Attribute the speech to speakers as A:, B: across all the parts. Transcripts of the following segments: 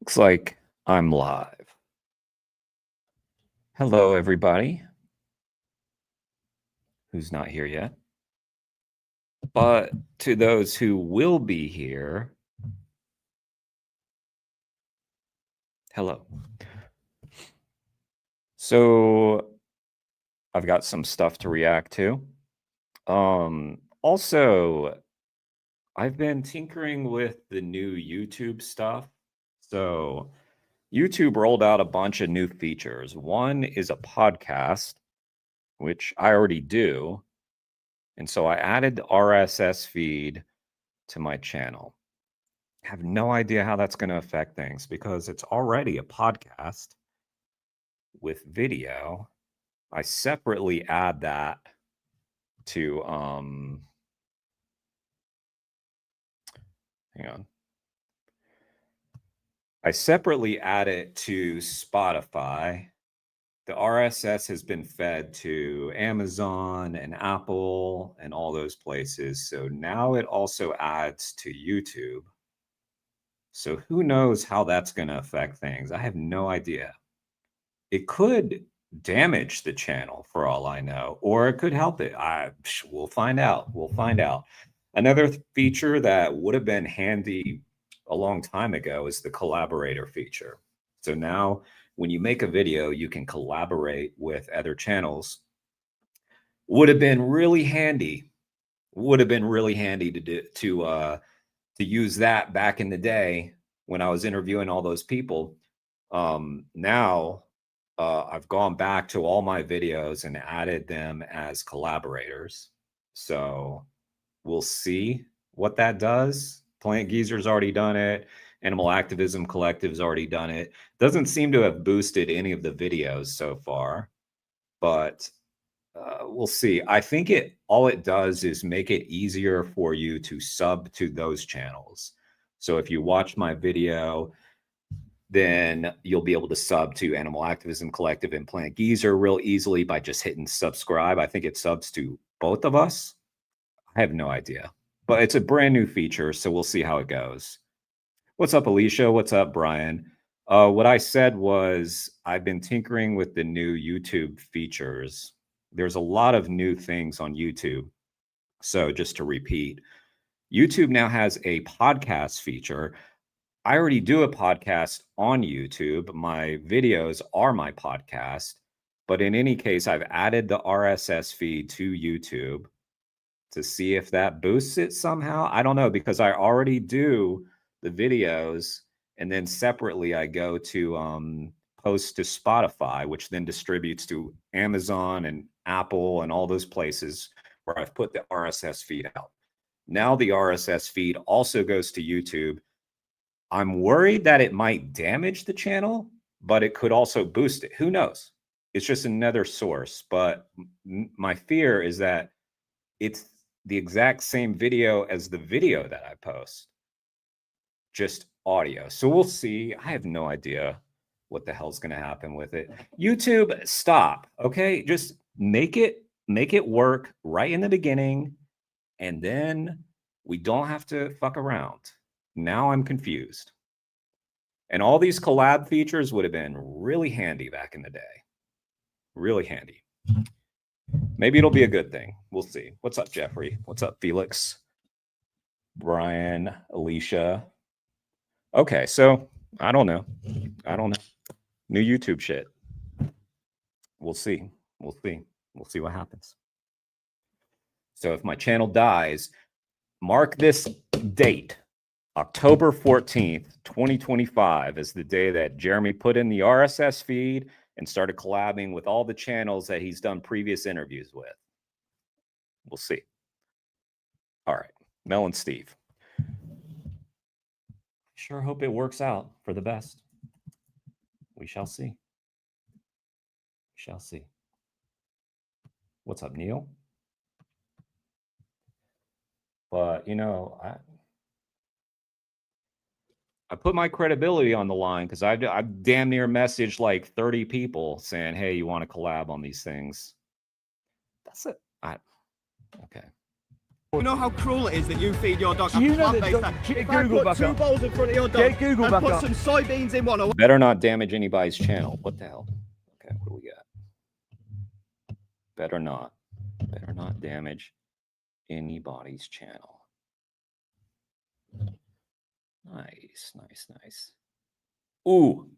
A: Looks like I'm live. Hello, everybody who's not here yet. But to those who will be here, hello. So I've got some stuff to react to. Also, I've been tinkering with the new YouTube stuff. So YouTube rolled out a bunch of new features. One is a podcast, which I already do. And so I added the RSS feed to my channel. I have no idea how that's going to affect things because it's already a podcast with video. I separately add that to hang on. I separately add it to Spotify. The RSS has been fed to Amazon and Apple and all those places. So now it also adds to YouTube. So who knows how that's going to affect things? I have no idea. It could damage the channel for all I know, or it could help it. We'll find out. We'll find out. Another feature that would have been handy a long time ago is the collaborator feature. So now when you make a video, you can collaborate with other channels. Would have been really handy. Would have been really handy to use that back in the day when I was interviewing all those people. Now I've gone back to all my videos and added them as collaborators. So we'll see what that does. Plant Geezer's already done it. Animal Activism Collective's already done it. Doesn't seem to have boosted any of the videos so far, but we'll see. I think all it does is make it easier for you to sub to those channels. So if you watch my video, then you'll be able to sub to Animal Activism Collective and Plant Geezer real easily by just hitting subscribe. I think it subs to both of us. I have no idea, but it's a brand new feature, so we'll see how it goes. What's up, Alicia? What's up, Brian? What I said was I've been tinkering with the new YouTube features. There's a lot of new things on YouTube. So just to repeat, YouTube now has a podcast feature. I already do a podcast on YouTube. My videos are my podcast. But in any case, I've added the RSS feed to YouTube to see if that boosts it somehow. I don't know, because I already do the videos. And then separately, I go to post to Spotify, which then distributes to Amazon and Apple and all those places where I've put the RSS feed out. Now the RSS feed also goes to YouTube. I'm worried that it might damage the channel, but it could also boost it. Who knows? It's just another source. But my fear is that it's the exact same video as the video that I post, just audio. So we'll see. I have no idea what the hell's going to happen with it. YouTube, stop. Okay, just make it work right in the beginning, and then we don't have to fuck around. Now I'm confused. And all these collab features would have been really handy back in the day. Really handy. Maybe it'll be a good thing. We'll see. What's up, Jeffrey? What's up, Felix? Brian, Alicia. Okay, so I don't know. New YouTube shit. We'll see. We'll see what happens. So if my channel dies, mark this date. October 14th, 2025 is the day that Jeremy put in the RSS feed and started collabing with all the channels that he's done previous interviews with. We'll see. All right, Mel and Steve. Sure hope it works out for the best. We shall see. We shall see. What's up, Neil? But, you know, I put my credibility on the line because I damn near messaged like 30 people saying, hey, you want to collab on these things? That's it. Okay.
B: You know how cruel it is that you feed your dog?
C: Do you know that?
B: If I put two bowls in front of your dog
C: Get Google
B: and
C: back
B: put
C: up.
B: some soybeans in one.
A: Better not damage anybody's channel. What the hell? Okay, what do we got? Better not damage anybody's channel. Nice. Ooh.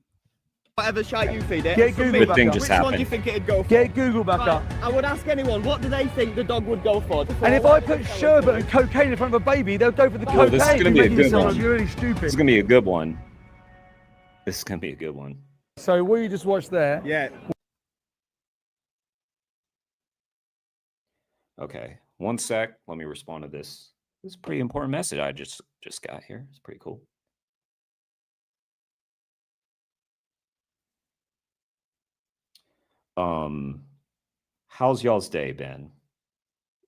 B: Whatever shite you feed it.
C: Get Google back
A: thing
C: up.
A: just
B: Which
A: happened.
B: one do you think it'd go for?
C: Get Google back
B: Right,
C: up.
B: I would ask anyone, what do they think the dog would go for?
C: And if I put sherbet and cocaine in front of a baby, they'll go for the cocaine.
A: This is gonna be a good one.
C: You're really stupid.
A: This is gonna be a good one.
C: So what you just watched there?
B: Yeah.
A: Okay, one sec. Let me respond to this. This is a pretty important message I just got here. It's pretty cool. How's y'all's day been?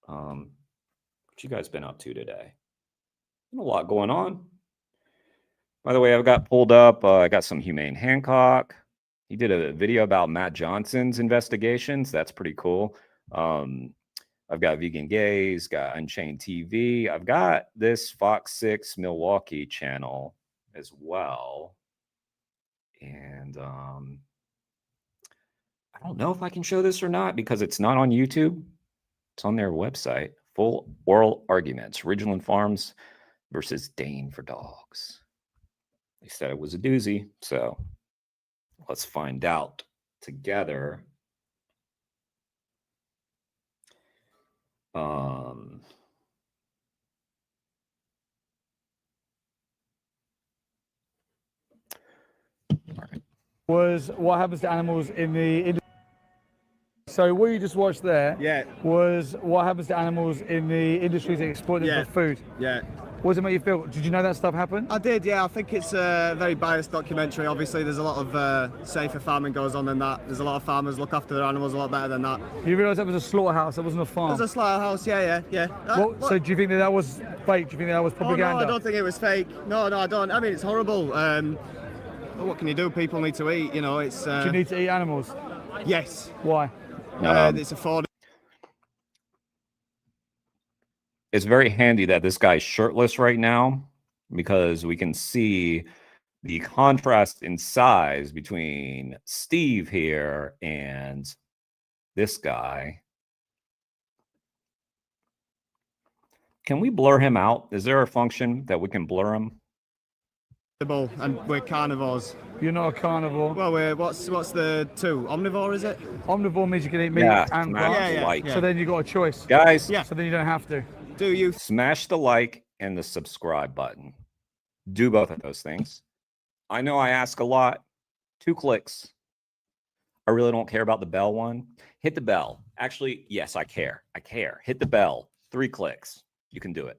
A: What you guys been up to today? Been a lot going on. By the way, I've got pulled up. I got some Humane Hancock. He did a video about Matt Johnson's investigations. That's pretty cool. I've got Vegan Gays, got Unchained TV. I've got this Fox 6 Milwaukee channel as well. And I don't know if I can show this or not because it's not on YouTube. It's on their website. Full oral arguments. Ridgeland Farms versus Dane for dogs. They said it was a doozy. So let's find out together.
C: Was what happens to animals in the industry. So what you just watched there was what happens to animals in the industries that exploit them for food.
B: Yeah.
C: What does it make you feel? Did you know that stuff happened?
B: I did, yeah. I think it's a very biased documentary. Obviously, there's a lot of safer farming goes on than that. There's a lot of farmers look after their animals a lot better than that.
C: You realise that was a slaughterhouse, that wasn't a farm?
B: It was a slaughterhouse, yeah.
C: So do you think that was fake? Do you think that was propaganda?
B: Oh, no, I don't think it was fake. No, I don't. I mean, it's horrible. What can you do? People need to eat, you know. It's.
C: Do you need to eat animals?
B: Yes.
C: Why?
B: It's affordable.
A: It's very handy that this guy's shirtless right now because we can see the contrast in size between Steve here and this guy. Can we blur him out? Is there a function that we can blur him?
B: And we're carnivores.
C: You're not a carnivore.
B: Well, what's the two? Omnivore, is it?
C: Omnivore means you can eat meat and grass.
B: Yeah.
C: So then you got a choice.
A: Guys,
C: So then you don't have to.
B: Do you
A: smash the like and the subscribe button? Do both of those things. I know I ask a lot. 2 clicks. I really don't care about the bell one. Hit the bell. Actually, yes, I care. Hit the bell. 3 clicks. You can do it.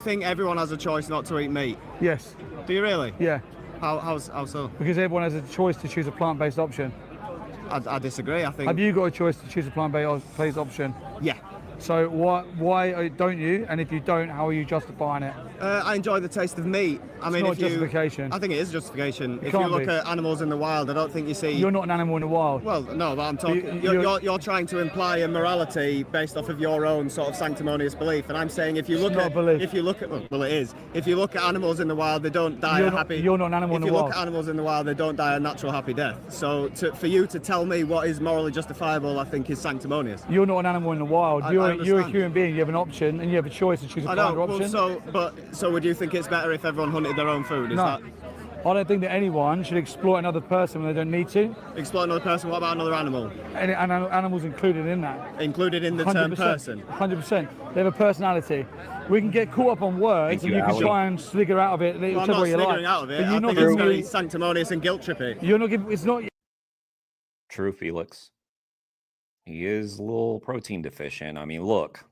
B: think everyone has a choice not to eat meat?
C: Yes.
B: Do you really?
C: Yeah.
B: How so?
C: Because everyone has a choice to choose a plant-based option.
B: I disagree. I think.
C: Have you got a choice to choose a plant-based option?
B: Yeah.
C: So why don't you? And if you don't, how are you justifying it?
B: I enjoy the taste of meat. I mean,
C: not justification.
B: I think it is justification. If you
C: can't
B: look
C: be.
B: at animals in the wild, I don't think you see.
C: You're not an animal in the wild.
B: Well, no, but I'm talking. You're trying to imply a morality based off of your own sort of sanctimonious belief, and I'm saying if you look at well, it is. If you look at animals in the wild, they don't die a happy.
C: You're not an animal in the wild.
B: If you look at animals in the wild, they don't die a natural happy death. So for you to tell me what is morally justifiable, I think is sanctimonious.
C: You're not an animal in the wild. You're a human being. You have an option, and you have a choice to choose a kinder option.
B: So would you think it's better if everyone hunted their own food?
C: No. I don't think that anyone should exploit another person when they don't need to.
B: Exploit another person? What about another animal?
C: And animals included in that.
B: Included in the term person?
C: 100%. They have a personality. We can get caught up on words, and you can try and slither out of it.
B: Well, I'm not sliggering out of it. I think it's very sanctimonious and guilt-trippy.
C: You're not giving. It's not.
A: True, Felix. He is a little protein deficient. I mean, look.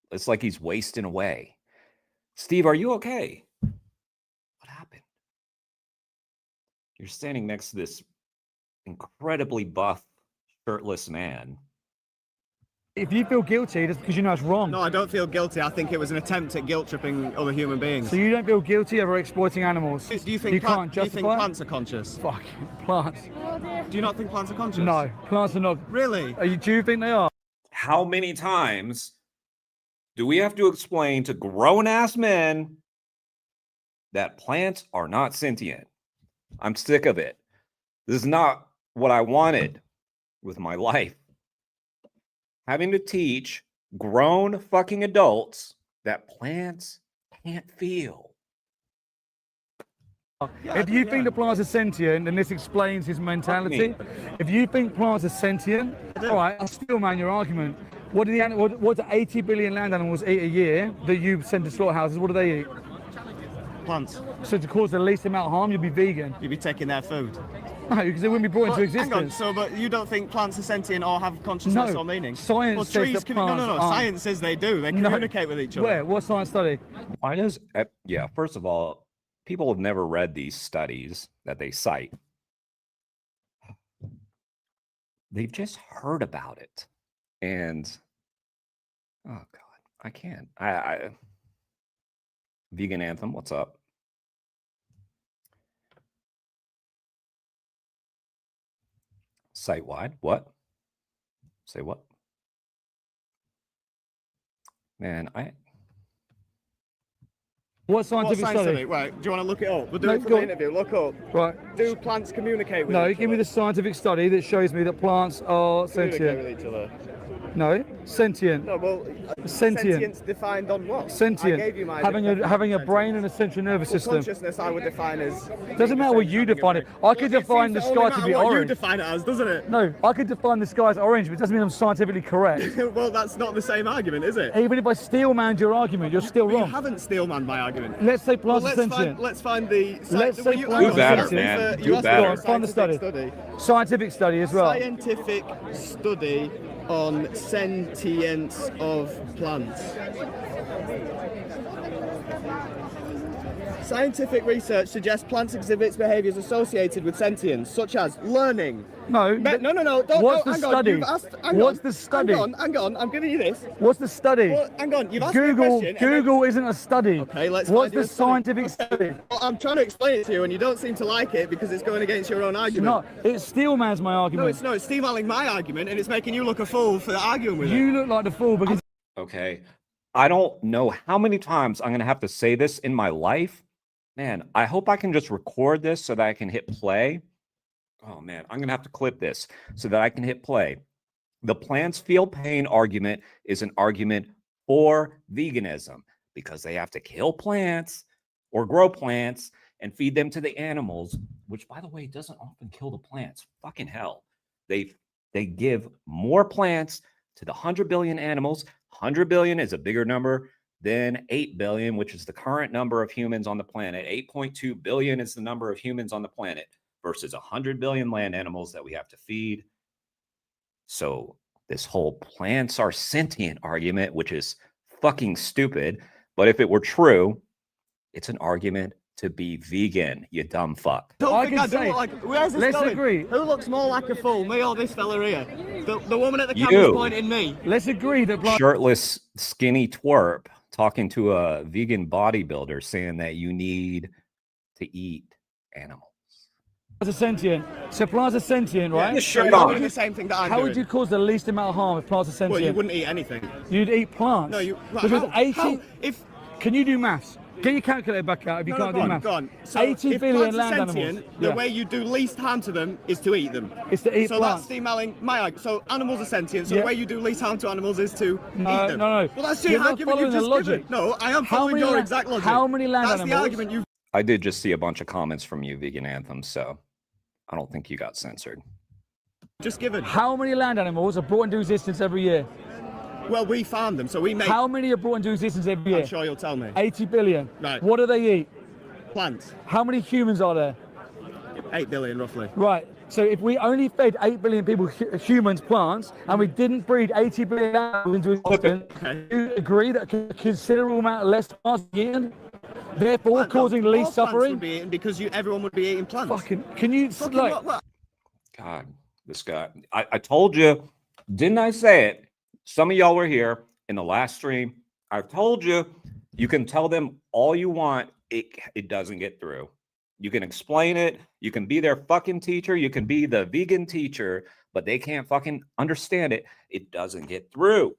A: It's like he's wasting away. Steve, are you okay? What happened? You're standing next to this incredibly buff, shirtless man.
C: If you feel guilty, that's because you know it's wrong.
B: No, I don't feel guilty. I think it was an attempt at guilt-tripping other human beings.
C: So you don't feel guilty over exploiting animals?
B: Do you think plants are conscious?
C: Fuck, plants.
B: Do you not think plants are conscious?
C: No, plants are not.
B: Really?
C: Do you think they are?
A: How many times do we have to explain to grown-ass men that plants are not sentient? I'm sick of it. This is not what I wanted with my life. Having to teach grown fucking adults that plants can't feel.
C: If you think the plants are sentient, then this explains his mentality. If you think plants are sentient, all right, I'll still man your argument. What do 80 billion land animals eat a year that you send to slaughterhouses? What do they eat?
B: Plants.
C: So to cause the least amount of harm, you'd be vegan.
B: You'd be taking their food.
C: No, because they wouldn't be brought into existence.
B: Hang on, but you don't think plants are sentient or have consciousness or meaning?
C: Science says that plants
B: No. Science says they do. They communicate with each other.
C: Where? What science study?
A: Why does... yeah, first of all, people have never read these studies that they cite. They've just heard about it. And, oh God, I can't. Vegan Anthem, what's up? Site-wide, what? Say what? Man,
C: What scientific study?
B: Right, do you want to look it up? We'll do it for the interview. Look up.
C: Right.
B: Do plants communicate with each other?
C: No, give me the scientific study that shows me that plants are sentient.
B: Communicate with each other.
C: No, sentient.
B: No, well,
C: sentient.
B: Sentience defined on what?
C: Sentient.
B: I gave you my
C: having a brain and a central nervous system.
B: Consciousness I would define as...
C: Doesn't matter what you define it. I could define the sky to be
B: what
C: orange.
B: You define it as, doesn't it?
C: No, I could define the sky as orange, but it doesn't mean I'm scientifically correct.
B: Well, that's not the same argument, is it?
C: Even if I steel-manned your argument, you're still wrong.
B: You haven't steel-manned my argument.
C: Let's say plants are sentient.
B: Let's find the...
C: Let's say plants
A: are sentient. Man. Do better.
C: Find the study. Scientific study as well.
B: Scientific study on sentience of plants. Scientific research suggests plants exhibit behaviours associated with sentience, such as learning.
C: No.
B: No.
C: What's the study? What's the study?
B: Hang on. I'm giving you this.
C: What's the study?
B: Well, hang on. You've asked me a question.
C: Google isn't a study.
B: Okay, let's.
C: What's the scientific study?
B: Well, I'm trying to explain it to you, and you don't seem to like it because it's going against your own argument.
C: It's not. It steelmans my argument.
B: No, it's steamrolling my argument, and it's making you look a fool for arguing with it.
C: You look like the fool because.
A: Okay, I don't know how many times I'm going to have to say this in my life. Man, I hope I can just record this so that I can hit play. Oh man, I'm going to have to clip this so that I can hit play. The plants feel pain argument is an argument for veganism because they have to kill plants or grow plants and feed them to the animals, which by the way, doesn't often kill the plants. Fucking hell. They give more plants to the 100 billion animals. 100 billion is a bigger number than 8 billion, which is the current number of humans on the planet. 8.2 billion is the number of humans on the planet versus 100 billion land animals that we have to feed. So this whole plants are sentient argument, which is fucking stupid. But if it were true, it's an argument to be vegan, you dumb fuck.
B: Where's this
C: let's
B: going?
C: Agree.
B: Who looks more like a fool, me or this fella here? The woman at the camera's pointing me.
C: Let's agree that
A: shirtless, skinny twerp talking to a vegan bodybuilder saying that you need to eat animals.
C: Plants are sentient. So plants are sentient, right?
B: Yeah,
A: sure.
B: The same thing that I'm
C: How would you cause the least amount of harm if plants are sentient?
B: Well, you wouldn't eat anything.
C: You'd eat plants.
B: No, you.
C: Because
B: If
C: can you do maths? Get your calculator back out if you can't do maths.
B: Go on. So
C: 80 billion land
B: sentient,
C: animals.
B: The way you do least harm to them is to eat them.
C: It's to eat
B: so
C: plants.
B: So that's steamailing my argument. So animals are sentient. So the way you do least harm to animals is to eat them.
C: No.
B: Well, that's the argument you just given. No, I am following your exact logic.
C: How many land
B: animals?
C: That's
B: the argument you.
A: I did just see a bunch of comments from you, Vegan Anthem, so I don't think you got censored.
B: Just given.
C: How many land animals are brought into existence every year?
B: Well, we farm them, so we make...
C: How many are brought into existence every year?
B: I'm sure you'll tell me.
C: 80 billion.
B: Right.
C: What do they eat?
B: Plants.
C: How many humans are there?
B: 8 billion, roughly.
C: Right. So if we only fed 8 billion people humans plants, and we didn't breed 80 billion animals into existence, do you agree that a considerable amount less plants are eaten, therefore causing least suffering?
B: Would be eaten because everyone would be eating plants.
C: Fucking, can you...
B: what?
A: God, this guy... I told you, didn't I say it? Some of y'all were here in the last stream. I told you, you can tell them all you want. It doesn't get through. You can explain it. You can be their fucking teacher. You can be the vegan teacher, but they can't fucking understand it. It doesn't get through.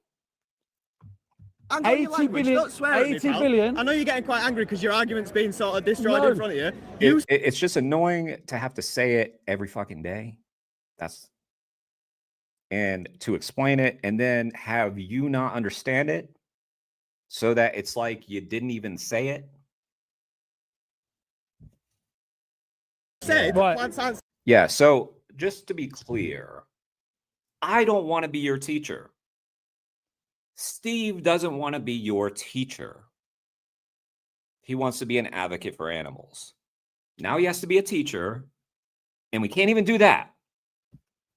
B: And on your
C: 80
B: language,
C: billion,
B: don't swear at me,
C: 80
B: pal.
C: billion.
B: I know you're getting quite angry because your argument's being sort of destroyed
C: No.
B: in front of you.
A: It's just annoying to have to say it every fucking day. And to explain it and then have you not understand it so that it's like you didn't even say it.
B: Said,
C: Right.
B: plants aren't.
A: Yeah, so just to be clear, I don't want to be your teacher. Steve doesn't want to be your teacher. He wants to be an advocate for animals. Now he has to be a teacher, and we can't even do that.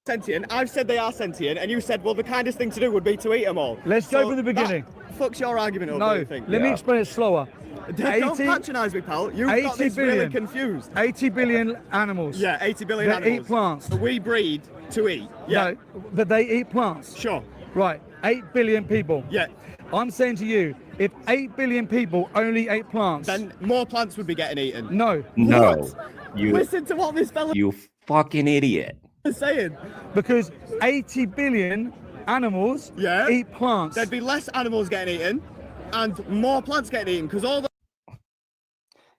B: Sentient. I've said they are sentient, and you said, well, the kindest thing to do would be to eat them all.
C: Let's go from the beginning.
B: That fucks your argument up,
C: No,
B: don't you think?
C: let me explain it slower.
B: Don't patronise me, pal. You've got
C: 80
B: this really
C: billion.
B: confused.
C: 80 billion animals.
B: Yeah, 80 billion
C: that
B: animals.
C: eat plants.
B: That we breed to eat. Yeah.
C: No, that they eat plants.
B: Sure.
C: Right, 8 billion people.
B: Yeah.
C: I'm saying to you, if 8 billion people only ate plants,
B: Then more plants would be getting eaten.
C: no.
A: No,
B: Listen to what this fella
A: you fucking idiot.
B: is saying.
C: Because 80 billion animals
B: Yeah.
C: eat plants.
B: There'd be less animals getting eaten and more plants getting eaten because all the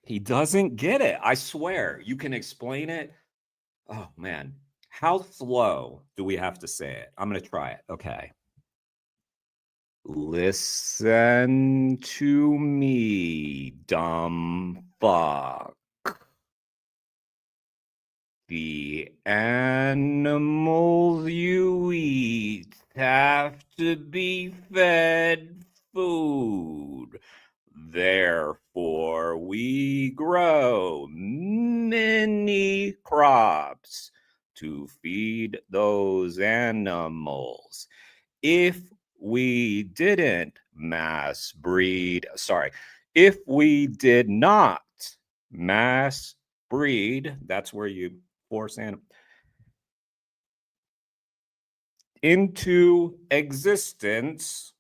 A: He doesn't get it. I swear. You can explain it. Oh, man. How slow do we have to say it? I'm going to try it. Okay. Listen to me, dumb fuck. The animals you eat have to be fed food. Therefore, we grow many crops to feed those animals. If we didn't if we did not mass breed, that's where you force animals into existence,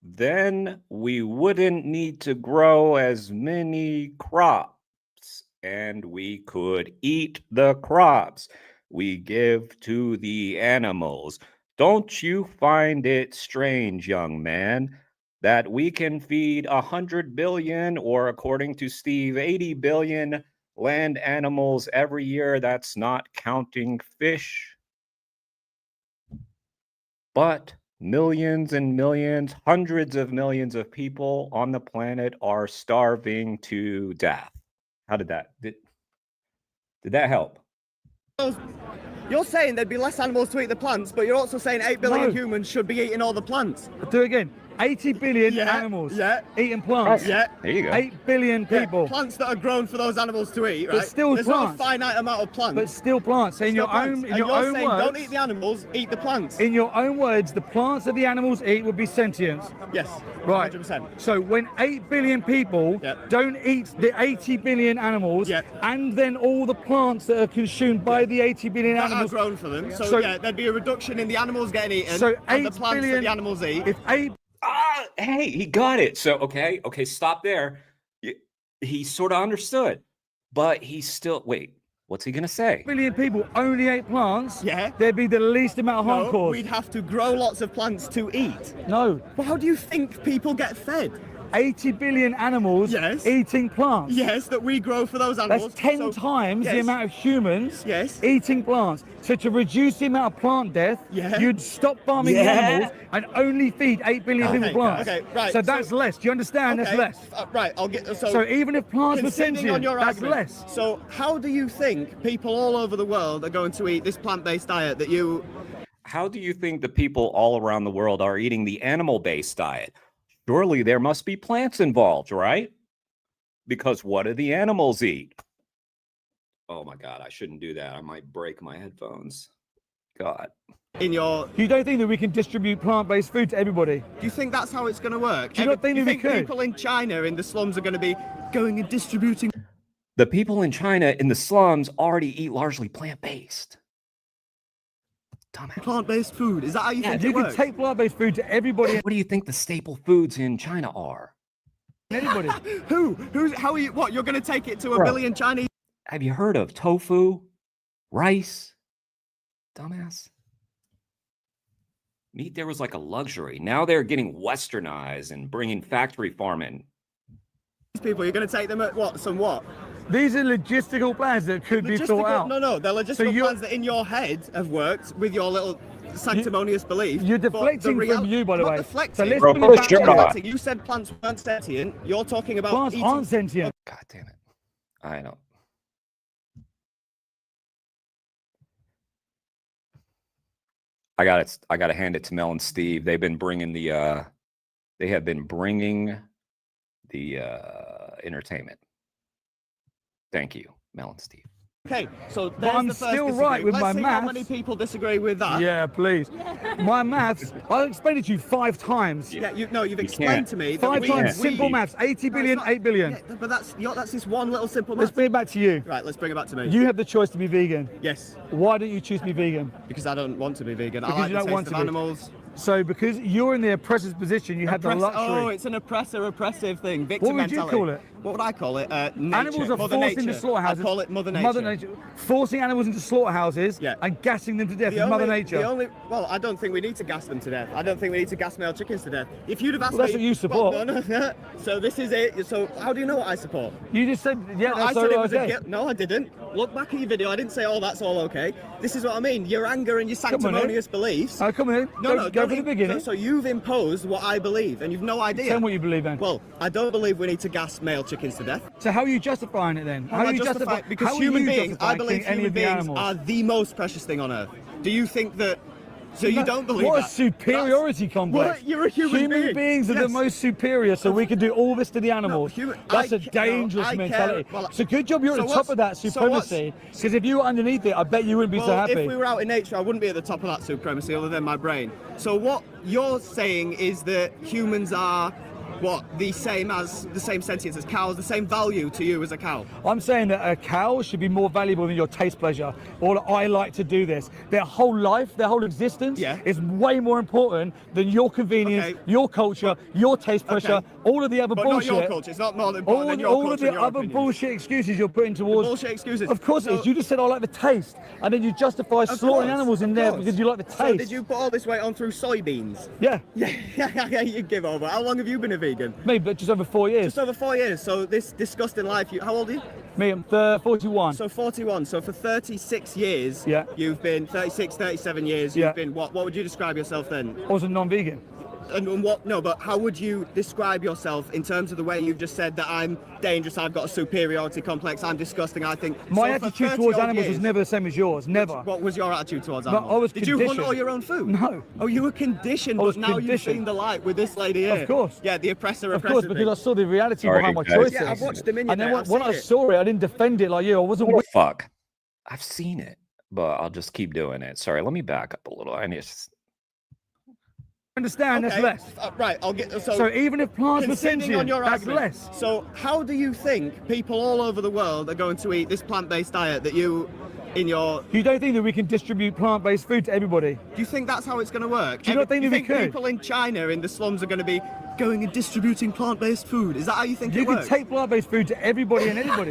A: then we wouldn't need to grow as many crops and we could eat the crops we give to the animals. Don't you find it strange, young man, that we can feed 100 billion, or according to Steve, 80 billion land animals every year? That's not counting fish. But millions and millions, hundreds of millions of people on the planet are starving to death. How did that? Did that help?
B: You're saying there'd be less animals to eat the plants, but you're also saying 8 billion
C: No.
B: humans should be eating all the plants.
C: Do it again. 80 billion
B: Yeah,
C: animals
B: yeah.
C: eating plants.
B: Yeah.
A: There you go.
C: 8 billion
B: Yeah,
C: people.
B: plants that are grown for those animals to eat,
C: But
B: right?
C: still
B: There's not a
C: plants.
B: finite amount of plants.
C: But still plants. In your own, in
B: and
C: your
B: you're
C: own
B: saying
C: words,
B: don't eat the animals, eat the plants.
C: in your own words, the plants that the animals eat would be sentient.
B: Yes.
C: Right.
B: 100%.
C: So when 8 billion people
B: Yep.
C: don't eat the 80 billion animals,
B: Yep.
C: and then all the plants that are consumed by the 80 billion
B: That are
C: animals,
B: grown for them. So,
C: So-
B: yeah, there'd be a reduction in the animals getting eaten
C: so
B: and the
C: 8
B: plants that
C: billion.
B: the animals eat.
C: If 8
A: Hey, he got it. So, okay, stop there. He sort of understood, but he's still, wait, what's he going to say?
C: billion people only ate plants,
B: Yeah.
C: there'd be the least amount of harm
B: No,
C: caused.
B: we'd have to grow lots of plants to eat.
C: No,
B: Well, how do you think people get fed?
C: 80 billion animals
B: Yes.
C: eating plants.
B: Yes, that we grow for those animals.
C: That's 10
B: So-
C: times the
B: yes.
C: amount of humans
B: Yes.
C: eating plants. So to reduce the amount of plant death,
B: Yeah.
C: you'd stop farming the
A: Yeah.
C: animals and only feed 8 billion people
B: Okay,
C: plants.
B: okay, right,
C: So that's less. Do you understand?
B: Okay,
C: That's less.
B: Right, I'll get
C: So even if plants were
B: conceding
C: sentient,
B: on your
C: that's
B: argument.
C: less.
B: So how do you think people all over the world are going to eat this plant-based diet that you?
A: How do you think the people all around the world are eating the animal-based diet? Surely there must be plants involved, right? Because what do the animals eat? Oh my God, I shouldn't do that. I might break my headphones. God.
B: In your,
C: You don't think that we can distribute plant-based food to everybody?
B: do you think that's how it's going to work?
C: Do you not think
B: do you
C: that we
B: think
C: could?
B: people in China in the slums are going to be going and distributing?
A: The people in China in the slums already eat largely plant-based. Dumbass.
B: Plant-based food. Is that how you think
C: You
B: it
C: can
B: works?
C: take plant-based food to everybody and
A: What do you think the staple foods in China are?
C: anybody.
B: Who's? How are you? What? You're going to take it to a
A: Bro.
B: billion Chinese?
A: Have you heard of tofu? Rice? Dumbass. Meat there was like a luxury. Now they're getting westernized and bringing factory farming.
B: These people, you're going to take them at what? Somewhat.
C: These are logistical plans that could be thought out.
B: No, they're logistical plans that in your head have worked with your little sanctimonious belief.
C: You're deflecting from you, by the way.
B: So let's
A: bring it back to
B: you said plants weren't sentient. You're talking about
C: plants aren't sentient.
A: God damn it! I know. I got to hand it to Mel and Steve. They've been bringing the. They have been bringing the entertainment. Thank you, Mel and Steve.
B: Okay, so
C: I'm still right with my maths.
B: How many people disagree with that?
C: Yeah, please. My maths, I'll explain it to you 5 times.
B: Yeah, you've explained to me.
C: 5 times, simple maths, 80 billion, 8 billion.
B: Yeah, but that's this one little simple math.
C: Let's bring it back to you.
B: Right, let's bring it back to me.
C: You have the choice to be vegan.
B: Yes.
C: Why don't you choose to be vegan?
B: Because I don't want to be vegan.
C: Because
B: I like
C: you
B: the
C: don't
B: taste
C: want
B: of
C: to be.
B: animals.
C: So because you're in the oppressor's position, you have the luxury.
B: Oh, it's an oppressive thing. Victim
C: What would you
B: mentality.
C: call it?
B: What would I call it? Nature.
C: Animals are
B: Mother
C: forced
B: nature.
C: into slaughterhouses.
B: I call it Mother Nature.
C: Mother Nature. Forcing animals into slaughterhouses and gassing them to death is Mother Nature.
B: Well, I don't think we need to gas them to death. I don't think we need to gas male chickens to death. If you'd have asked me...
C: that's what you support.
B: Well, no. So this is it. So how do you know what I support?
C: You just said, yeah, that's
B: I said it was
C: okay.
B: No, I didn't. Look back at your video. I didn't say, oh, that's all okay. This is what I mean. Your anger and your sanctimonious beliefs.
C: Oh, come on. Go for the beginning.
B: So you've imposed what I believe, and you've no idea.
C: Tell me what you believe then.
B: Well, I don't believe we need to gas male chickens to death.
C: So how are you justifying it then?
B: How are you justifying? Because human beings, I believe human beings are the most precious thing on earth. Do you think that? So you don't believe
C: what
B: that?
C: a superiority complex.
B: What? You're a human being.
C: Beings are the most superior, so we can do all this to the animals. That's a dangerous mentality.
B: Well,
C: so good job you're at the top of that supremacy, because if you were underneath it, I bet you wouldn't be so happy.
B: If we were out in nature, I wouldn't be at the top of that supremacy other than my brain. So what you're saying is that humans are the same sentience as cows, the same value to you as a cow?
C: I'm saying that a cow should be more valuable than your taste pleasure, or I like to do this. Their whole life, their whole existence is way more important than your convenience, your culture, your taste pleasure, all of the other bullshit.
B: Not your culture, it's not more important than your culture.
C: All of the other bullshit excuses you're putting towards.
B: Bullshit excuses.
C: Of course it is. You just said I like the taste, and then you justify slaughtering animals in there because you like the taste.
B: So did you put all this weight on through soybeans?
C: Yeah.
B: Yeah, you give over. How long have you been a vegan?
C: Me, but just over 4 years.
B: Just over 4 years. So this disgusting life. How old are you?
C: Me, I'm 41.
B: So 41. So for 36 years, you've been 36, 37 years. You've been what? What would you describe yourself then?
C: I was a non-vegan.
B: And what? No, but how would you describe yourself in terms of the way you've just said that I'm dangerous, I've got a superiority complex, I'm disgusting, I think...
C: My attitude towards animals was never the same as yours, never.
B: What was your attitude towards animals?
C: I was
B: Did you hunt all your own food?
C: No.
B: Oh, you were conditioned, but now you've seen the light with this lady here.
C: Of course.
B: Yeah, the oppressor.
C: Of course, because I saw the reality behind my choices.
B: Yeah, I've watched Dominion.
C: And then when I saw it, I didn't defend it like you. I wasn't...
A: What the fuck? I've seen it, but I'll just keep doing it. Sorry, let me back up a little. I need to...
C: Understand, that's less.
B: Right, I'll get...
C: So even if plants were sentient, that's less.
B: So how do you think people all over the world are going to eat this plant-based diet that you... You
C: don't think that we can distribute plant-based food to everybody?
B: Do you think that's how it's going to work?
C: Do you not think that we could?
B: People in China in the slums are going to be going and distributing plant-based food? Is that how you think it works?
C: You can take plant-based food to everybody and anybody.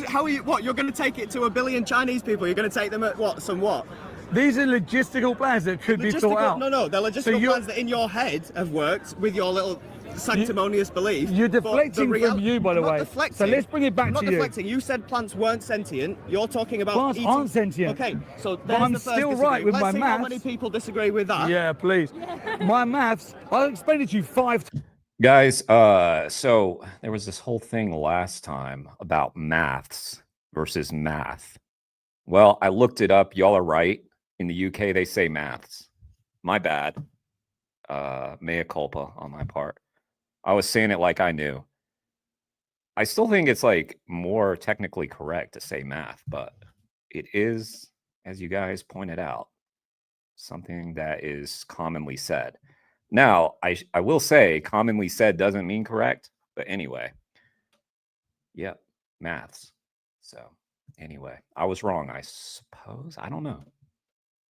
B: How are you? What? You're going to take it to 1 billion Chinese people? You're going to take them at what? Somewhat?
C: These are logistical plans that could be thought out.
B: No, they're logistical plans that in your head have worked with your little sanctimonious belief.
C: You're deflecting from you, by the way.
B: Deflecting.
C: So let's bring it back to you.
B: Not deflecting. You said plants weren't sentient. You're talking about
C: plants aren't sentient.
B: Okay, so
C: but I'm still right with my maths.
B: Let's see how many people disagree with that.
C: Yeah, please. My maths. I'll explain it to you 5 times.
A: Guys, so there was this whole thing last time about maths versus math. Well, I looked it up. Y'all are right. In the UK, they say maths. My bad. Mea culpa on my part. I was saying it like I knew. I still think it's like more technically correct to say math, but it is, as you guys pointed out, something that is commonly said. Now, I will say commonly said doesn't mean correct, but anyway. Yep, maths. So anyway, I was wrong, I suppose. I don't know.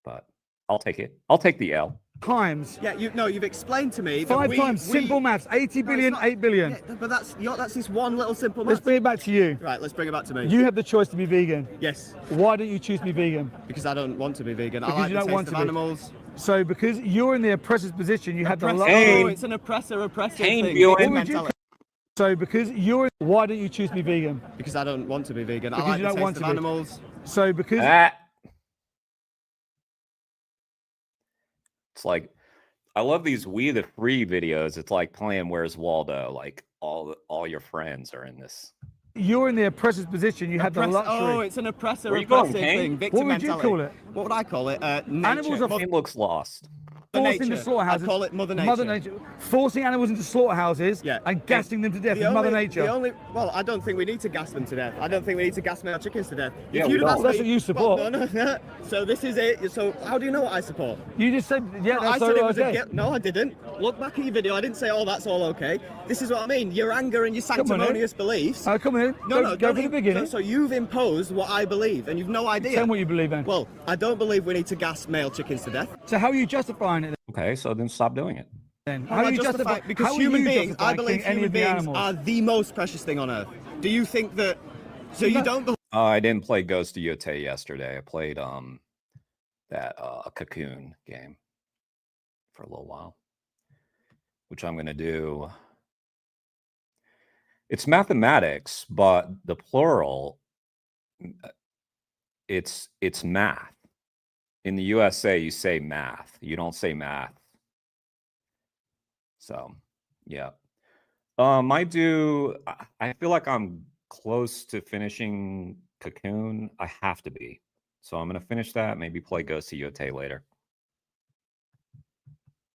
A: But I'll take it. I'll take the L.
C: Times.
B: Yeah, you've explained to me.
C: 5 times. Simple maths. 80 billion, 8 billion.
B: Yeah, but that's this one little simple math.
C: Let's bring it back to you.
B: Right, let's bring it back to me.
C: You have the choice to be vegan.
B: Yes.
C: Why don't you choose to be vegan?
B: Because I don't want to be vegan.
C: Because
B: I like
C: you don't
B: the
C: want
B: taste
C: to
B: of
C: be.
B: animals.
C: So because you're in the oppressor's position, you had the
B: Oh, it's an oppressor-oppressive thing.
A: viewing.
B: Mentality.
C: So because you're, why don't you choose to be vegan?
B: Because I don't want to be vegan.
C: Because
B: I like
C: you
B: the
C: don't
B: taste
C: want
B: of
C: to be.
B: animals.
C: So because
A: It's like, I love these We the Free videos. It's like playing Where's Waldo. Like all your friends are in this.
C: you're in the oppressor's position, you had the luxury.
B: Oh, it's an oppressive
A: going,
B: thing. Victim
C: What would you
B: mentality.
C: call it?
B: What would I call it? Nature.
C: Animals are
A: He looks lost.
C: forced into
B: nature.
C: slaughterhouses.
B: I'd call it Mother Nature.
C: Mother Nature. Forcing animals into slaughterhouses and gassing them to death is Mother Nature.
B: Well, I don't think we need to gas them to death. I don't think we need to gas male chickens to death.
A: Yeah,
B: If
A: we
B: you'd have
A: don't.
B: asked
C: That's
B: me-
C: what you support.
B: Well, no. So this is it. So how do you know what I support?
C: You just said, yeah,
B: I
C: that's
B: said it
C: all
B: was
C: okay.
B: No, I didn't. Look back at your video. I didn't say, oh, that's all okay. This is what I mean. Your anger and your sanctimonious beliefs.
C: Come in.
B: No,
C: Go from the beginning.
B: So you've imposed what I believe, and you've no idea.
C: Tell me what you believe in.
B: Well, I don't believe we need to gas male chickens to death.
C: So how are you justifying it
A: Okay, so then stop doing it.
C: then?
B: How I justify because human beings, I believe human beings are the most precious thing on earth. Do you think that? So you don't believe?
A: I didn't play Ghost of Yotei yesterday. I played that Cocoon game for a little while, which I'm gonna do. It's mathematics, but the plural, it's math. In the USA, you say math. You don't say math. So, yeah. I feel like I'm close to finishing Cocoon. I have to be. So I'm going to finish that, maybe play Ghost of Yotei later.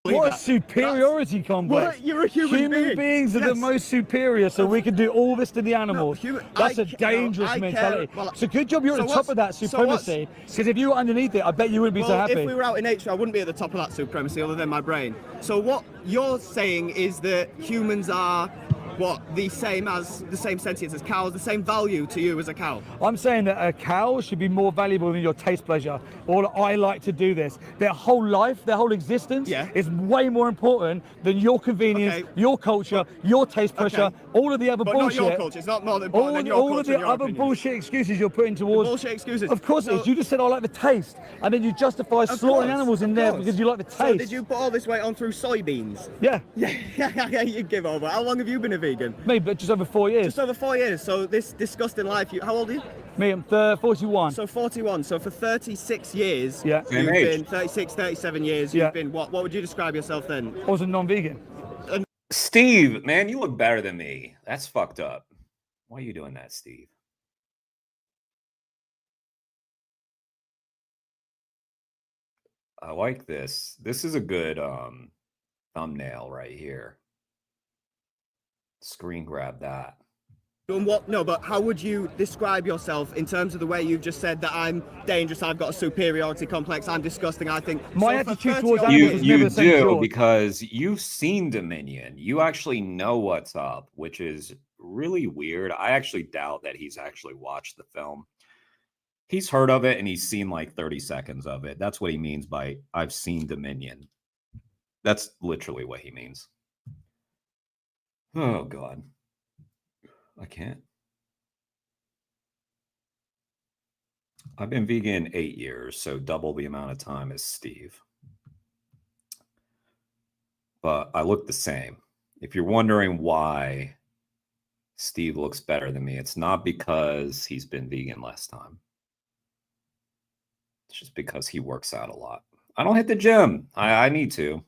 C: What a superiority complex.
B: What? You're a human being.
C: beings are the most superior, so we can do all this to the animals. That's a dangerous mentality. It's a good job you're at the top of that supremacy, because if you were underneath it, I bet you wouldn't be so happy.
B: If we were out in nature, I wouldn't be at the top of that supremacy other than my brain. So what you're saying is that humans are the same sentience as cows, the same value to you as a cow?
C: I'm saying that a cow should be more valuable than your taste pleasure. Or I like to do this. Their whole life, their whole existence is way more important than your convenience, your culture, your taste pressure, all of the other bullshit.
B: Not your culture. It's not more important than your culture.
C: All of the other bullshit excuses you're putting towards.
B: Bullshit excuses.
C: Of course it is. You just said I like the taste, and then you justify slaughtering animals in there because you like the taste.
B: So did you put all this weight on through soybeans?
C: Yeah.
B: Yeah, you give over. How long have you been a vegan?
C: Me, but just over 4 years.
B: Just over 4 years. So this disgusting life. How old are you?
C: Me, I'm 41.
B: So 41. So for 36 years,
C: yeah,
B: you've been 36, 37 years. You've been what? What would you describe yourself then?
C: I was a non-vegan.
A: Steve, man, you look better than me. That's fucked up. Why are you doing that, Steve? I like this. This is a good thumbnail right here. Screen grab that.
B: And what? No, but how would you describe yourself in terms of the way you've just said that I'm dangerous, I've got a superiority complex, I'm disgusting, I think...
C: My attitude towards animals is never the same.
A: You do, because you've seen Dominion. You actually know what's up, which is really weird. I actually doubt that he's actually watched the film. He's heard of it, and he's seen like 30 seconds of it. That's what he means by, I've seen Dominion. That's literally what he means. Oh, God. I can't. I've been vegan 8 years, so double the amount of time as Steve. But I look the same. If you're wondering why Steve looks better than me, it's not because he's been vegan less time. It's just because he works out a lot. I don't hit the gym. I need to.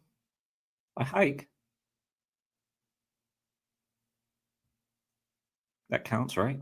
A: I hike. That counts, right?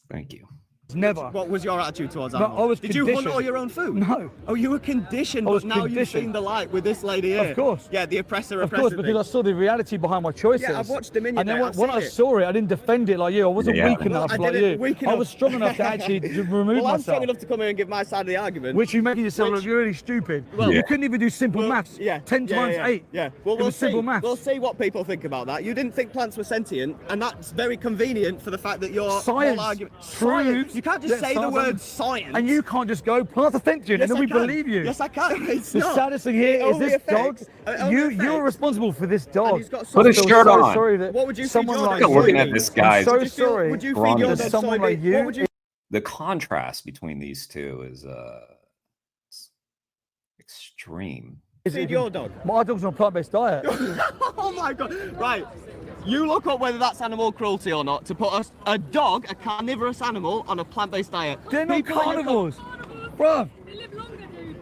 A: Thank you.
C: Never.
B: What was your attitude towards animals? Did you hunt all your own food?
C: No.
B: Oh, you were conditioned, but now you've seen the light with this lady here.
C: Of course.
B: Yeah, the oppressor.
C: Of course, because I saw the reality behind my choices.
B: Yeah, I've watched Dominion.
C: And then when I saw it, I didn't defend it like you. I wasn't weak enough like you. I was strong enough to actually remove myself.
B: I'm strong enough to come here and give my side of the argument.
C: Which you making yourself look really stupid. Well, you couldn't even do simple maths. 10 times 8.
B: Yeah. Well, we'll see.
C: Simple maths.
B: We'll see what people think about that. You didn't think plants were sentient, and that's very convenient for the fact that your
C: science
B: whole argument.
C: proves.
B: You can't just say the word science.
C: And you can't just go plants are sentient, and then we believe you.
B: Yes, I can. It's
C: the saddest thing here is this dog. You're responsible for this dog.
A: Put his shirt on.
C: Sorry that
B: what would you
C: someone like
A: looking at this guy.
C: I'm so sorry.
B: Would you feed your dog
C: someone like you?
A: the contrast between these two is extreme.
B: Feed your dog.
C: My dog's on a plant-based diet.
B: Oh my god! Right, you look up whether that's animal cruelty or not to put a dog, a carnivorous animal, on a plant-based diet.
C: They're not
B: People in your
C: carnivores, bro.
D: They live longer, dude.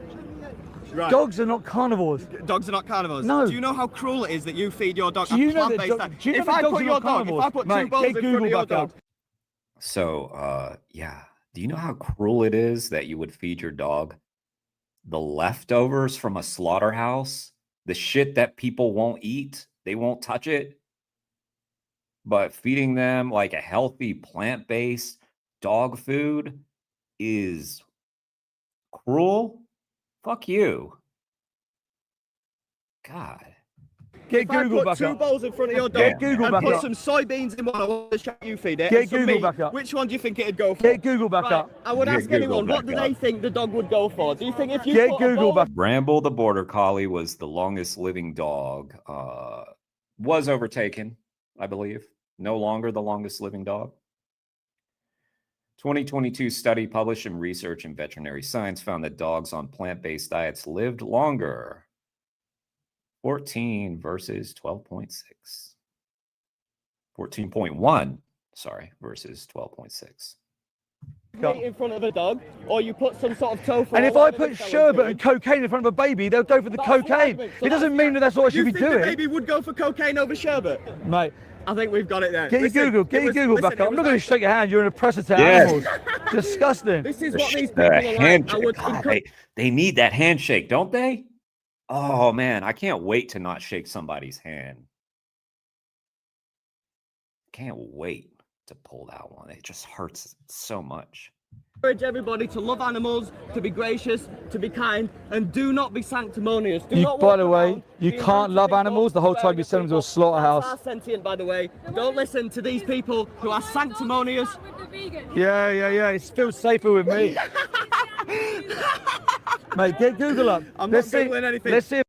B: Right.
C: Dogs are not carnivores.
B: Dogs are not carnivores.
C: No.
B: Do you know how cruel it is that you feed your dog
C: Do you
B: a
C: know that
B: plant-based
C: do-
B: diet?
C: do you know
B: If
C: that
B: I
C: dogs
B: put
C: are
B: your
C: not
B: dog, if
C: carnivores?
B: I put
C: Mate,
B: two bowls
C: get
B: in front of
C: Google
B: your
C: back up.
B: dog,
A: So, yeah. Do you know how cruel it is that you would feed your dog the leftovers from a slaughterhouse? The shit that people won't eat, they won't touch it. But feeding them like a healthy plant-based dog food is cruel? Fuck you. God.
C: Get
B: if I
C: Google
B: put
C: back
B: two
C: up.
B: bowls in front of your
C: Get
B: dog
C: Google
B: and
C: back
B: put
C: up.
B: some soybeans in one, I want to show you feed it.
C: Get
B: and some
C: Google
B: meat,
C: back up.
B: Which one do you think it'd go for?
C: Get Google back
B: Right,
C: up.
B: I would
A: Get
B: ask
A: Google
B: anyone, what
A: back
B: do they
A: up.
B: think the dog would go for? Do you think if you
C: Get
B: put
C: Google
B: a bowl
C: back.
A: Bramble the Border Collie was the longest living dog. Was overtaken, I believe. No longer the longest living dog. 2022 study published in Research in Veterinary Science found that dogs on plant-based diets lived longer. 14 versus 12.6. 14.1, sorry, versus 12.6.
B: meat in front of a dog, or you put some sort of tofu.
C: And
B: or
C: if I
B: whatever
C: put
B: this fella's
C: sherbet
B: doing,
C: and cocaine in front of a baby, they'll go for the
B: that's what I
C: cocaine.
B: meant. So
C: It doesn't
B: that's
C: mean that that's what I
B: you
C: should be
B: think the
C: doing.
B: baby would go for cocaine over sherbet?
C: Mate,
B: I think we've got it there.
C: get
B: Listen,
C: your Google,
B: it was-
C: Google
B: listen,
C: back
B: it
C: up. I'm
B: was
C: not going to
B: like-
C: shake your hand. You're an oppressor to
A: Yes.
C: animals. Disgusting.
B: This is what these
A: The
B: people are like. I
A: handshake.
B: would
A: God, they need that handshake, don't they? Oh man, I can't wait to not shake somebody's hand. Can't wait to pull that one. It just hurts so much.
B: encourage everybody to love animals, to be gracious, to be kind, and do not be sanctimonious. Do
C: You,
B: not
C: by
B: walk
C: the way,
B: around
C: you
B: being
C: can't love
B: anti-people,
C: animals the whole time you send them to a
B: people.
C: slaughterhouse.
B: Cats are sentient, by the way. Don't listen to these people who are sanctimonious.
D: With the vegan.
C: Yeah. It feels safer with me. Mate, get Google up.
B: I'm
C: let's
B: not
C: see.
B: Googling anything.
C: Let's see if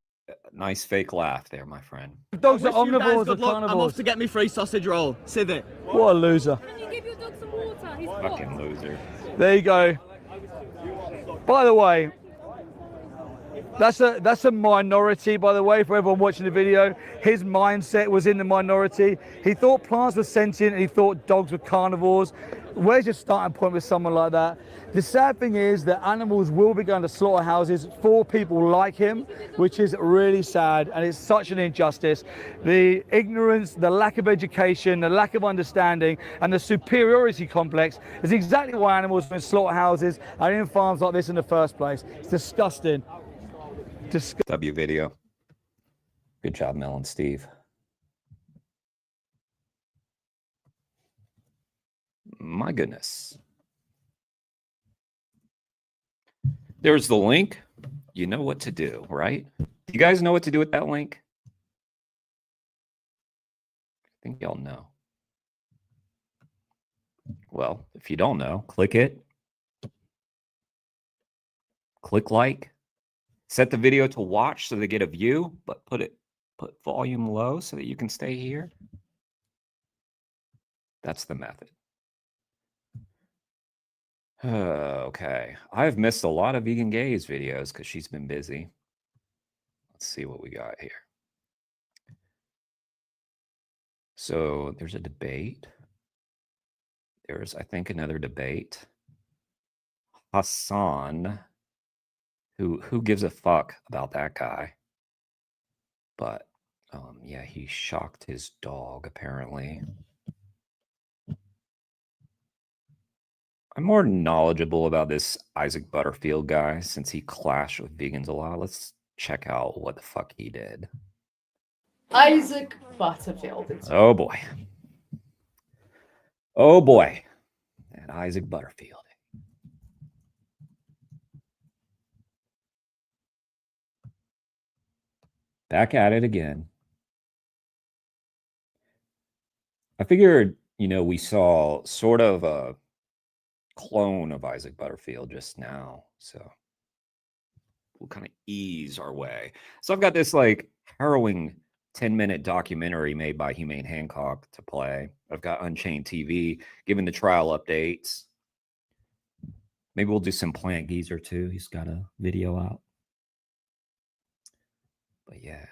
A: Nice fake laugh there, my friend.
C: dogs are
B: Wish you guys
C: omnivores or
B: good luck. I'm off
C: carnivores.
B: to get me free sausage roll. Sit there.
C: What a loser.
D: Can you give your dog some water? He's
A: Fucking
D: hot.
A: loser.
C: There you go. By the way, that's a minority, by the way, for everyone watching the video. His mindset was in the minority. He thought plants were sentient and he thought dogs were carnivores. Where's your starting point with someone like that? The sad thing is that animals will be going to slaughterhouses for people like him, which is really sad, and it's such an injustice. The ignorance, the lack of education, the lack of understanding, and the superiority complex is exactly why animals are in slaughterhouses and in farms like this in the first place. It's disgusting.
A: W video. Good job, Mel and Steve. My goodness. There's the link. You know what to do, right? Do you guys know what to do with that link? I think y'all know. Well, if you don't know, click it. Click like. Set the video to watch so they get a view, but put volume low so that you can stay here. That's the method. Okay. I've missed a lot of Vegan Gaze videos because she's been busy. Let's see what we got here. So there's a debate. There's, I think, another debate. Hassan, who gives a fuck about that guy? But yeah, he shocked his dog, apparently. I'm more knowledgeable about this Isaac Butterfield guy since he clashed with vegans a lot. Let's check out what the fuck he did.
E: Isaac Butterfield.
A: Oh boy. Oh boy. And Isaac Butterfield. Back at it again. I figured, we saw sort of a clone of Isaac Butterfield just now, so we'll kind of ease our way. So I've got this harrowing 10-minute documentary made by Humane Hancock to play. I've got Unchained TV giving the trial updates. Maybe we'll do some Plant Geezer too. He's got a video out. But yeah.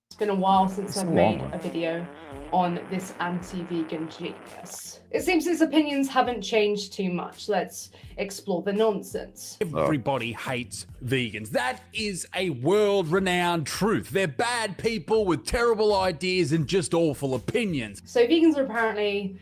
E: It's been a while since I've made
A: one.
E: a video on this anti-vegan genius. It seems his opinions haven't changed too much. Let's explore the nonsense.
F: Everybody hates vegans. That is a world-renowned truth. They're bad people with terrible ideas and just awful opinions.
E: So vegans are apparently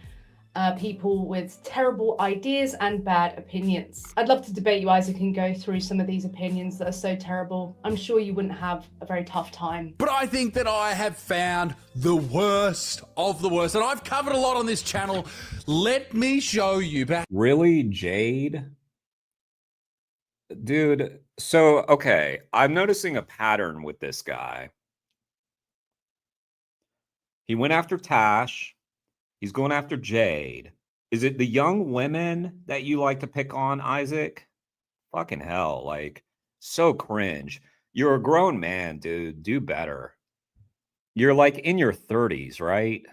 E: people with terrible ideas and bad opinions. I'd love to debate you, Isaac, and go through some of these opinions that are so terrible. I'm sure you wouldn't have a very tough time.
F: But I think that I have found the worst of the worst, and I've covered a lot on this channel. Let me show you.
A: Really, Jade? Dude, so, okay, I'm noticing a pattern with this guy. He went after Tash. He's going after Jade. Is it the young women that you like to pick on, Isaac? Fucking hell, like, so cringe. You're a grown man, dude. Do better. You're like in your 30s, right?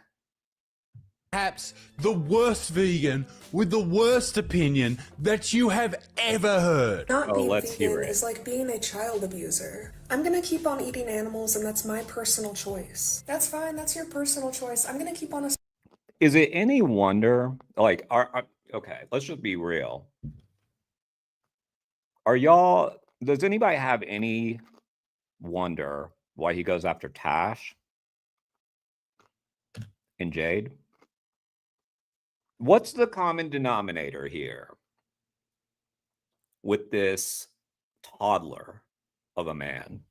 F: Perhaps the worst vegan with the worst opinion that you have ever heard.
G: Not being
A: let's hear
G: vegan
A: it.
G: is like being a child abuser. I'm gonna keep on eating animals and that's my personal choice. That's fine, that's your personal choice. I'm gonna keep on a...
A: Is it any wonder, like, okay, let's just be real. Does anybody have any wonder why he goes after Tash and Jade? What's the common denominator here with this toddler of a man?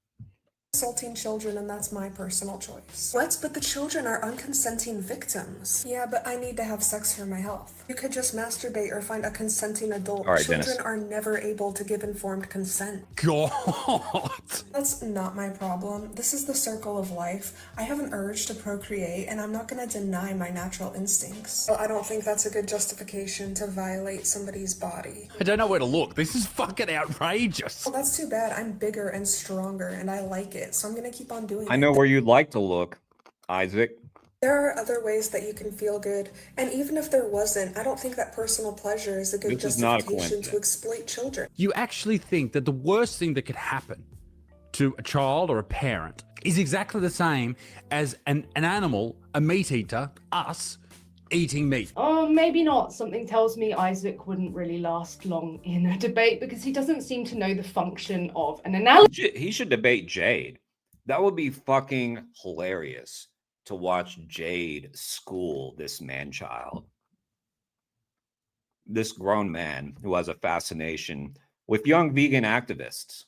G: assaulting children and that's my personal choice. What? But the children are unconsenting victims. Yeah, but I need to have sex for my health. You could just masturbate or find a consenting adult.
A: All right,
G: Children
A: Dennis.
G: are never able to give informed consent.
F: God.
G: That's not my problem. This is the circle of life. I have an urge to procreate and I'm not gonna deny my natural instincts. Well, I don't think that's a good justification to violate somebody's body.
F: I don't know where to look. This is fucking outrageous.
G: Well, that's too bad. I'm bigger and stronger and I like it, so I'm gonna keep on doing it.
A: I know where you'd like to look, Isaac.
G: There are other ways that you can feel good, and even if there wasn't, I don't think that personal pleasure is a good
A: This is not a
G: justification to
A: coincidence.
G: exploit children.
F: You actually think that the worst thing that could happen to a child or a parent is exactly the same as an animal, a meat eater, us, eating meat.
E: Oh, maybe not. Something tells me Isaac wouldn't really last long in a debate because he doesn't seem to know the function of an analogy.
A: He should debate Jade. That would be fucking hilarious to watch Jade school this man-child. This grown man who has a fascination with young vegan activists.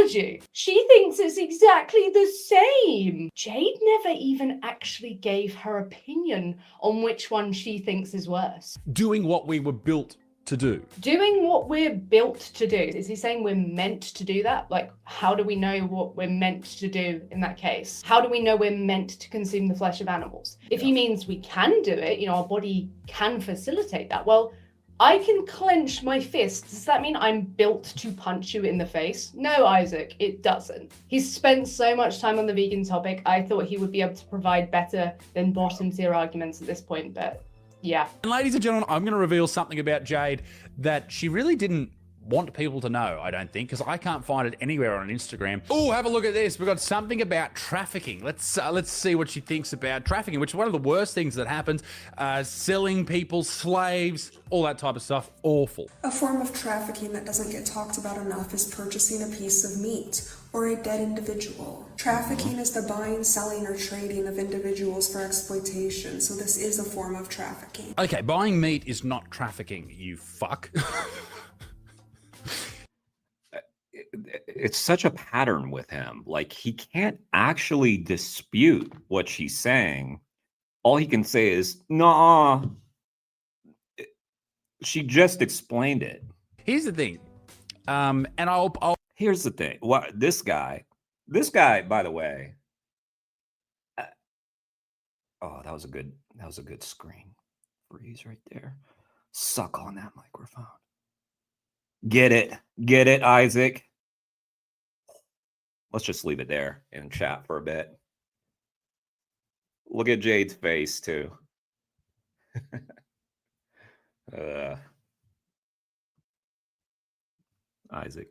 E: She thinks it's exactly the same. Jade never even actually gave her opinion on which one she thinks is worse.
F: Doing what we were built to do.
E: Doing what we're built to do. Is he saying we're meant to do that? Like, how do we know what we're meant to do in that case? How do we know we're meant to consume the flesh of animals? If he means we can do it, our body can facilitate that. Well, I can clench my fists. Does that mean I'm built to punch you in the face? No, Isaac, it doesn't. He's spent so much time on the vegan topic. I thought he would be able to provide better than bottom tier arguments at this point, but yeah.
F: And ladies and gentlemen, I'm going to reveal something about Jade that she really didn't want people to know, I don't think, because I can't find it anywhere on Instagram. Oh, have a look at this. We've got something about trafficking. Let's see what she thinks about trafficking, which is one of the worst things that happens. Selling people, slaves, all that type of stuff. Awful.
G: A form of trafficking that doesn't get talked about enough is purchasing a piece of meat or a dead individual. Trafficking is the buying, selling, or trading of individuals for exploitation, so this is a form of trafficking.
F: Okay, buying meat is not trafficking, you fuck.
A: It's such a pattern with him. Like, he can't actually dispute what she's saying. All he can say is, nah, she just explained it.
F: Here's the thing. And I'll
A: Here's the thing. What this guy, by the way. Oh, that was a good screen freeze right there. Suck on that microphone. Get it, Isaac. Let's just leave it there in chat for a bit. Look at Jade's face too. Isaac.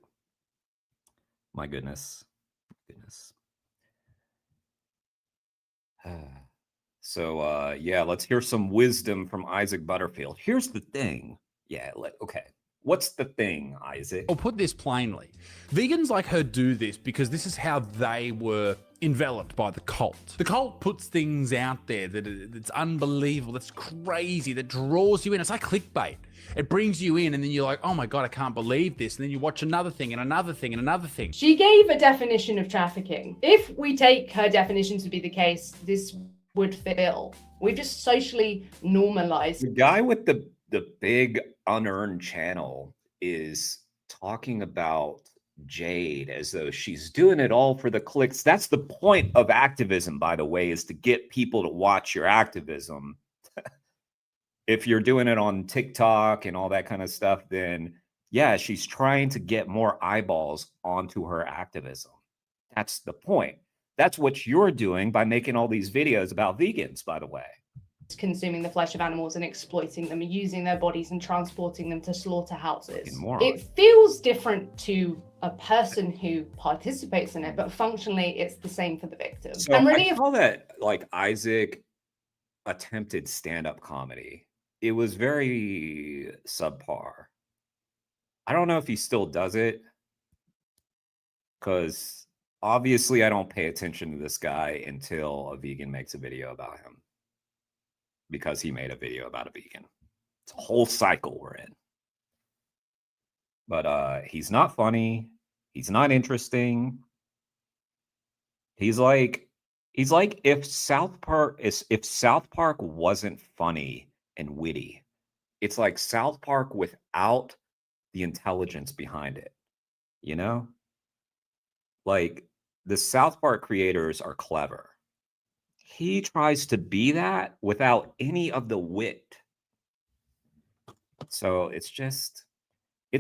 A: My goodness. So yeah, let's hear some wisdom from Isaac Butterfield. Here's the thing. Yeah, okay. What's the thing, Isaac?
F: I'll put this plainly. Vegans like her do this because this is how they were enveloped by the cult. The cult puts things out there that's unbelievable, that's crazy, that draws you in. It's like clickbait. It brings you in and then you're like, oh my God, I can't believe this. And then you watch another thing and another thing and another thing.
E: She gave a definition of trafficking. If we take her definition to be the case, this would fill. We've just socially normalized.
A: The guy with the big unearned channel is talking about Jade as though she's doing it all for the clicks. That's the point of activism, by the way, is to get people to watch your activism. If you're doing it on TikTok and all that kind of stuff, then yeah, she's trying to get more eyeballs onto her activism. That's the point. That's what you're doing by making all these videos about vegans, by the way.
E: Consuming the flesh of animals and exploiting them, using their bodies and transporting them to slaughterhouses. It feels different to a person who participates in it, but functionally it's the same for the victim.
A: So I call that like Isaac attempted stand-up comedy. It was very subpar. I don't know if he still does it, because obviously I don't pay attention to this guy until a vegan makes a video about him, because he made a video about a vegan. It's a whole cycle we're in. But he's not funny. He's not interesting. He's like if South Park wasn't funny and witty. It's like South Park without the intelligence behind it. You know? Like, the South Park creators are clever. He tries to be that without any of the wit. So it's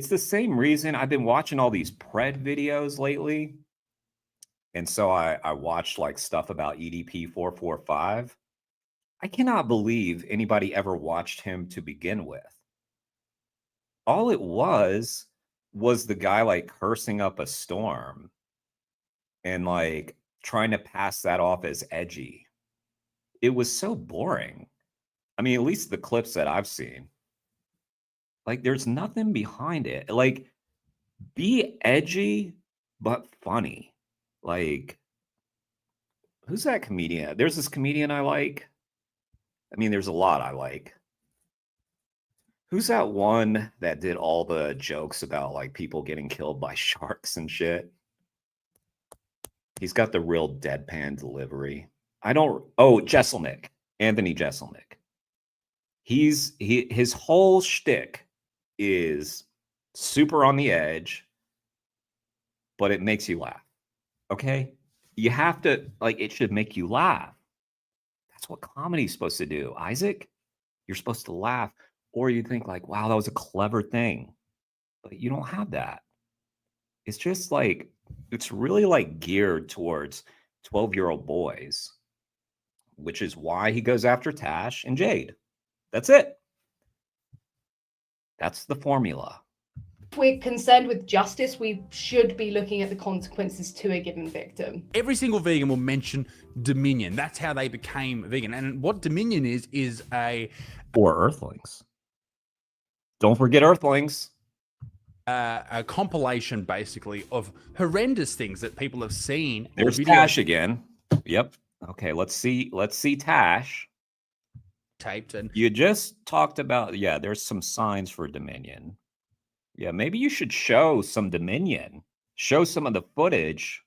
A: the same reason I've been watching all these pred videos lately. And so I watched like stuff about EDP 445. I cannot believe anybody ever watched him to begin with. All it was the guy like cursing up a storm and like trying to pass that off as edgy. It was so boring. I mean, at least the clips that I've seen. Like, there's nothing behind it. Like, be edgy, but funny. Like, who's that comedian? There's this comedian I like. I mean, there's a lot I like. Who's that one that did all the jokes about, like, people getting killed by sharks and shit? He's got the real deadpan delivery. Jeselnik. Anthony Jeselnik. His whole shtick is super on the edge, but it makes you laugh. Okay? You have to, like, it should make you laugh. That's what comedy's supposed to do. Isaac, you're supposed to laugh, or you think like, wow, that was a clever thing. But you don't have that. It's just like, it's really like geared towards 12-year-old boys, which is why he goes after Tash and Jade. That's it. That's the formula.
E: If we're concerned with justice, we should be looking at the consequences to a given victim.
F: Every single vegan will mention Dominion. That's how they became vegan. And what Dominion is
A: or Earthlings. Don't forget Earthlings.
F: A compilation, basically, of horrendous things that people have seen.
A: There's Tash again. Yep. Okay, let's see Tash.
F: Taped. And
A: you just talked about, yeah, there's some signs for Dominion. Yeah, maybe you should show some Dominion. Show some of the footage.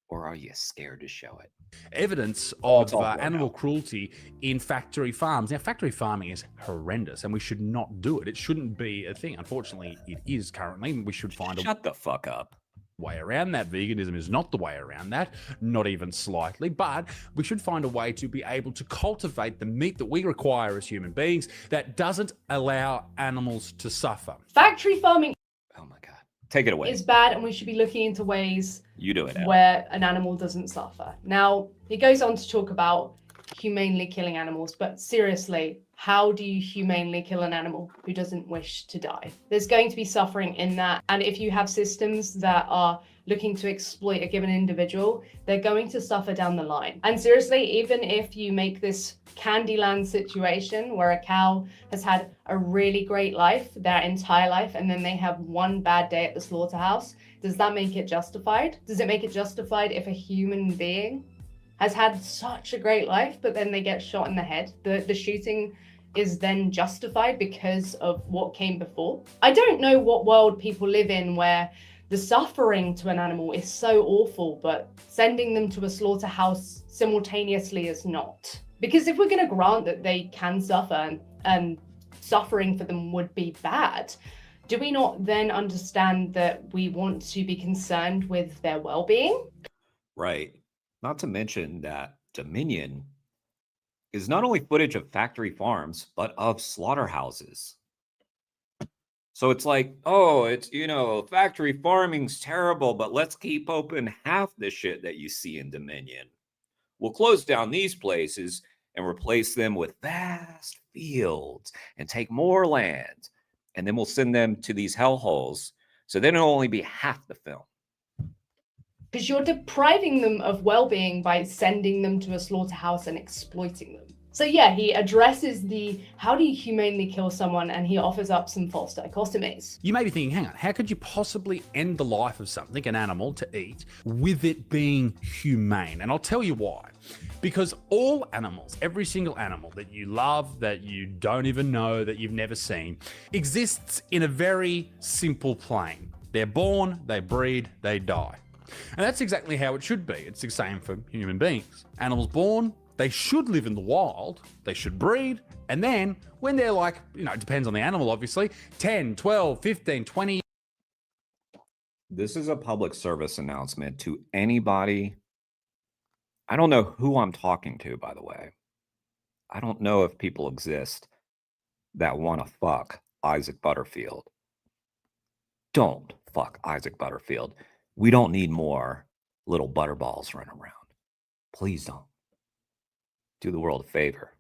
A: Or are you scared to show it?
F: Evidence of animal cruelty in factory farms. Now, factory farming is horrendous, and we should not do it. It shouldn't be a thing. Unfortunately, it is currently. We should find
A: Shut the fuck up.
F: Way around that. Veganism is not the way around that, not even slightly, but we should find a way to be able to cultivate the meat that we require as human beings that doesn't allow animals to suffer.
E: Factory farming,
A: oh my God, take it away,
E: is bad, and we should be looking into ways
A: you do it
E: where an animal doesn't suffer. Now, he goes on to talk about humanely killing animals, but seriously, how do you humanely kill an animal who doesn't wish to die? There's going to be suffering in that. And if you have systems that are looking to exploit a given individual, they're going to suffer down the line. And seriously, even if you make this Candyland situation where a cow has had a really great life, their entire life, and then they have one bad day at the slaughterhouse, does that make it justified? Does it make it justified if a human being has had such a great life, but then they get shot in the head? The shooting is then justified because of what came before. I don't know what world people live in where the suffering to an animal is so awful, but sending them to a slaughterhouse simultaneously is not. Because if we're going to grant that they can suffer and suffering for them would be bad, do we not then understand that we want to be concerned with their well-being?
A: Right. Not to mention that Dominion is not only footage of factory farms, but of slaughterhouses. So it's like, oh, it's, factory farming's terrible, but let's keep open half the shit that you see in Dominion. We'll close down these places and replace them with vast fields and take more land. And then we'll send them to these hellholes. So then it'll only be half the film.
E: Because you're depriving them of well-being by sending them to a slaughterhouse and exploiting them. So yeah, he addresses the how do you humanely kill someone, and he offers up some false dichotomies.
F: You may be thinking, hang on, how could you possibly end the life of something, an animal, to eat, with it being humane? And I'll tell you why. Because all animals, every single animal that you love, that you don't even know, that you've never seen, exists in a very simple plane. They're born, they breed, they die. And that's exactly how it should be. It's the same for human beings. Animals born, they should live in the wild, they should breed, and then when they're like, it depends on the animal obviously, 10, 12, 15, 20.
A: This is a public service announcement to anybody. I don't know who I'm talking to, by the way. I don't know if people exist that want to fuck Isaac Butterfield. Don't fuck Isaac Butterfield. We don't need more little butterballs running around. Please don't. Do the world a favor.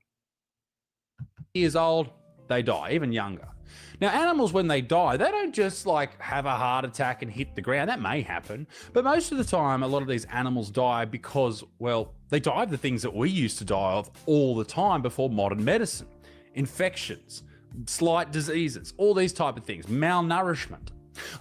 F: Years old, they die, even younger. Now, animals, when they die, they don't just have a heart attack and hit the ground. That may happen. But most of the time, a lot of these animals die because, well, they die of the things that we used to die of all the time before modern medicine. Infections, slight diseases, all these type of things, malnourishment.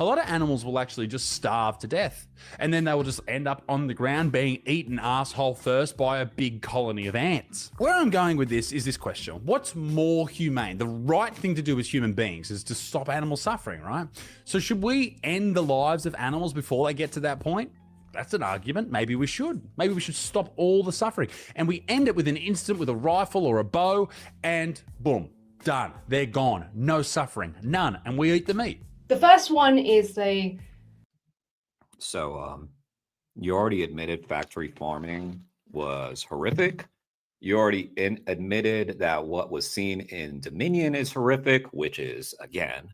F: A lot of animals will actually just starve to death, and then they will just end up on the ground being eaten asshole first by a big colony of ants. Where I'm going with this is this question: what's more humane? The right thing to do as human beings is to stop animal suffering, right? So should we end the lives of animals before they get to that point? That's an argument. Maybe we should. Maybe we should stop all the suffering, and we end it with an instant with a rifle or a bow, and boom, done. They're gone. No suffering, none, and we eat the meat.
E: The first one is
A: So, you already admitted factory farming was horrific. You already admitted that what was seen in Dominion is horrific, which is, again,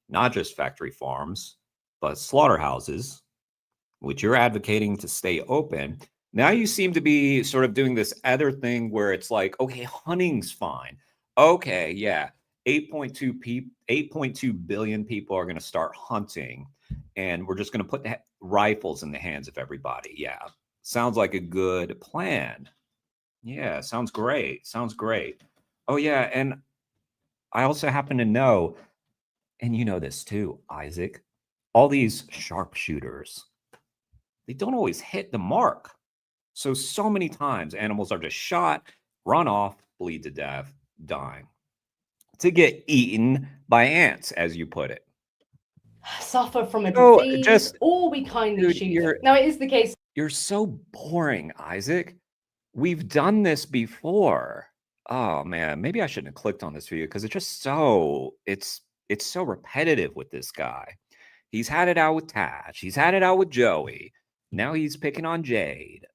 A: not just factory farms, but slaughterhouses, which you're advocating to stay open. Now you seem to be sort of doing this other thing where it's like, okay, hunting's fine. Okay, yeah. 8.2 billion people are going to start hunting, and we're just going to put rifles in the hands of everybody. Yeah, sounds like a good plan. Yeah, sounds great. Sounds great. Oh, yeah, and I also happen to know, and you know this too, Isaac, all these sharpshooters, they don't always hit the mark. So many times animals are just shot, run off, bleed to death, dying, to get eaten by ants, as you put it.
E: suffer from a disease, or we kindly
A: dude,
E: shoot them. Now, it is the case.
A: You're so boring, Isaac. We've done this before. Oh man, maybe I shouldn't have clicked on this video because it's just it's so repetitive with this guy. He's had it out with Tash. He's had it out with Joey. Now he's picking on Jade.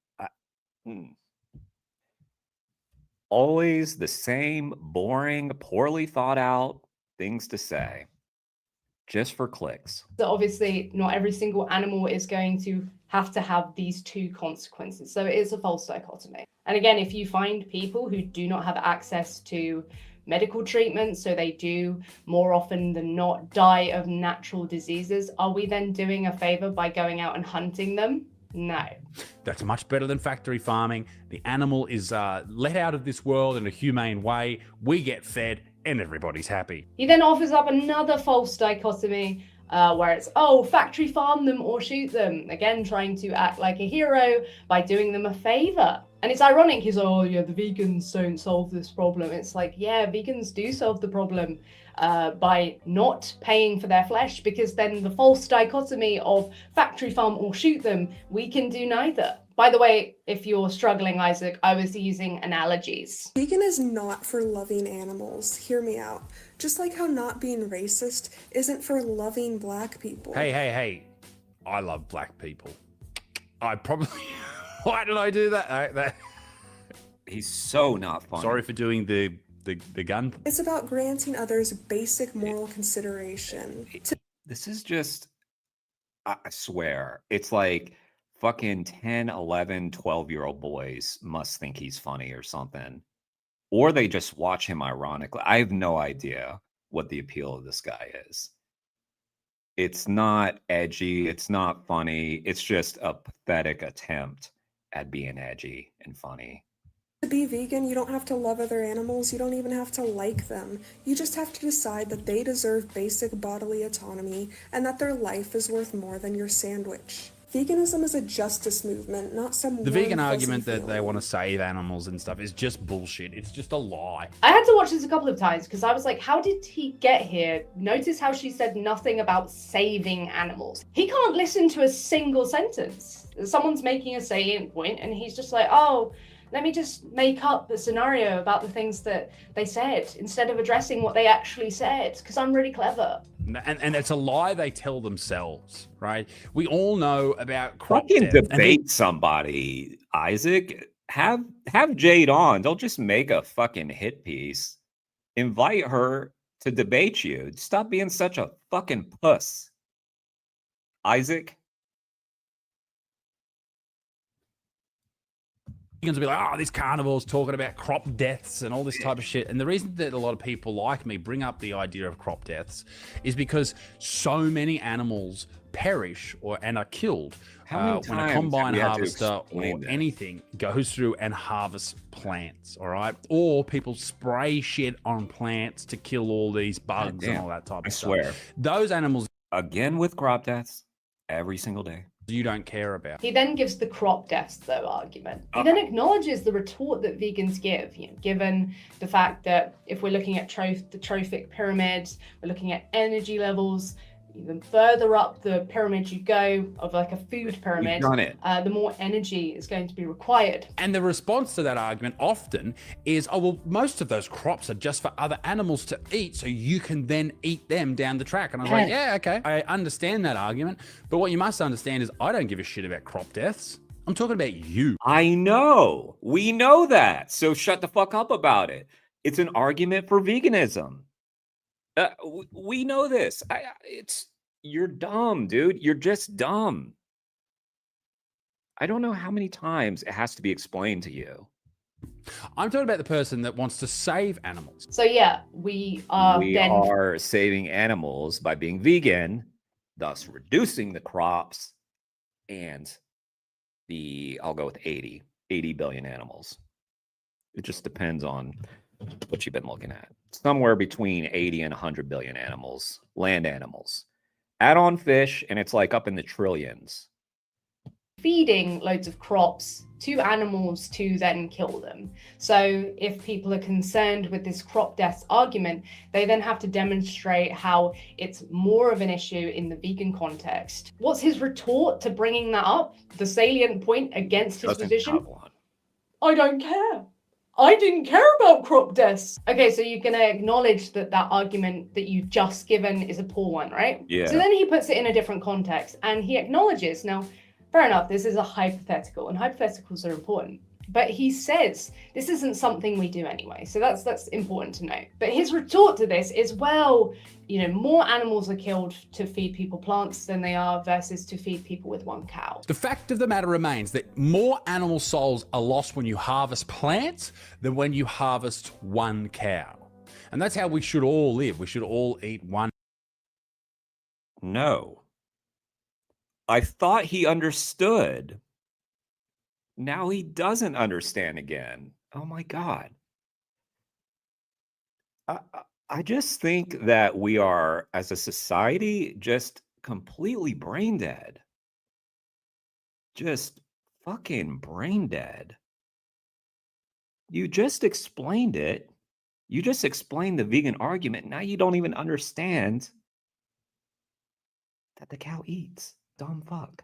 A: Always the same boring, poorly thought out things to say, just for clicks.
E: So obviously, not every single animal is going to have these two consequences. So it is a false dichotomy. And again, if you find people who do not have access to medical treatment, so they do more often than not die of natural diseases, are we then doing a favor by going out and hunting them? No.
F: That's much better than factory farming. The animal is let out of this world in a humane way. We get fed and everybody's happy.
E: He then offers up another false dichotomy where it's, oh, factory farm them or shoot them. Again, trying to act like a hero by doing them a favor. And it's ironic, he's like, oh yeah, the vegans don't solve this problem. It's like, yeah, vegans do solve the problem by not paying for their flesh, because then the false dichotomy of factory farm or shoot them, we can do neither. By the way, if you're struggling, Isaac, I was using analogies.
G: Vegan is not for loving animals. Hear me out. Just like how not being racist isn't for loving black people.
F: Hey. I love black people. I probably... Why did I do that?
A: He's so not funny.
F: Sorry for doing the gun.
G: It's about granting others basic moral consideration.
A: This is just, I swear, it's like fucking 10, 11, 12-year-old boys must think he's funny or something. Or they just watch him ironically. I have no idea what the appeal of this guy is. It's not edgy. It's not funny. It's just a pathetic attempt at being edgy and funny.
G: To be vegan, you don't have to love other animals. You don't even have to like them. You just have to decide that they deserve basic bodily autonomy and that their life is worth more than your sandwich. Veganism is a justice movement, not some
F: The vegan argument that they want to save animals and stuff is just bullshit. It's just a lie.
E: I had to watch this a couple of times because I was like, how did he get here? Notice how she said nothing about saving animals. He can't listen to a single sentence. Someone's making a salient point and he's just like, oh, let me just make up a scenario about the things that they said instead of addressing what they actually said, because I'm really clever.
F: And it's a lie they tell themselves, right? We all know about crop
A: fucking
F: death.
A: debate somebody, Isaac. Have Jade on. Don't just make a fucking hit piece. Invite her to debate you. Stop being such a fucking puss, Isaac.
F: Vegans will be like, oh, this carnival's talking about crop deaths and all this type of shit. And the reason that a lot of people like me bring up the idea of crop deaths is because so many animals perish and are killed when a combine harvester or anything goes through and harvests plants, all right? Or people spray shit on plants to kill all these bugs and all that type of stuff. I swear. Those animals...
A: Again with crop deaths every single day.
F: You don't care about.
E: He then gives the crop deaths though argument. He then acknowledges the retort that vegans give, given the fact that if we're looking at the trophic pyramids, we're looking at energy levels, even further up the pyramid you go of like a food pyramid, the more energy is going to be required.
F: And the response to that argument often is, oh, well, most of those crops are just for other animals to eat, so you can then eat them down the track. And I was like, yeah, okay, I understand that argument. But what you must understand is I don't give a shit about crop deaths. I'm talking about you.
A: I know. We know that. So shut the fuck up about it. It's an argument for veganism. We know this. You're dumb, dude. You're just dumb. I don't know how many times it has to be explained to you.
F: I'm talking about the person that wants to save animals.
E: So yeah, we are
A: saving animals by being vegan, thus reducing the crops and I'll go with 80 billion animals. It just depends on what you've been looking at. Somewhere between 80 and 100 billion animals, land animals. Add on fish, and it's like up in the trillions.
E: Feeding loads of crops to animals to then kill them. So if people are concerned with this crop deaths argument, they then have to demonstrate how it's more of an issue in the vegan context. What's his retort to bringing that up? The salient point against his position? I don't care. I didn't care about crop deaths. Okay, so you're going to acknowledge that argument that you've just given is a poor one, right?
A: Yeah.
E: So then he puts it in a different context and he acknowledges, now, fair enough, this is a hypothetical and hypotheticals are important. But he says this isn't something we do anyway. So that's important to note. But his retort to this is, well, more animals are killed to feed people plants than they are versus to feed people with one cow.
F: The fact of the matter remains that more animal souls are lost when you harvest plants than when you harvest one cow. And that's how we should all live. We should all eat one.
A: No. I thought he understood. Now he doesn't understand again. Oh my God. I just think that we are, as a society, just completely brain dead. Just fucking brain dead. You just explained it. You just explained the vegan argument. Now you don't even understand that the cow eats. Dumb fuck.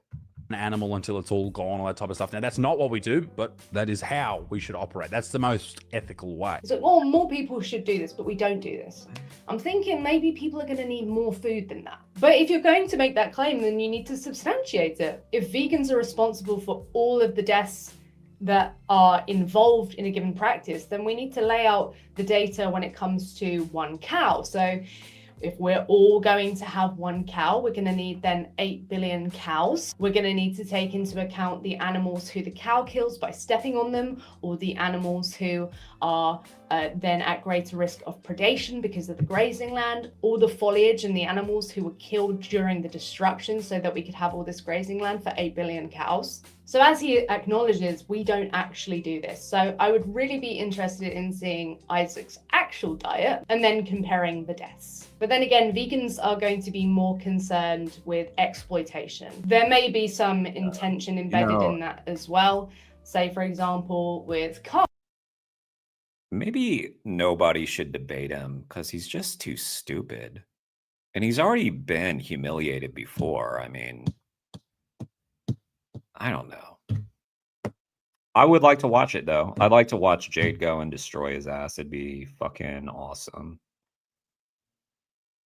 F: An animal until it's all gone, all that type of stuff. Now, that's not what we do, but that is how we should operate. That's the most ethical way.
E: So, well, more people should do this, but we don't do this. I'm thinking maybe people are going to need more food than that. But if you're going to make that claim, then you need to substantiate it. If vegans are responsible for all of the deaths that are involved in a given practice, then we need to lay out the data when it comes to one cow. So if we're all going to have one cow, we're going to need then 8 billion cows. We're going to need to take into account the animals who the cow kills by stepping on them, or the animals who are then at greater risk of predation because of the grazing land, or the foliage and the animals who were killed during the destruction so that we could have all this grazing land for 8 billion cows. So as he acknowledges, we don't actually do this. So I would really be interested in seeing Isaac's actual diet and then comparing the deaths. But then again, vegans are going to be more concerned with exploitation. There may be some intention embedded in that as well. Say, for example, with carbs.
A: Maybe nobody should debate him because he's just too stupid. And he's already been humiliated before. I mean, I don't know. I would like to watch it, though. I'd like to watch Jade go and destroy his ass. It'd be fucking awesome.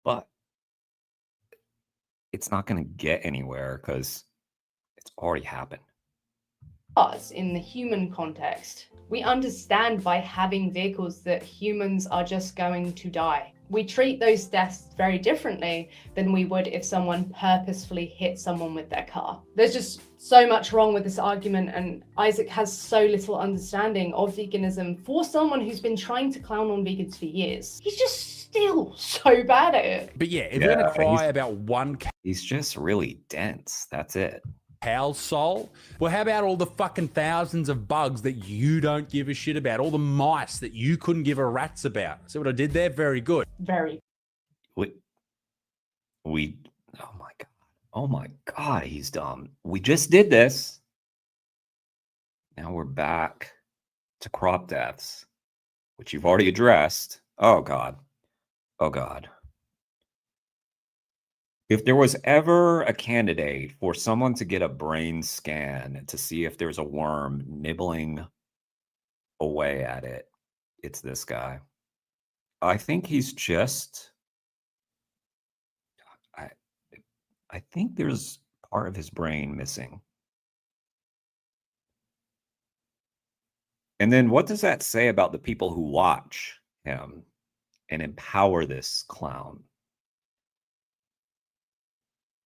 A: But it's not going to get anywhere because it's already happened.
E: Us in the human context, we understand by having vehicles that humans are just going to die. We treat those deaths very differently than we would if someone purposefully hit someone with their car. There's just so much wrong with this argument, and Isaac has so little understanding of veganism for someone who's been trying to clown on vegans for years. He's just still so bad at it.
F: But yeah, if you're going to cry about one
A: He's just really dense. That's it.
F: cow's soul, well, how about all the fucking thousands of bugs that you don't give a shit about? All the mice that you couldn't give a rat's about? See what I did there? Very good.
E: Very.
A: We oh my God, he's dumb. We just did this. Now we're back to crop deaths, which you've already addressed. Oh God. Oh God. If there was ever a candidate for someone to get a brain scan to see if there's a worm nibbling away at it, it's this guy. I think he's just... I think there's part of his brain missing. And then what does that say about the people who watch him and empower this clown?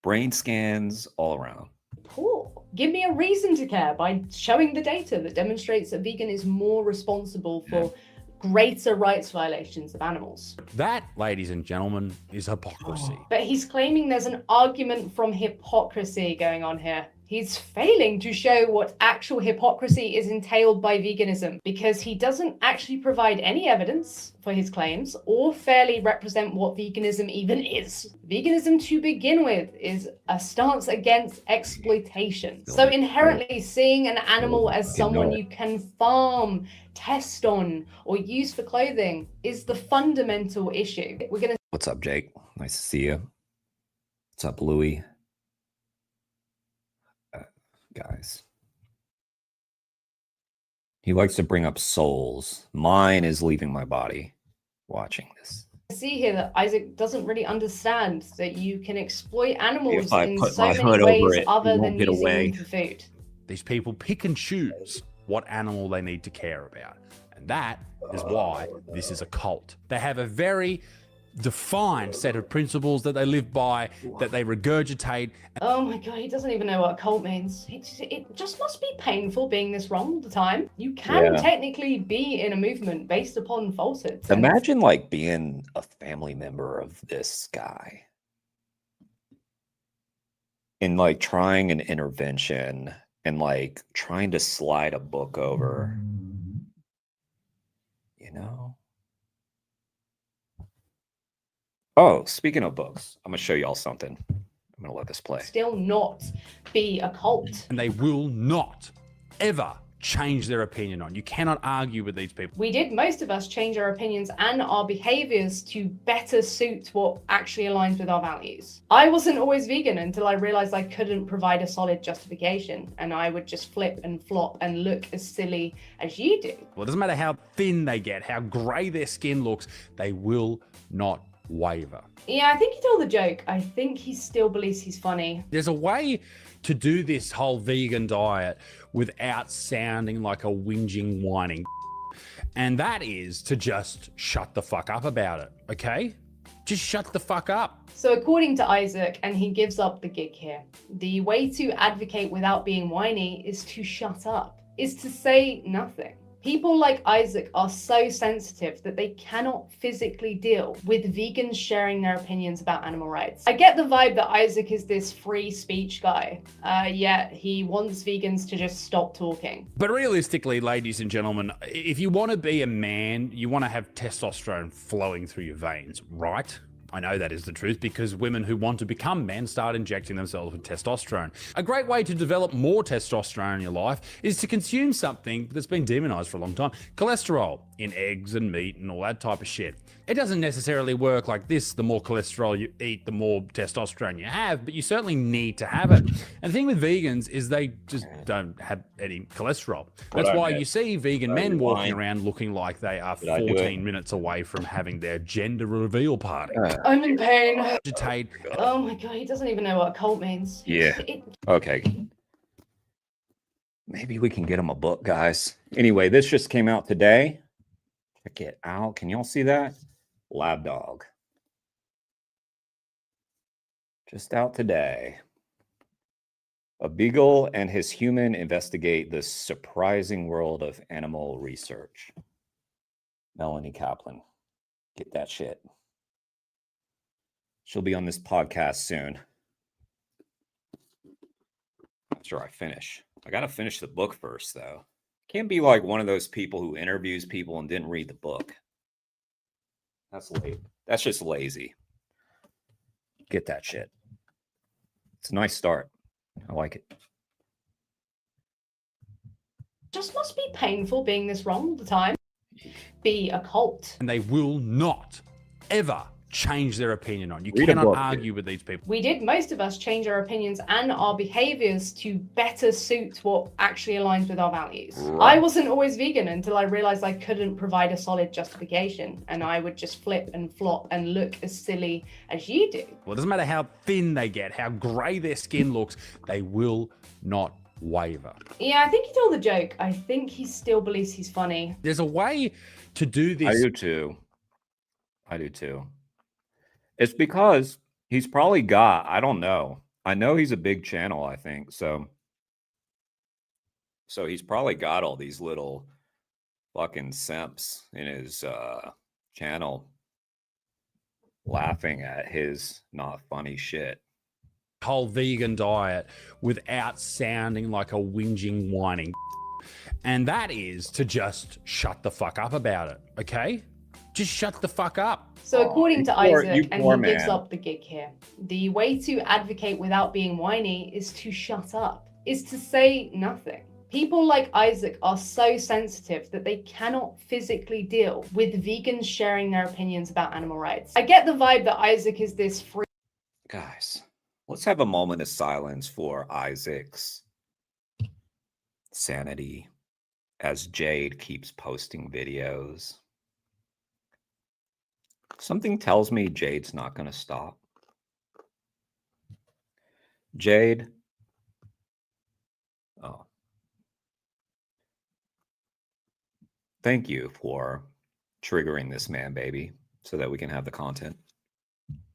A: Brain scans all around.
E: Cool. Give me a reason to care by showing the data that demonstrates that vegan is more responsible for greater rights violations of animals.
F: That, ladies and gentlemen, is hypocrisy.
E: But he's claiming there's an argument from hypocrisy going on here. He's failing to show what actual hypocrisy is entailed by veganism, because he doesn't actually provide any evidence for his claims or fairly represent what veganism even is. Veganism, to begin with, is a stance against exploitation. So inherently, seeing an animal as someone you can farm, test on, or use for clothing is the fundamental issue.
A: What's up, Jake? Nice to see you. What's up, Louie? Guys. He likes to bring up souls. Mine is leaving my body watching this.
E: See here that Isaac doesn't really understand that you can exploit animals in
A: put
E: so
A: my
E: many
A: hood
E: ways
A: over it,
E: other
A: it won't
E: than
A: get
E: using
A: away.
E: them for food.
F: These people pick and choose what animal they need to care about. And that is why this is a cult. They have a very defined set of principles that they live by, that they regurgitate.
E: Oh my god, he doesn't even know what a cult means. It just must be painful being this wrong all the time. You can technically be in a movement based upon falsehoods.
A: Imagine like being a family member of this guy and like trying an intervention and like trying to slide a book over, you know? Oh, speaking of books, I'm gonna show y'all something. I'm gonna let this play.
E: Still not be a cult.
F: And they will not ever change their opinion on. You cannot argue with these people.
E: We did, most of us, change our opinions and our behaviors to better suit what actually aligns with our values. I wasn't always vegan until I realized I couldn't provide a solid justification, and I would just flip and flop and look as silly as you do.
F: Well, it doesn't matter how thin they get, how grey their skin looks, they will not waver.
E: Yeah, I think he told the joke. I think he still believes he's funny.
F: There's a way to do this whole vegan diet without sounding like a whinging, whining, and that is to just shut the fuck up about it, okay? Just shut the fuck up.
E: So according to Isaac, and he gives up the gig here, the way to advocate without being whiny is to shut up, is to say nothing. People like Isaac are so sensitive that they cannot physically deal with vegans sharing their opinions about animal rights. I get the vibe that Isaac is this free speech guy, yet he wants vegans to just stop talking.
F: But realistically, ladies and gentlemen, if you want to be a man, you want to have testosterone flowing through your veins, right? I know that is the truth because women who want to become men start injecting themselves with testosterone. A great way to develop more testosterone in your life is to consume something that's been demonized for a long time. Cholesterol in eggs and meat and all that type of shit. It doesn't necessarily work like this. The more cholesterol you eat, the more testosterone you have, but you certainly need to have it. And the thing with vegans is they just don't have any cholesterol. That's why you see vegan men walking around looking like they are 14 minutes away from having their gender reveal party.
E: I'm in pain.
F: Agitate.
E: Oh my god, he doesn't even know what a cult means.
A: Yeah. Okay. Maybe we can get him a book, guys. Anyway, this just came out today. Check it out. Can y'all see that? Lab dog. Just out today. A beagle and his human investigate the surprising world of animal research. Melanie Kaplan. Get that shit. She'll be on this podcast soon. After I finish. I got to finish the book first, though. Can't be like one of those people who interviews people and didn't read the book. That's late. That's just lazy. Get that shit. It's a nice start. I like it.
E: Just must be painful being this wrong all the time. Be a cult.
F: And they will not ever change their opinion on. You
A: Read a
F: cannot
A: book,
F: argue
A: dude.
F: with these people.
E: We did, most of us, change our opinions and our behaviors to better suit what actually aligns with our values.
A: Right.
E: I wasn't always vegan until I realized I couldn't provide a solid justification, and I would just flip and flop and look as silly as you do.
F: Well, it doesn't matter how thin they get, how grey their skin looks, they will not waver.
E: Yeah, I think he told the joke. I think he still believes he's funny.
F: There's a way to do this.
A: I do too. I do too. It's because he's probably got, I don't know. I know he's a big channel, I think. So he's probably got all these little fucking simps in his channel laughing at his not funny shit.
F: Whole vegan diet without sounding like a whinging, whining. And that is to just shut the fuck up about it, okay? Just shut the fuck up.
E: So according to
A: you
E: Isaac, and he
A: poor
E: gives
A: man.
E: up the gig here, the way to advocate without being whiny is to shut up, is to say nothing. People like Isaac are so sensitive that they cannot physically deal with vegans sharing their opinions about animal rights. I get the vibe that Isaac is this free.
A: Guys, let's have a moment of silence for Isaac's sanity as Jade keeps posting videos. Something tells me Jade's not going to stop. Jade. Oh. Thank you for triggering this man, baby. so that we can have the content.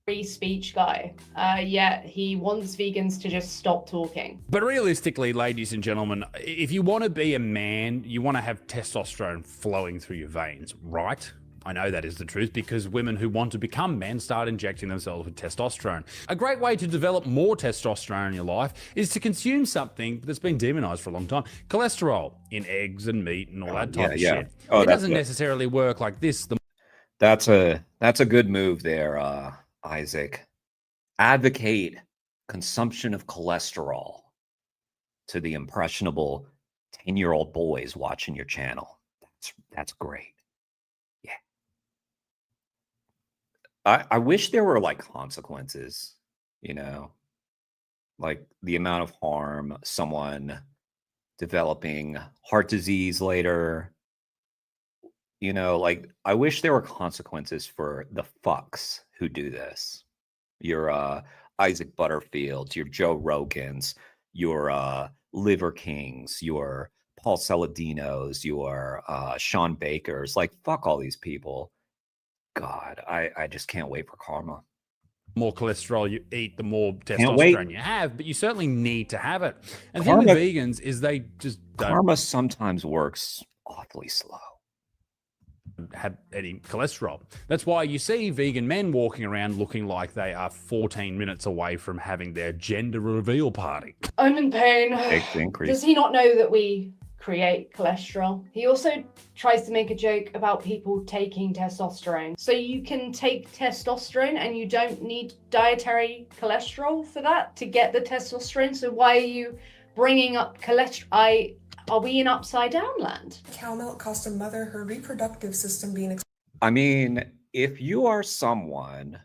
E: Free speech guy. Yeah, he wants vegans to just stop talking.
F: But realistically, ladies and gentlemen, if you want to be a man, you want to have testosterone flowing through your veins, right? I know that is the truth because women who want to become men start injecting themselves with testosterone. A great way to develop more testosterone in your life is to consume something that's been demonized for a long time. Cholesterol in eggs and meat and all that type of shit.
A: Oh,
F: it doesn't necessarily work like this.
A: That's a good move there, Isaac. Advocate consumption of cholesterol to the impressionable 10-year-old boys watching your channel. That's great. Yeah. I wish there were like consequences, you know, like the amount of harm someone developing heart disease later. You know, like I wish there were consequences for the fucks who do this. Your Isaac Butterfields, your Joe Rogans, your Liver Kings, your Paul Saladinos, your Sean Bakers. Like, fuck all these people. God, I just can't wait for karma.
F: The more cholesterol you eat, the more testosterone you have, but you certainly need to have it. And the thing with vegans is they just don't
A: karma sometimes works awfully slow.
F: Have any cholesterol. That's why you see vegan men walking around looking like they are 14 minutes away from having their gender reveal party.
E: I'm in pain. Does he not know that we create cholesterol? He also tries to make a joke about people taking testosterone. So you can take testosterone and you don't need dietary cholesterol for that to get the testosterone. So why are you bringing up cholesterol? Are we in upside down land?
G: Cow milk cost a mother her reproductive system being...
A: I mean, if you are someone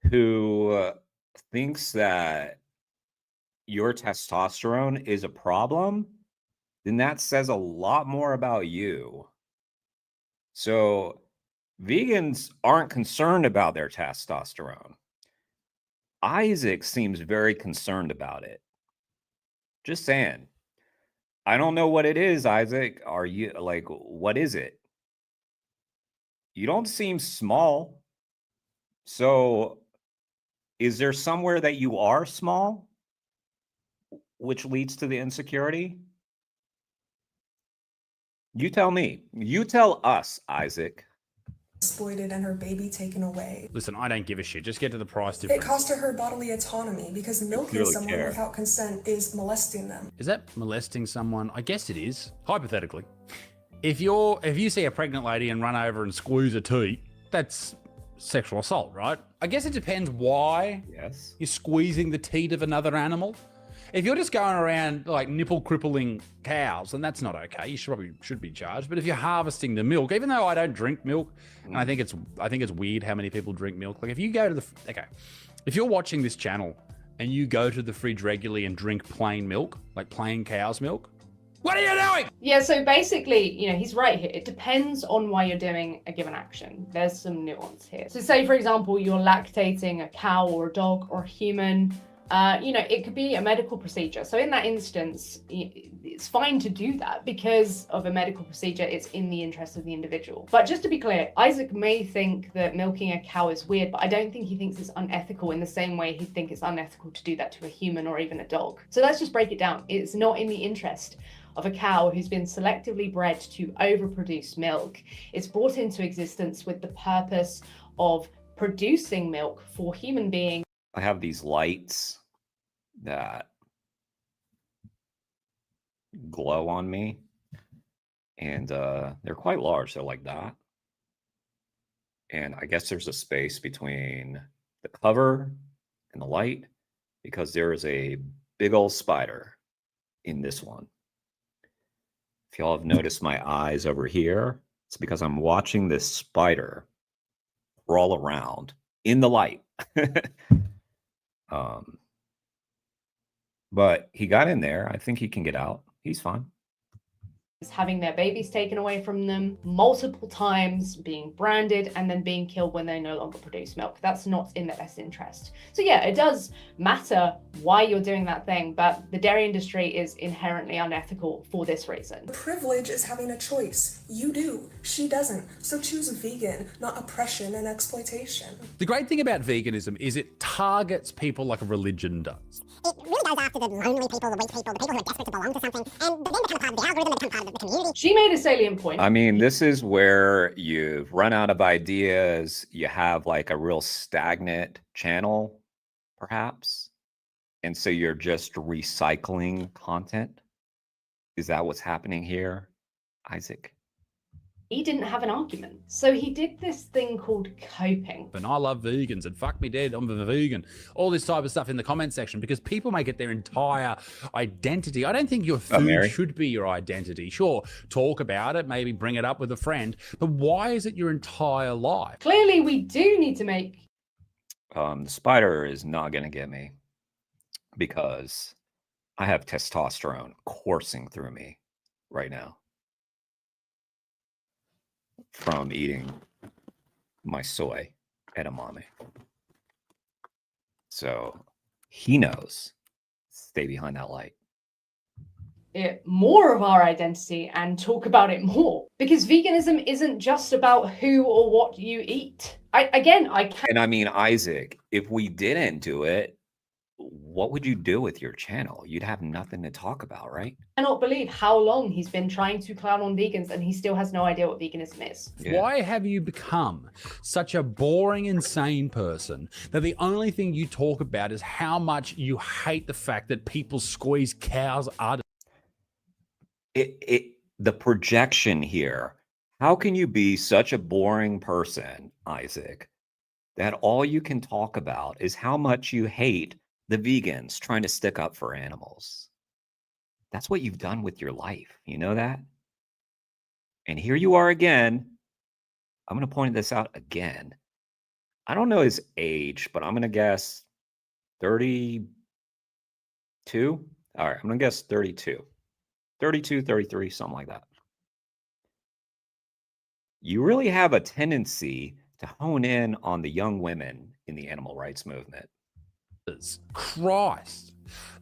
A: who thinks that your testosterone is a problem, then that says a lot more about you. So vegans aren't concerned about their testosterone. Isaac seems very concerned about it. Just saying. I don't know what it is, Isaac. Are you like, what is it? You don't seem small. So is there somewhere that you are small, which leads to the insecurity? You tell me. You tell us, Isaac.
G: Exploited and her baby taken away.
F: Listen, I don't give a shit. Just get to the price difference.
G: It cost her bodily autonomy because milking someone without consent is molesting them.
F: Is that molesting someone? I guess it is, hypothetically. If you see a pregnant lady and run over and squeeze a teat, that's sexual assault, right? I guess it depends why you're squeezing the teat of another animal. If you're just going around like nipple crippling cows, then that's not okay. You should be charged. But if you're harvesting the milk, even though I don't drink milk, and I think it's weird how many people drink milk. Like if you go to if you're watching this channel and you go to the fridge regularly and drink plain milk, like plain cow's milk, what are you doing?
E: Yeah, so basically, you know, he's right here. It depends on why you're doing a given action. There's some nuance here. So say, for example, you're lactating a cow or a dog or a human. You know, it could be a medical procedure. So in that instance, it's fine to do that because of a medical procedure. It's in the interest of the individual. But just to be clear, Isaac may think that milking a cow is weird, but I don't think he thinks it's unethical in the same way he'd think it's unethical to do that to a human or even a dog. So let's just break it down. It's not in the interest of a cow who's been selectively bred to overproduce milk. It's brought into existence with the purpose of producing milk for human beings.
A: I have these lights that glow on me, and they're quite large. They're like that. And I guess there's a space between the cover and the light because there is a big old spider in this one. If y'all have noticed my eyes over here, it's because I'm watching this spider crawl around in the light. But he got in there. I think he can get out. He's fine.
E: having their babies taken away from them multiple times, being branded, and then being killed when they no longer produce milk. That's not in their best interest. So yeah, it does matter why you're doing that thing, but the dairy industry is inherently unethical for this reason.
G: Privilege is having a choice. You do, she doesn't. So choose vegan, not oppression and exploitation.
F: The great thing about veganism is it targets people like a religion does.
H: It really goes after the lonely people, the weak people, the people who are desperate to belong to something, and then become part of the algorithm, they become part of the community.
E: She made a salient point.
A: I mean, this is where you've run out of ideas. You have like a real stagnant channel, perhaps. And so you're just recycling content. Is that what's happening here, Isaac?
E: He didn't have an argument. So he did this thing called coping.
F: And I love vegans and fuck me dead, I'm a vegan. All this type of stuff in the comment section because people make it their entire identity. I don't think your food should be your identity. Sure, talk about it, maybe bring it up with a friend, but why is it your entire life?
E: Clearly, we do need to make...
A: The spider is not going to get me because I have testosterone coursing through me right now from eating my soy edamame. So he knows. Stay behind that light.
E: More of our identity and talk about it more, because veganism isn't just about who or what you eat. I can't.
A: And I mean, Isaac, if we didn't do it, what would you do with your channel? You'd have nothing to talk about, right?
E: I cannot believe how long he's been trying to clown on vegans and he still has no idea what veganism is.
A: Yeah.
F: Why have you become such a boring, insane person that the only thing you talk about is how much you hate the fact that people squeeze cows' udder?
A: The projection here. How can you be such a boring person, Isaac, that all you can talk about is how much you hate the vegans trying to stick up for animals? That's what you've done with your life. You know that? And here you are again. I'm going to point this out again. I don't know his age, but I'm going to guess 32. All right, I'm going to guess 32. 32, 33, something like that. You really have a tendency to hone in on the young women in the animal rights movement.
F: Christ.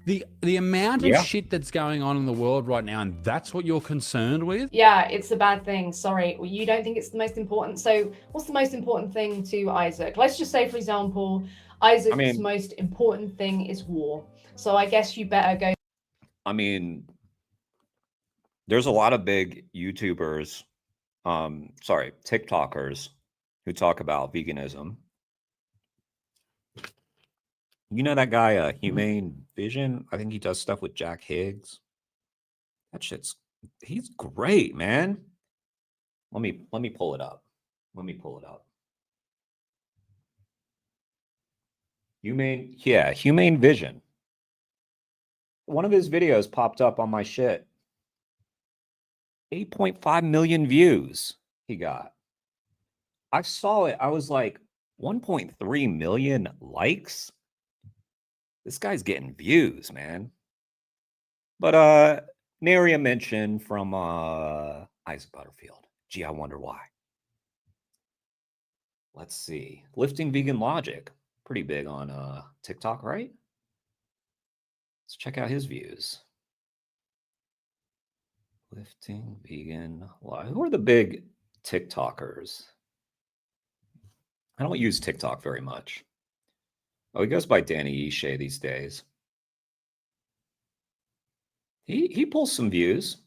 F: The amount of shit that's going on in the world right now, and that's what you're concerned with?
E: Yeah, it's a bad thing. Sorry, you don't think it's the most important. So what's the most important thing to Isaac? Let's just say, for example, Isaac's most important thing is war. So I guess you better go.
A: I mean, there's a lot of big YouTubers, TikTokers who talk about veganism. You know that guy, Humane Vision? I think he does stuff with Jack Higgs. He's great, man. Let me pull it up. Humane Vision. One of his videos popped up on my shit. 8.5 million views he got. I saw it. I was like, 1.3 million likes? This guy's getting views, man. But nary a mention from Isaac Butterfield. Gee, I wonder why. Let's see. Lifting Vegan Logic. Pretty big on TikTok, right? Let's check out his views. Lifting Vegan Logic. Who are the big TikTokers? I don't use TikTok very much. Oh, he goes by Danny Ishe these days. He pulls some views.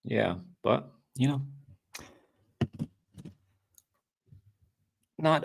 A: Yeah, but you know, not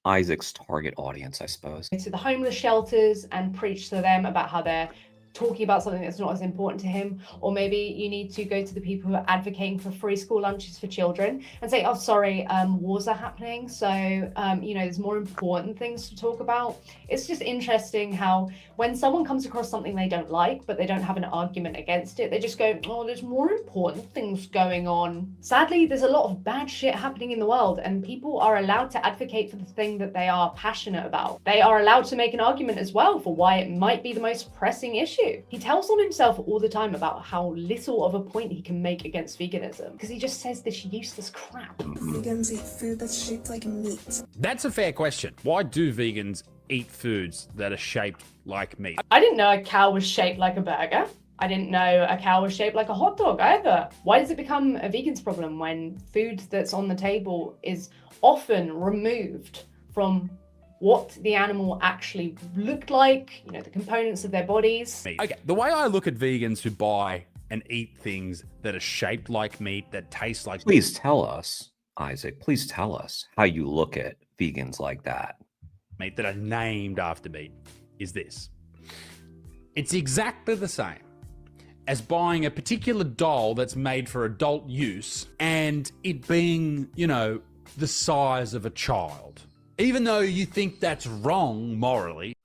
A: Isaac's target audience, I suppose.
E: To the homeless shelters and preach to them about how they're talking about something that's not as important to him. Or maybe you need to go to the people who are advocating for free school lunches for children and say, oh, sorry, wars are happening. So, you know, there's more important things to talk about. It's just interesting how when someone comes across something they don't like, but they don't have an argument against it, they just go, oh, there's more important things going on. Sadly, there's a lot of bad shit happening in the world, and people are allowed to advocate for the thing that they are passionate about. They are allowed to make an argument as well for why it might be the most pressing issue. issue. He tells on himself all the time about how little of a point he can make against veganism because he just says this useless crap.
G: Vegans eat food that's shaped like meat.
F: That's a fair question. Why do vegans eat foods that are shaped like meat?
E: I didn't know a cow was shaped like a burger. I didn't know a cow was shaped like a hot dog either. Why does it become a vegan's problem when food that's on the table is often removed from what the animal actually looked like, you know, the components of their bodies?
F: Okay, the way I look at vegans who buy and eat things that are shaped like meat, that taste like
A: Please tell us, Isaac, please tell us how you look at vegans like that.
F: meat, that are named after meat, is this. It's exactly the same as buying a particular doll that's made for adult use and it being, you know, the size of a child. Even though you think that's wrong morally.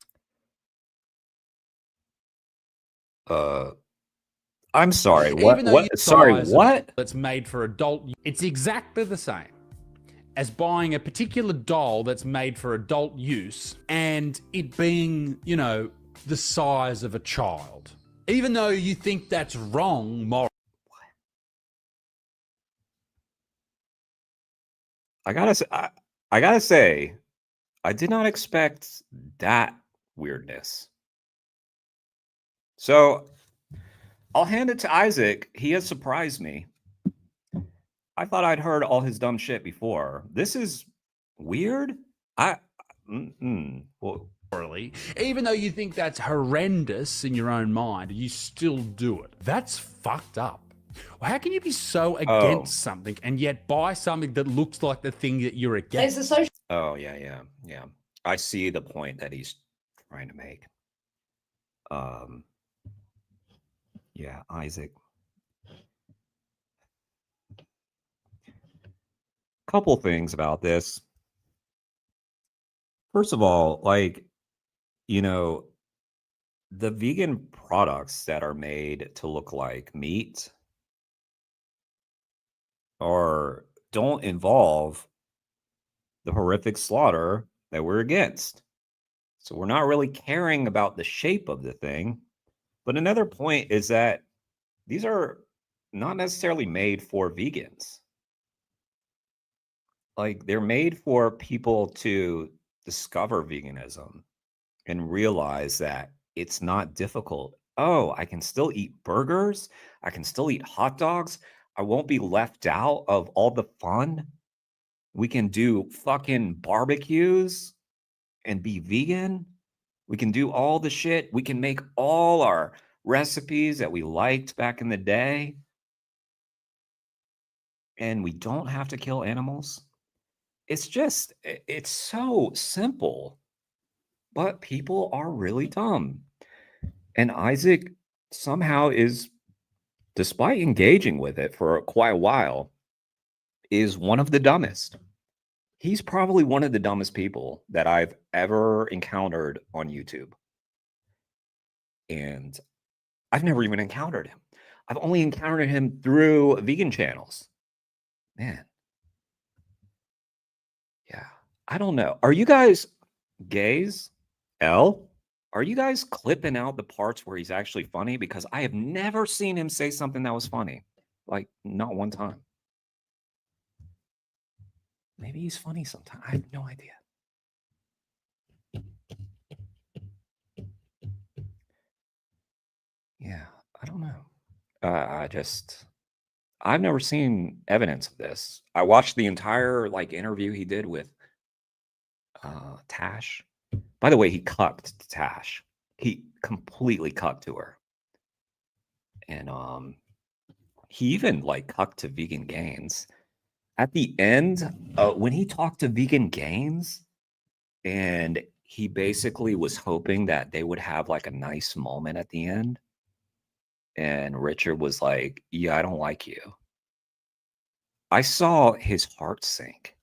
A: I'm sorry.
F: Even though
A: What? Sorry, what?
F: That's made for adult. It's exactly the same as buying a particular doll that's made for adult use and it being, you know, the size of a child. Even though you think that's wrong morally.
A: I gotta say, I did not expect that weirdness. So I'll hand it to Isaac. He has surprised me. I thought I'd heard all his dumb shit before. This is weird. Well,
F: Even though you think that's horrendous in your own mind, you still do it. That's fucked up. How can you be so against something and yet buy something that looks like the thing that you're against?
E: There's a social.
A: Oh, yeah. I see the point that he's trying to make. Yeah, Isaac. Couple things about this. First of all, like, you know, the vegan products that are made to look like meat or don't involve the horrific slaughter that we're against. So we're not really caring about the shape of the thing. But another point is that these are not necessarily made for vegans. Like, they're made for people to discover veganism and realize that it's not difficult. Oh, I can still eat burgers. I can still eat hot dogs. I won't be left out of all the fun. We can do fucking barbecues and be vegan. We can do all the shit. We can make all our recipes that we liked back in the day. And we don't have to kill animals. It's so simple. But people are really dumb. And Isaac somehow is, despite engaging with it for quite a while, is one of the dumbest. He's probably one of the dumbest people that I've ever encountered on YouTube. And I've never even encountered him. I've only encountered him through vegan channels. Man. Yeah. I don't know. Are you guys gays? L? Are you guys clipping out the parts where he's actually funny? Because I have never seen him say something that was funny. Like, not one time. Maybe he's funny sometimes. I have no idea. Yeah, I don't know. I've never seen evidence of this. I watched the entire interview he did with Tash. By the way, he cucked to Tash. He completely cucked to her. And he even cucked to Vegan Gains. At the end, when he talked to Vegan Gains, and he basically was hoping that they would have a nice moment at the end. And Richard was like, yeah, I don't like you. I saw his heart sink.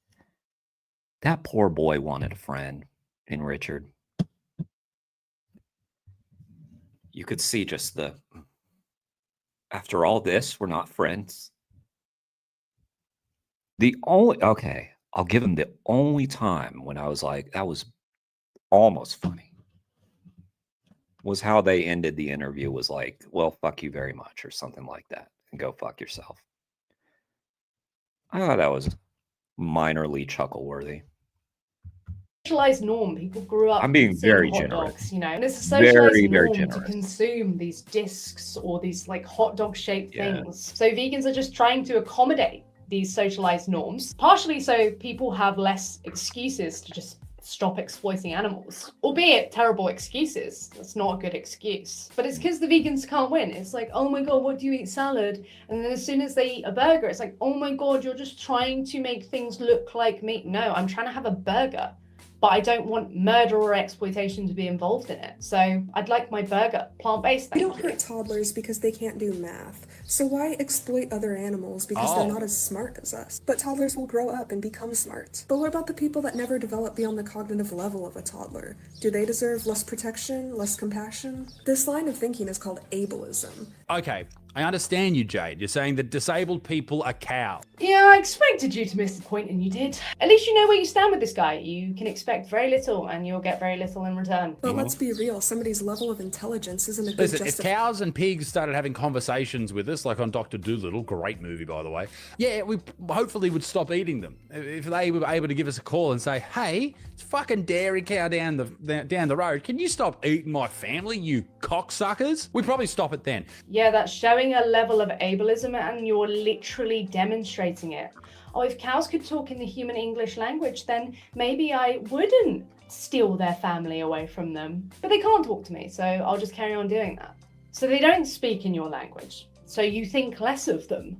A: That poor boy wanted a friend in Richard. You could see just after all this, we're not friends. I'll give him the only time when I was like, that was almost funny. was how they ended the interview, was like, well, fuck you very much, or something like that, and go fuck yourself. I thought that was minorly chuckle worthy.
E: Socialized norm. People grew up
A: I'm being
E: consuming
A: very
E: hot
A: generous.
E: dogs, you know, and it's a socialized
A: Very, very
E: norm to
A: generous.
E: consume these discs or these like hot dog shaped
A: Yeah.
E: things. So vegans are just trying to accommodate these socialized norms, partially so people have less excuses to just stop exploiting animals, albeit terrible excuses. That's not a good excuse, but it's because the vegans can't win. It's like, oh my god, what do you eat? Salad. And then as soon as they eat a burger, it's like, oh my god, you're just trying to make things look like meat. No, I'm trying to have a burger, but I don't want murder or exploitation to be involved in it. So I'd like my burger plant-based.
G: We don't hurt toddlers because they can't do math. So why exploit other animals because they're not as smart as us? But toddlers will grow up and become smart. But what about the people that never develop beyond the cognitive level of a toddler? Do they deserve less protection, less compassion? This line of thinking is called ableism.
F: Okay, I understand you, Jade. You're saying that disabled people are cows.
E: Yeah, I expected you to miss the point, and you did. At least you know where you stand with this guy. You can expect very little, and you'll get very little in return.
G: But let's be real, somebody's level of intelligence isn't a good
F: Listen, if
G: justification.
F: cows and pigs started having conversations with us, like on Dr. Dolittle, great movie, by the way, yeah, we hopefully would stop eating them. If they were able to give us a call and say, hey, it's fucking dairy cow down the road, can you stop eating my family, you cocksuckers? We'd probably stop it then.
E: Yeah, that's showing a level of ableism, and you're literally demonstrating it. Oh, if cows could talk in the human English language, then maybe I wouldn't steal their family away from them. But they can't talk to me, so I'll just carry on doing that. So they don't speak in your language, so you think less of them.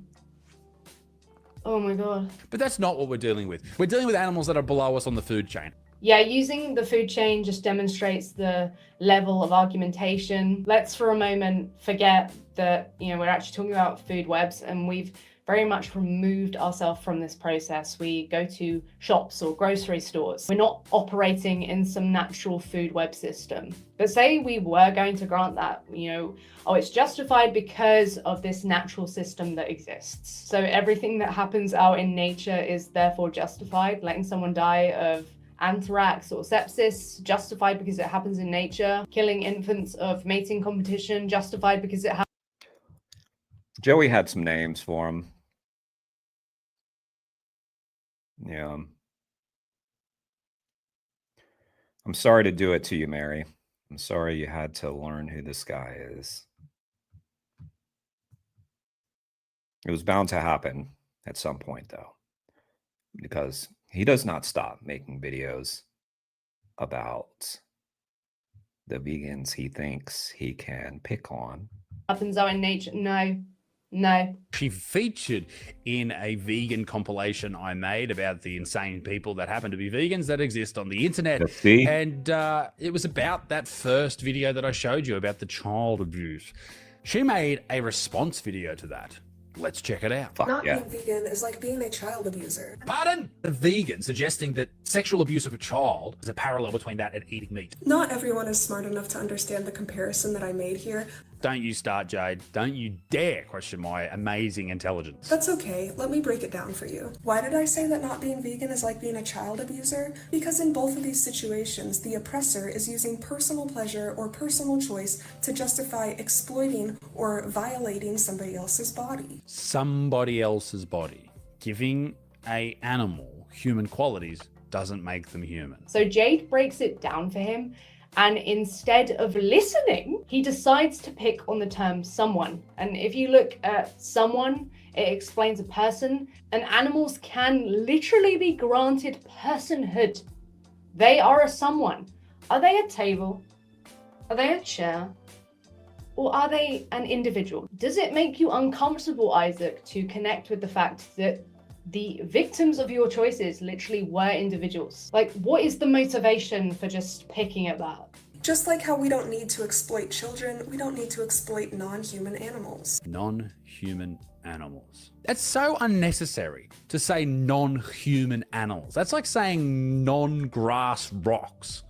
E: Oh my god.
F: But that's not what we're dealing with. We're dealing with animals that are below us on the food chain.
E: Yeah, using the food chain just demonstrates the level of argumentation. Let's for a moment forget that, you know, we're actually talking about food webs, and we've very much removed ourselves from this process. We go to shops or grocery stores. We're not operating in some natural food web system. But say we were going to grant that, you know, oh, it's justified because of this natural system that exists. So everything that happens out in nature is therefore justified. Letting someone die of anthrax or sepsis, justified because it happens in nature. Killing infants of mating competition, justified because it happens.
A: Joey had some names for him. Yeah. I'm sorry to do it to you, Mary. I'm sorry you had to learn who this guy is. It was bound to happen at some point, though, because he does not stop making videos about the vegans he thinks he can pick on.
E: Happens out in nature. No.
F: She featured in a vegan compilation I made about the insane people that happen to be vegans that exist on the internet. And it was about that first video that I showed you about the child abuse. She made a response video to that. Let's check it out.
G: Not being vegan is like being a child abuser.
F: Pardon? A vegan suggesting that sexual abuse of a child is a parallel between that and eating meat.
G: Not everyone is smart enough to understand the comparison that I made here.
F: Don't you start, Jade. Don't you dare question my amazing intelligence.
G: That's okay. Let me break it down for you. Why did I say that not being vegan is like being a child abuser? Because in both of these situations, the oppressor is using personal pleasure or personal choice to justify exploiting or violating somebody else's body.
F: Somebody else's body. Giving a animal human qualities doesn't make them human.
E: So Jade breaks it down for him, and instead of listening, he decides to pick on the term someone. And if you look at someone, it explains a person, and animals can literally be granted personhood. They are a someone. Are they a table? Are they a chair? Or are they an individual? Does it make you uncomfortable, Isaac, to connect with the fact that the victims of your choices literally were individuals? Like, what is the motivation for just picking at that?
G: Just like how we don't need to exploit children, we don't need to exploit non-human animals.
F: Non-human animals. That's so unnecessary to say non-human animals. That's like saying non-grass rocks.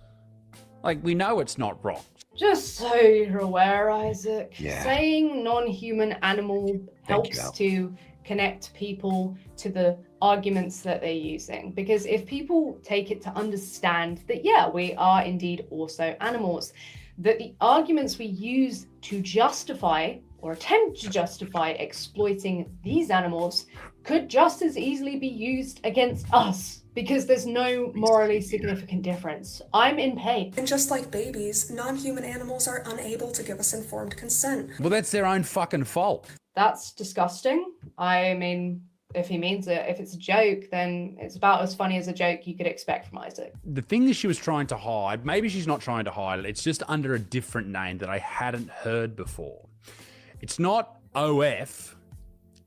F: Like, we know it's not rocks.
E: Just so you're aware, Isaac,
A: Yeah.
E: saying non-human animal helps to connect people to the arguments that they're using. Because if people take it to understand that, yeah, we are indeed also animals, that the arguments we use to justify or attempt to justify exploiting these animals could just as easily be used against us, because there's no morally significant difference. I'm in pain.
G: And just like babies, non-human animals are unable to give us informed consent.
F: Well, that's their own fucking fault.
E: That's disgusting. I mean, if he means it, if it's a joke, then it's about as funny as a joke you could expect from Isaac.
F: The thing that she was trying to hide, maybe she's not trying to hide it, it's just under a different name that I hadn't heard before. It's not OF,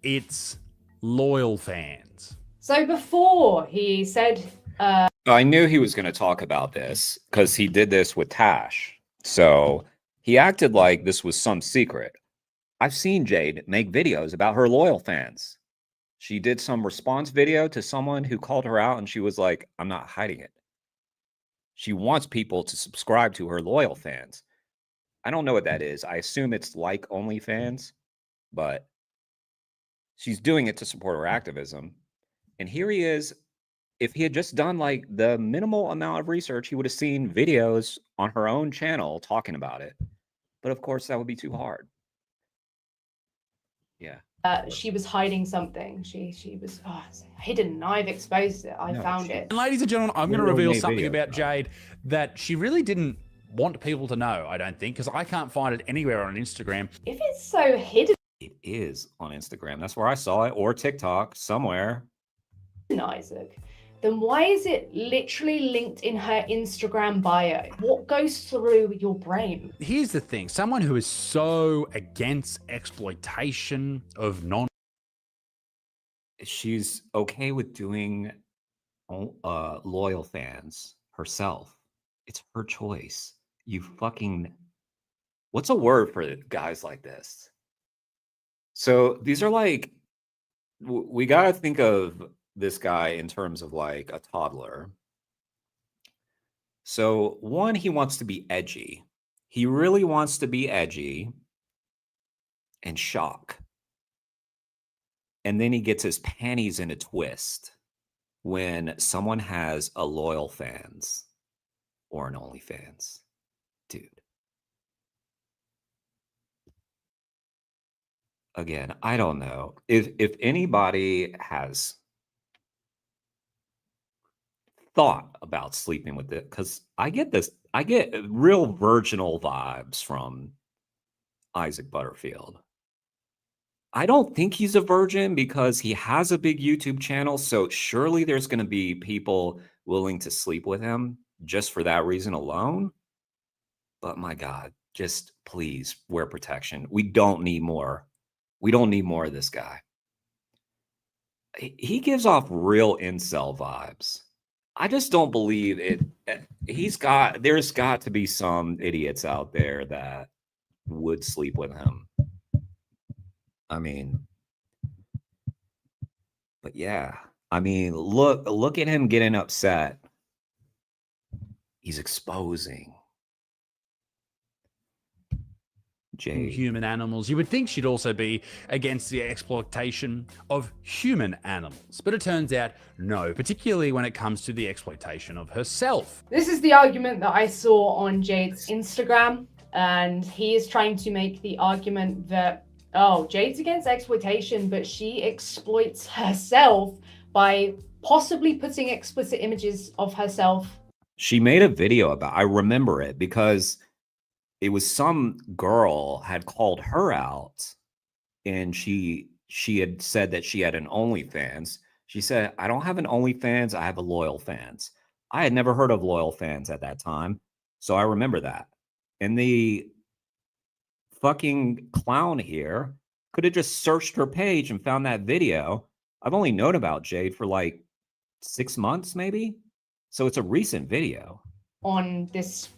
F: it's loyal fans.
E: So before he said,
A: I knew he was going to talk about this because he did this with Tash. So he acted like this was some secret. I've seen Jade make videos about her loyal fans. She did some response video to someone who called her out and she was like, I'm not hiding it. She wants people to subscribe to her loyal fans. I don't know what that is. I assume it's like OnlyFans, but she's doing it to support her activism. And here he is. If he had just done like the minimal amount of research, he would have seen videos on her own channel talking about it. But of course, that would be too hard. Yeah.
E: she was hiding something. She was hidden, and I've exposed it. I found it.
F: And ladies and gentlemen, I'm going to reveal something
A: video
F: about Jade that she really didn't want people to know, I don't think, because I can't find it anywhere on Instagram.
E: If it's so hidden,
A: It is on Instagram. That's where I saw it, or TikTok, somewhere.
E: Isaac, then why is it literally linked in her Instagram bio? What goes through your brain?
F: Here's the thing. Someone who is so against exploitation of
A: She's okay with doing loyal fans herself. It's her choice. You fucking... What's a word for guys like this? So these are like... We got to think of this guy in terms of like a toddler. So one, he wants to be edgy. He really wants to be edgy and shock. And then he gets his panties in a twist when someone has a loyal fans or an OnlyFans. Dude. Again, I don't know. If anybody has thought about sleeping with it, because I get real virginal vibes from Isaac Butterfield. I don't think he's a virgin because he has a big YouTube channel, so surely there's going to be people willing to sleep with him just for that reason alone. But my God, just please wear protection. We don't need more. We don't need more of this guy. He gives off real incel vibes. I just don't believe it. There's got to be some idiots out there that would sleep with him. I mean, but yeah, I mean, look at him getting upset. He's exposing Jade.
F: human animals. You would think she'd also be against the exploitation of human animals, but it turns out no, particularly when it comes to the exploitation of herself.
E: This is the argument that I saw on Jade's Instagram, and he is trying to make the argument that, oh, Jade's against exploitation, but she exploits herself by possibly putting explicit images of herself.
A: She made a video about, I remember it because it was some girl had called her out and she had said that she had an OnlyFans. She said, I don't have an OnlyFans, I have a loyal fans. I had never heard of loyal fans at that time. So I remember that. And the fucking clown here could have just searched her page and found that video. I've only known about Jade for like 6 months, maybe. So it's a recent video.
E: On this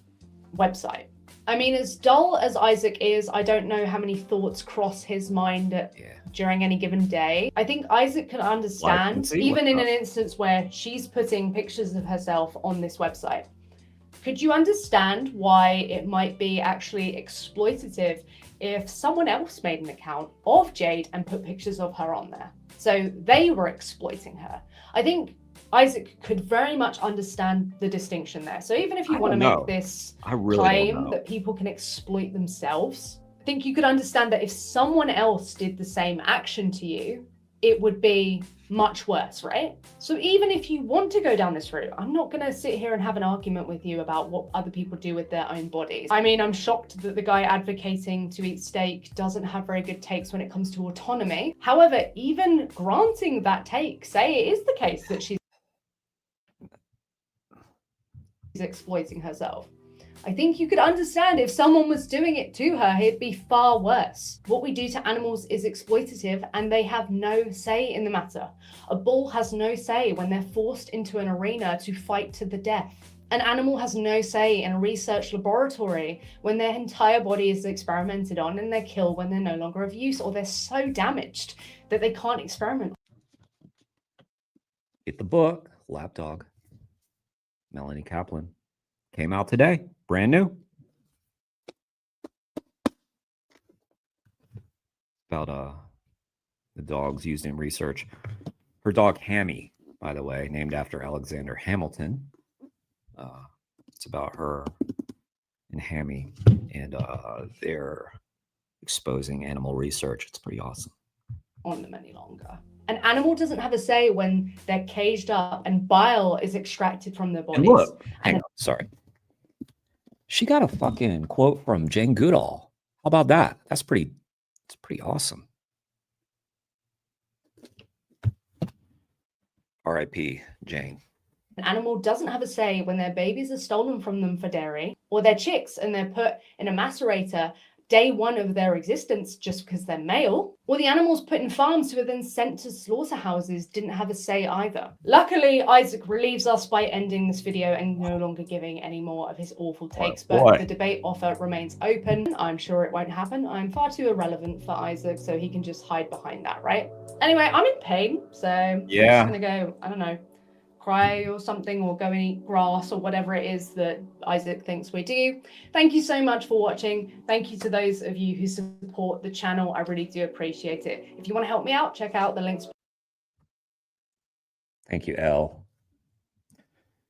E: website. I mean, as dull as Isaac is, I don't know how many thoughts cross his mind during any given day. I think Isaac can understand, even in an instance where she's putting pictures of herself on this website. Could you understand why it might be actually exploitative if someone else made an account of Jade and put pictures of her on there? So they were exploiting her. I think Isaac could very much understand the distinction there. So even if you want to make this claim that people can exploit themselves, I think you could understand that if someone else did the same action to you, it would be much worse, right? So even if you want to go down this route, I'm not going to sit here and have an argument with you about what other people do with their own bodies. I mean, I'm shocked that the guy advocating to eat steak doesn't have very good takes when it comes to autonomy. However, even granting that take, say it is the case that she's exploiting herself, I think you could understand if someone was doing it to her, it'd be far worse. What we do to animals is exploitative and they have no say in the matter. A bull has no say when they're forced into an arena to fight to the death. An animal has no say in a research laboratory when their entire body is experimented on and they're killed when they're no longer of use or they're so damaged that they can't experiment.
A: Get the book, Lapdog. Melanie Kaplan. Came out today, brand new. About the dogs used in research. Her dog Hammy, by the way, named after Alexander Hamilton. It's about her and Hammy, and they're exposing animal research. It's pretty awesome.
E: On them any longer. An animal doesn't have a say when they're caged up and bile is extracted from their bodies.
A: And look, hang on, sorry. She got a fucking quote from Jane Goodall. How about that? It's pretty awesome. R.I.P. Jane.
E: An animal doesn't have a say when their babies are stolen from them for dairy, or their chicks and they're put in a macerator day one of their existence just because they're male, or the animals put in farms who are then sent to slaughterhouses didn't have a say either. Luckily, Isaac relieves us by ending this video and no longer giving any more of his awful takes, but the debate offer remains open. I'm sure it won't happen. I'm far too irrelevant for Isaac, so he can just hide behind that, right? Anyway, I'm in pain, so
A: yeah.
E: I'm just gonna go, I don't know, cry or something, or go and eat grass or whatever it is that Isaac thinks we do. Thank you so much for watching. Thank you to those of you who support the channel. I really do appreciate it. If you want to help me out, check out the links.
A: Thank you, Elle.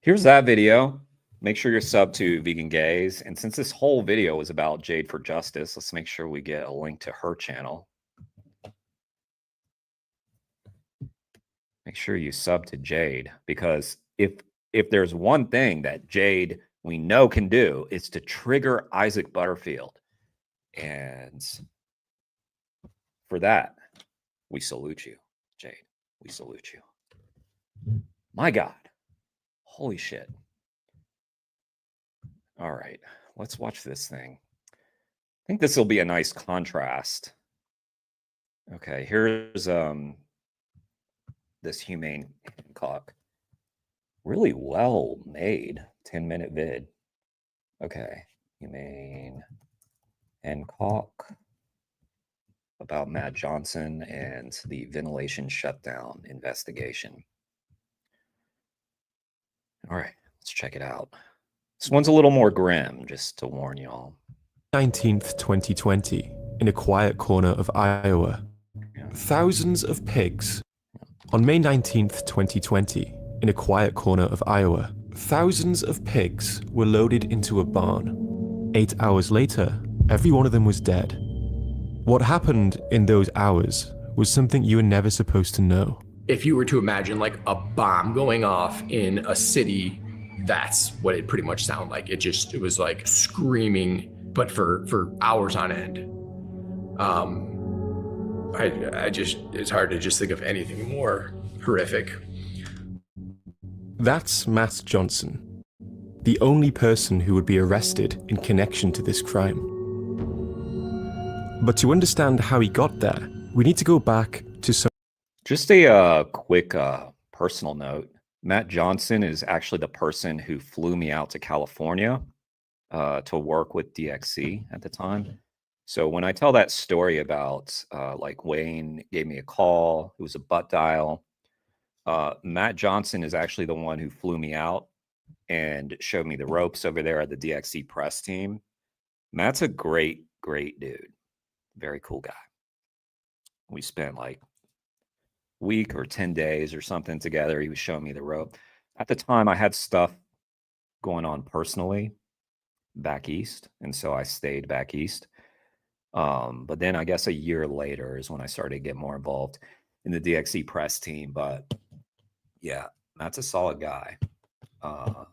A: Here's that video. Make sure you're subbed to Vegan Gays. And since this whole video was about Jade for Justice, let's make sure we get a link to her channel. Make sure you sub to Jade, because if there's one thing that Jade we know can do, it's to trigger Isaac Butterfield. And for that, we salute you, Jade. We salute you. My God. Holy shit. All right, let's watch this thing. I think this will be a nice contrast. Okay, here's this humane cock. Really well made 10-minute vid. Okay, humane and cock about Matt Johnson and the ventilation shutdown investigation. All right, let's check it out. This one's a little more grim, just to warn y'all.
I: 19th, 2020, in a quiet corner of Iowa, thousands of pigs. On May 19th, 2020, in a quiet corner of Iowa, thousands of pigs were loaded into a barn. 8 hours later, every one of them was dead. What happened in those hours was something you were never supposed to know.
J: If you were to imagine like a bomb going off in a city, that's what it pretty much sounded like. It was like screaming, but for hours on end. It's hard to just think of anything more horrific.
I: That's Matt Johnson, the only person who would be arrested in connection to this crime. But to understand how he got there, we need to go back to some...
A: Just a quick personal note. Matt Johnson is actually the person who flew me out to California to work with DXC at the time. So when I tell that story about like Wayne gave me a call, it was a butt dial. Matt Johnson is actually the one who flew me out and showed me the ropes over there at the DXC press team. Matt's a great, great dude. Very cool guy. We spent like week or 10 days or something together. He was showing me the rope. At the time, I had stuff going on personally back east, and so I stayed back east. But then I guess a year later is when I started to get more involved in the DXE press team. But yeah, Matt's a solid guy. I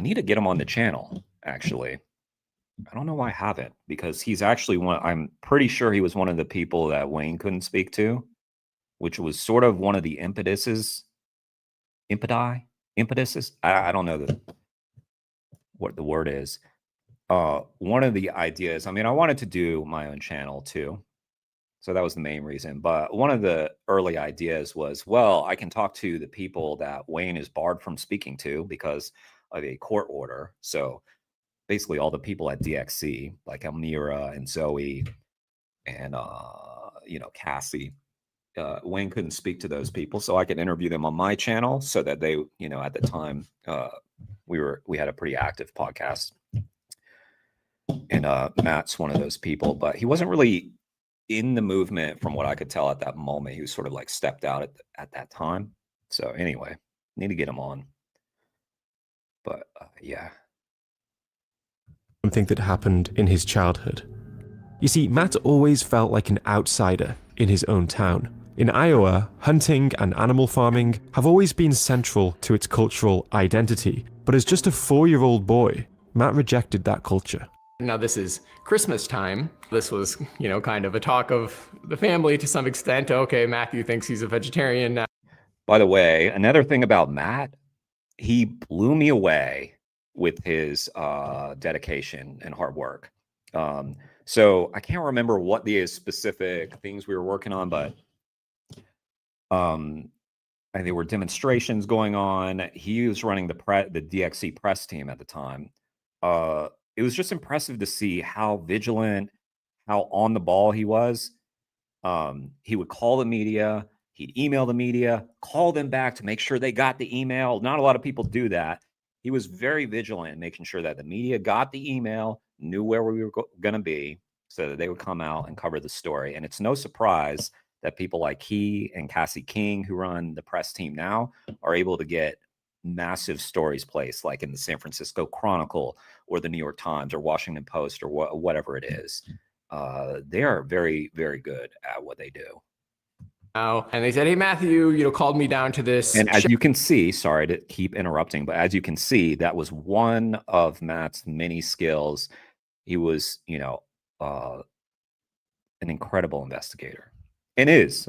A: need to get him on the channel, actually. I don't know why I haven't, because he's actually I'm pretty sure he was one of the people that Wayne couldn't speak to, which was sort of one of the impetuses. I don't know what the word is. One of the ideas, I mean, I wanted to do my own channel too. So that was the main reason. But one of the early ideas was, well, I can talk to the people that Wayne is barred from speaking to because of a court order. So basically all the people at DXC, like Elmira and Zoe and, Cassie, Wayne couldn't speak to those people. So I could interview them on my channel so that they, at the time, we had a pretty active podcast. And Matt's one of those people, but he wasn't really in the movement from what I could tell at that moment. He was sort of like stepped out at that time. So anyway, need to get him on. But yeah.
I: Something that happened in his childhood. You see, Matt always felt like an outsider in his own town. In Iowa, hunting and animal farming have always been central to its cultural identity. But as just a 4-year-old boy, Matt rejected that culture.
J: Now this is Christmas time. This was, kind of a talk of the family to some extent. Okay, Matthew thinks he's a vegetarian now.
A: By the way, another thing about Matt, he blew me away with his dedication and hard work. So I can't remember what the specific things we were working on, but there were demonstrations going on. He was running the DXC press team at the time. It was just impressive to see how vigilant, how on the ball he was. He would call the media, he'd email the media, call them back to make sure they got the email. Not a lot of people do that. He was very vigilant in making sure that the media got the email, knew where we were going to be, so that they would come out and cover the story. And it's no surprise that people like he and Cassie King, who run the press team now, are able to get massive stories placed, like in the San Francisco Chronicle or the New York Times or Washington Post or whatever it is. They are very, very good at what they do.
J: And they said, hey, Matthew, called me down to this.
A: And as you can see, sorry to keep interrupting, but as you can see, that was one of Matt's many skills. He was, an incredible investigator, and is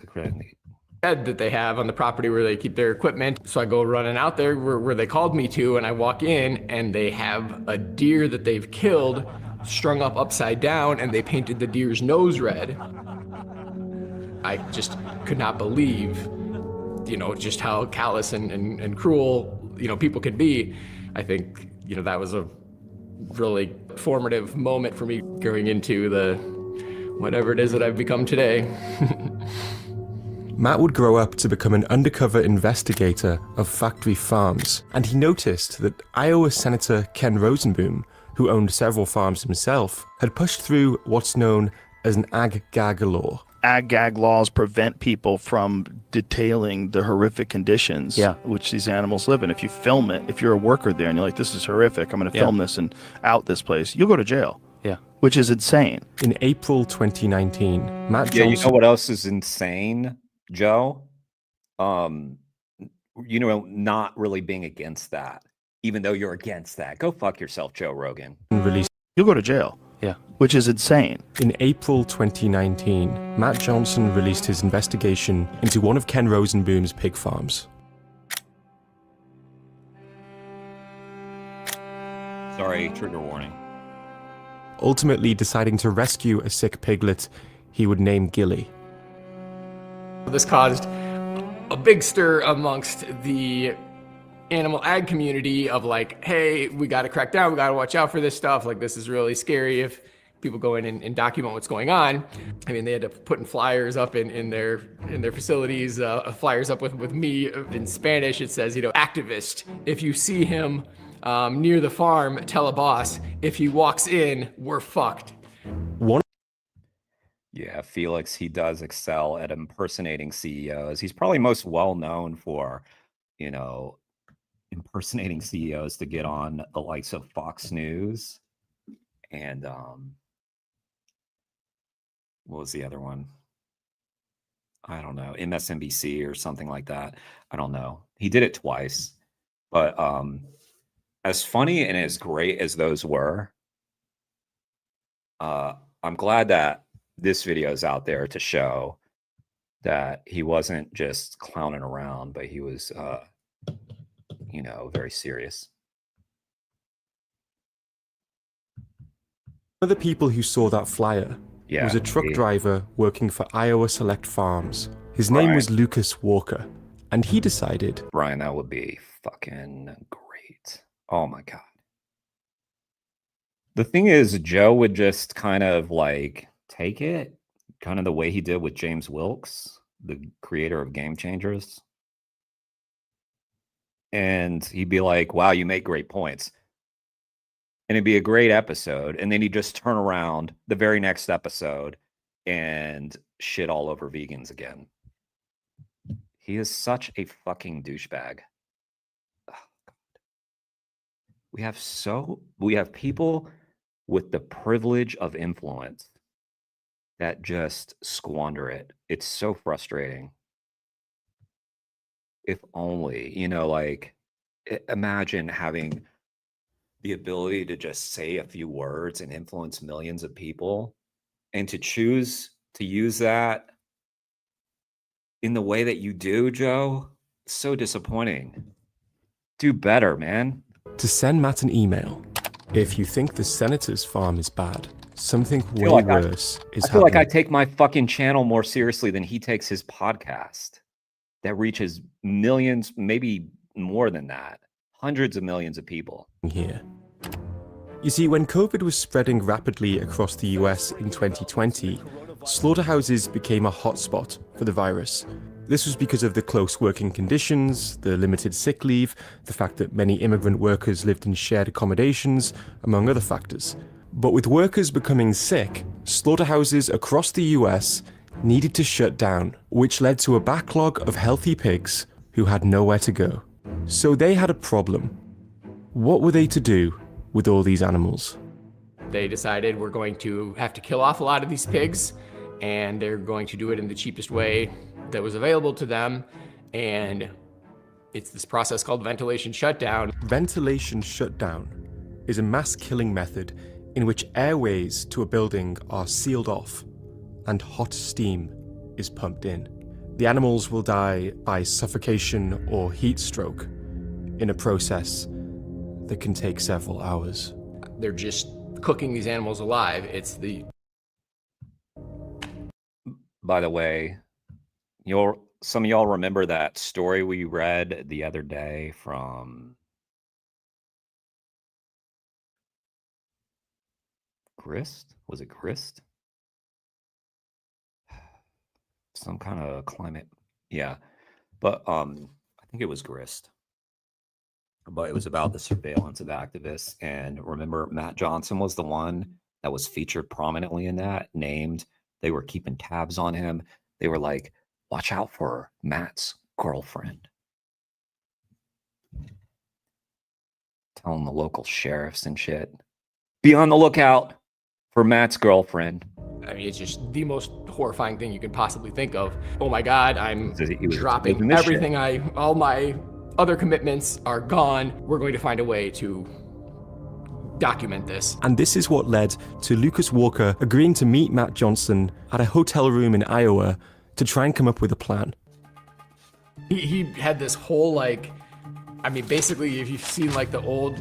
J: that they have on the property where they keep their equipment. So I go running out there where they called me to, and I walk in and they have a deer that they've killed strung up upside down, and they painted the deer's nose red. I just could not believe, just how callous and cruel, people could be. I think, that was a really formative moment for me going into the whatever it is that I've become today.
I: Matt would grow up to become an undercover investigator of factory farms, and he noticed that Iowa Senator Ken Rosenbaum, who owned several farms himself, had pushed through what's known as an ag-gag law.
K: Ag-gag laws prevent people from detailing the horrific conditions which these animals live in. If you film it, if you're a worker there and you're like, this is horrific, I'm going to film this and out this place, you'll go to jail.
C: Yeah.
K: Which is insane.
I: In April 2019, Matt Johnson...
A: Yeah, you know what else is insane, Joe? Not really being against that, even though you're against that. Go fuck yourself, Joe Rogan.
K: You'll go to jail.
C: Yeah.
K: Which is insane.
I: In April 2019, Matt Johnson released his investigation into one of Ken Rosenbaum's pig farms.
A: Sorry, trigger warning.
I: Ultimately deciding to rescue a sick piglet he would name Gilly.
J: This caused a big stir amongst the animal ag community of like, hey, we got to crack down, we got to watch out for this stuff. Like, this is really scary if people go in and document what's going on. I mean, they had to put flyers up in their facilities, flyers up with me in Spanish. It says, activist, if you see him near the farm, tell a boss. If he walks in, we're fucked.
A: Yeah, Felix, he does excel at impersonating CEOs. He's probably most well known for, you know, impersonating CEOs to get on the likes of Fox News and what was the other one? I don't know, MSNBC or something like that. I don't know. He did it twice. But as funny and as great as those were, I'm glad that this video is out there to show that he wasn't just clowning around, but he was, you know, very serious.
I: One of the people who saw that flyer was a truck driver working for Iowa Select Farms. His name was Lucas Walker, and he decided,
A: Brian, that would be fucking great. Oh my God. The thing is, Joe would just kind of like take it, kind of the way he did with James Wilkes, the creator of Game Changers. And he'd be like, wow, you make great points. And it'd be a great episode. And then he'd just turn around the very next episode and shit all over vegans again. He is such a fucking douchebag. Oh, God. We have people with the privilege of influence that just squander it. It's so frustrating. If only, you know, like imagine having the ability to just say a few words and influence millions of people, and to choose to use that in the way that you do, Joe. So disappointing. Do better, man.
I: to send Matt an email. If you think the senator's farm is bad, something way worse is happening.
A: I feel like I take my fucking channel more seriously than he takes his podcast that reaches millions, maybe more than that, hundreds of millions of people.
I: Here. You see, when COVID was spreading rapidly across the US in 2020, slaughterhouses became a hotspot for the virus. This was because of the close working conditions, the limited sick leave, the fact that many immigrant workers lived in shared accommodations, among other factors. But with workers becoming sick, slaughterhouses across the US needed to shut down, which led to a backlog of healthy pigs who had nowhere to go. So they had a problem. What were they to do with all these animals?
J: They decided we're going to have to kill off a lot of these pigs, and they're going to do it in the cheapest way that was available to them. And it's this process called ventilation shutdown.
I: Ventilation shutdown is a mass killing method in which airways to a building are sealed off and hot steam is pumped in. The animals will die by suffocation or heat stroke in a process that can take several hours.
J: They're just cooking these animals alive. It's the...
A: By the way, some of y'all remember that story we read the other day from Grist? Was it Grist? Some kind of climate. Yeah. But I think it was Grist. But it was about the surveillance of activists. And remember, Matt Johnson was the one that was featured prominently in that, named. They were keeping tabs on him. They were like, watch out for Matt's girlfriend. Telling the local sheriffs and shit, be on the lookout for Matt's girlfriend.
J: I mean, it's just the most horrifying thing you can possibly think of. Oh my God, I'm dropping everything. All my other commitments are gone. We're going to find a way to document this.
I: And this is what led to Lucas Walker agreeing to meet Matt Johnson at a hotel room in Iowa to try and come up with a plan.
J: He had this whole, like, I mean, basically, if you've seen like the old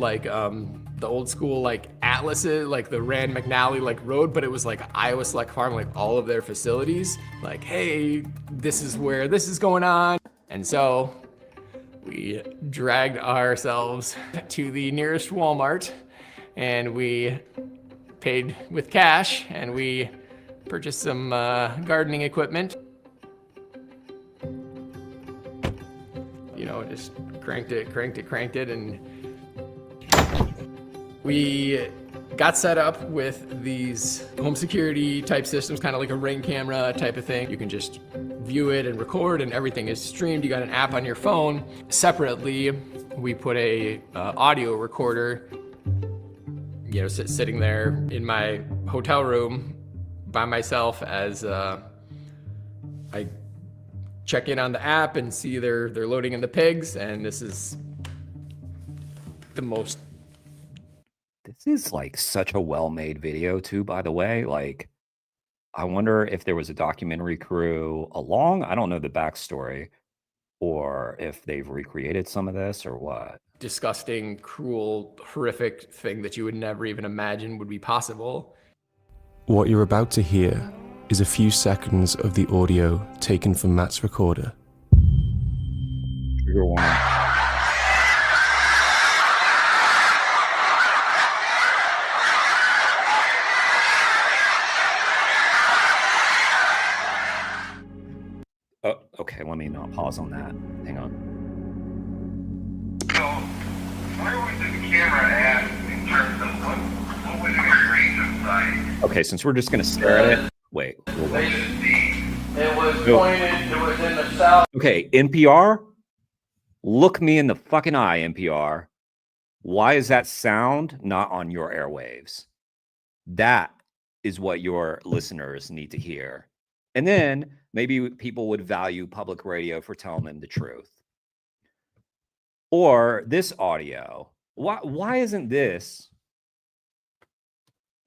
J: school like atlases, like the Rand McNally like road, but it was like Iowa Select Farm, like all of their facilities, like, hey, this is where this is going on. And so we dragged ourselves to the nearest Walmart and we paid with cash and we purchased some gardening equipment. You know, just cranked it, and we Got set up with these home security type systems, kind of like a Ring camera type of thing. You can just view it and record, and everything is streamed. You got an app on your phone. Separately, we put a audio recorder, you know, sitting there in my hotel room by myself as I check in on the app and see they're loading in the pigs, and this is the most.
A: This is like such a well-made video too, by the way. Like, I wonder if there was a documentary crew along. I don't know the backstory, or if they've recreated some of this or what.
J: Disgusting, cruel, horrific thing that you would never even imagine would be possible.
I: What you're about to hear is a few seconds of the audio taken from Matt's recorder.
A: Trigger warning. Oh, okay, let me not pause on that. Hang on.
L: So, where was the camera at in terms of what was the range of sight?
A: Okay, since we're just gonna stare at it. Wait. We'll
L: They should see.
M: It was pointed, it was in the south.
A: Okay, NPR, look me in the fucking eye, NPR. Why is that sound not on your airwaves? That is what your listeners need to hear. And then maybe people would value public radio for telling them the truth. Or this audio. Why isn't this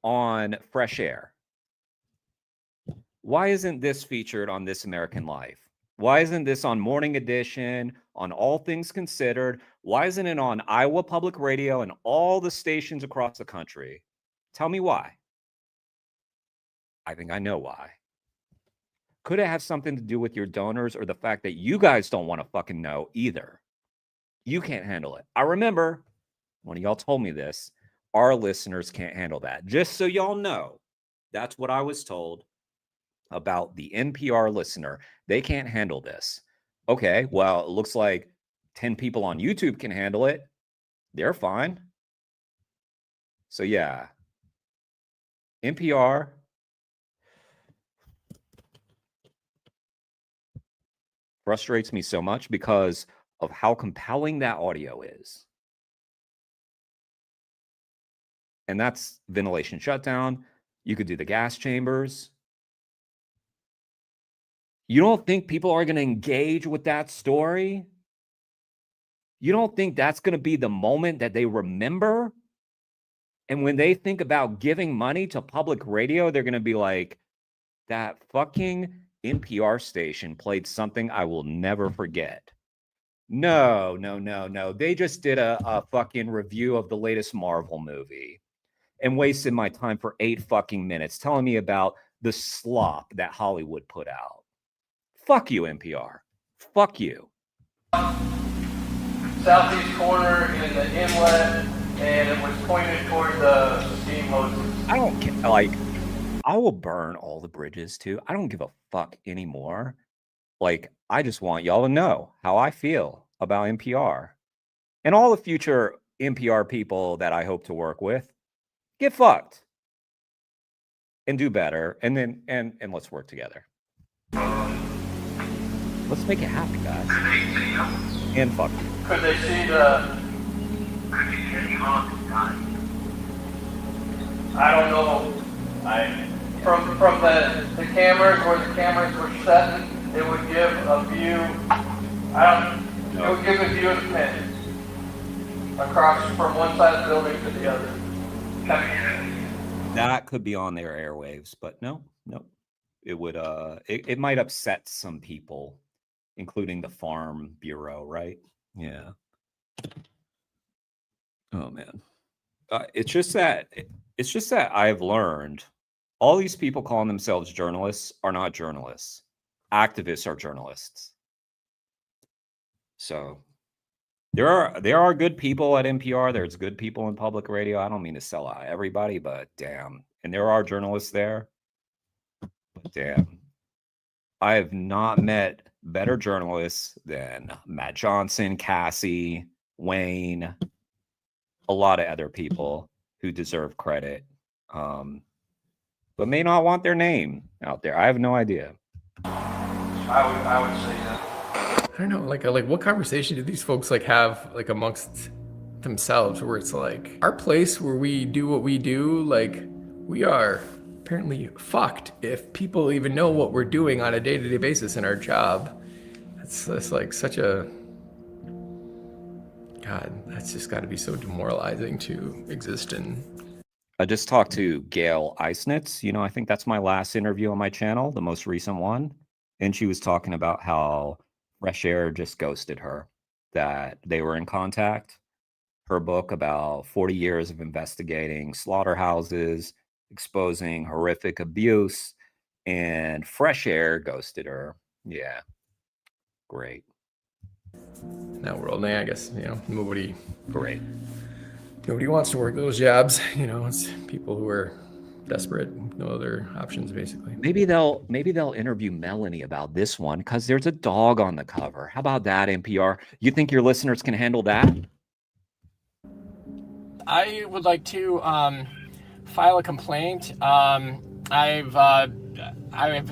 A: on Fresh Air? Why isn't this featured on This American Life? Why isn't this on Morning Edition, on All Things Considered? Why isn't it on Iowa Public Radio and all the stations across the country? Tell me why. I think I know why. Could it have something to do with your donors or the fact that you guys don't want to fucking know either? You can't handle it. I remember when y'all told me this, our listeners can't handle that. Just so y'all know, that's what I was told about the NPR listener. They can't handle this. Okay, well, it looks like 10 people on YouTube can handle it. They're fine. So yeah, NPR. Frustrates me so much because of how compelling that audio is. And that's ventilation shutdown. You could do the gas chambers. You don't think people are going to engage with that story? You don't think that's going to be the moment that they remember? And when they think about giving money to public radio, they're going to be like, that fucking NPR station played something I will never forget. No. They just did a fucking review of the latest Marvel movie and wasted my time for 8 fucking minutes telling me about the slop that Hollywood put out. Fuck you, NPR. Fuck you.
M: Southeast corner in the inlet, and it was pointed toward the steam hoses.
A: I don't care. Like, I will burn all the bridges too. I don't give a fuck anymore. Like, I just want y'all to know how I feel about NPR. And all the future NPR people that I hope to work with, get fucked. And do better. And then and let's work together. Let's make it happen, guys. And fuck you.
M: Could they see the... I don't know. From the cameras where the cameras were setting, it would give a view. It would give a view of the pin across from one side of the building to the other.
A: That could be on their airwaves, but no. It would it might upset some people, including the Farm Bureau, right? Yeah. Oh man. It's just that I've learned all these people calling themselves journalists are not journalists. Activists are journalists. So there are good people at NPR. There's good people in public radio. I don't mean to sell out everybody, but damn. And there are journalists there. But damn. I have not met better journalists than Matt Johnson, Cassie, Wayne, a lot of other people who deserve credit, but may not want their name out there. I have no idea.
M: I would say that.
J: I don't know, like what conversation do these folks like have like amongst themselves where it's like our place where we do what we do, like we are apparently fucked if people even know what we're doing on a day-to-day basis in our job. That's like such a, God, that's just got to be so demoralizing to exist in.
A: I just talked to Gail Eisnitz. You know, I think that's my last interview on my channel, the most recent one. And she was talking about how Fresh Air just ghosted her, that they were in contact. Her book about 40 years of investigating slaughterhouses, exposing horrific abuse, and Fresh Air ghosted her. Yeah. Great.
J: In that world, I guess, you know, nobody wants to work those jobs. You know, it's people who are desperate, no other options, basically.
A: Maybe they'll interview Melanie about this one because there's a dog on the cover. How about that, NPR? You think your listeners can handle that?
J: I would like to file a complaint. I've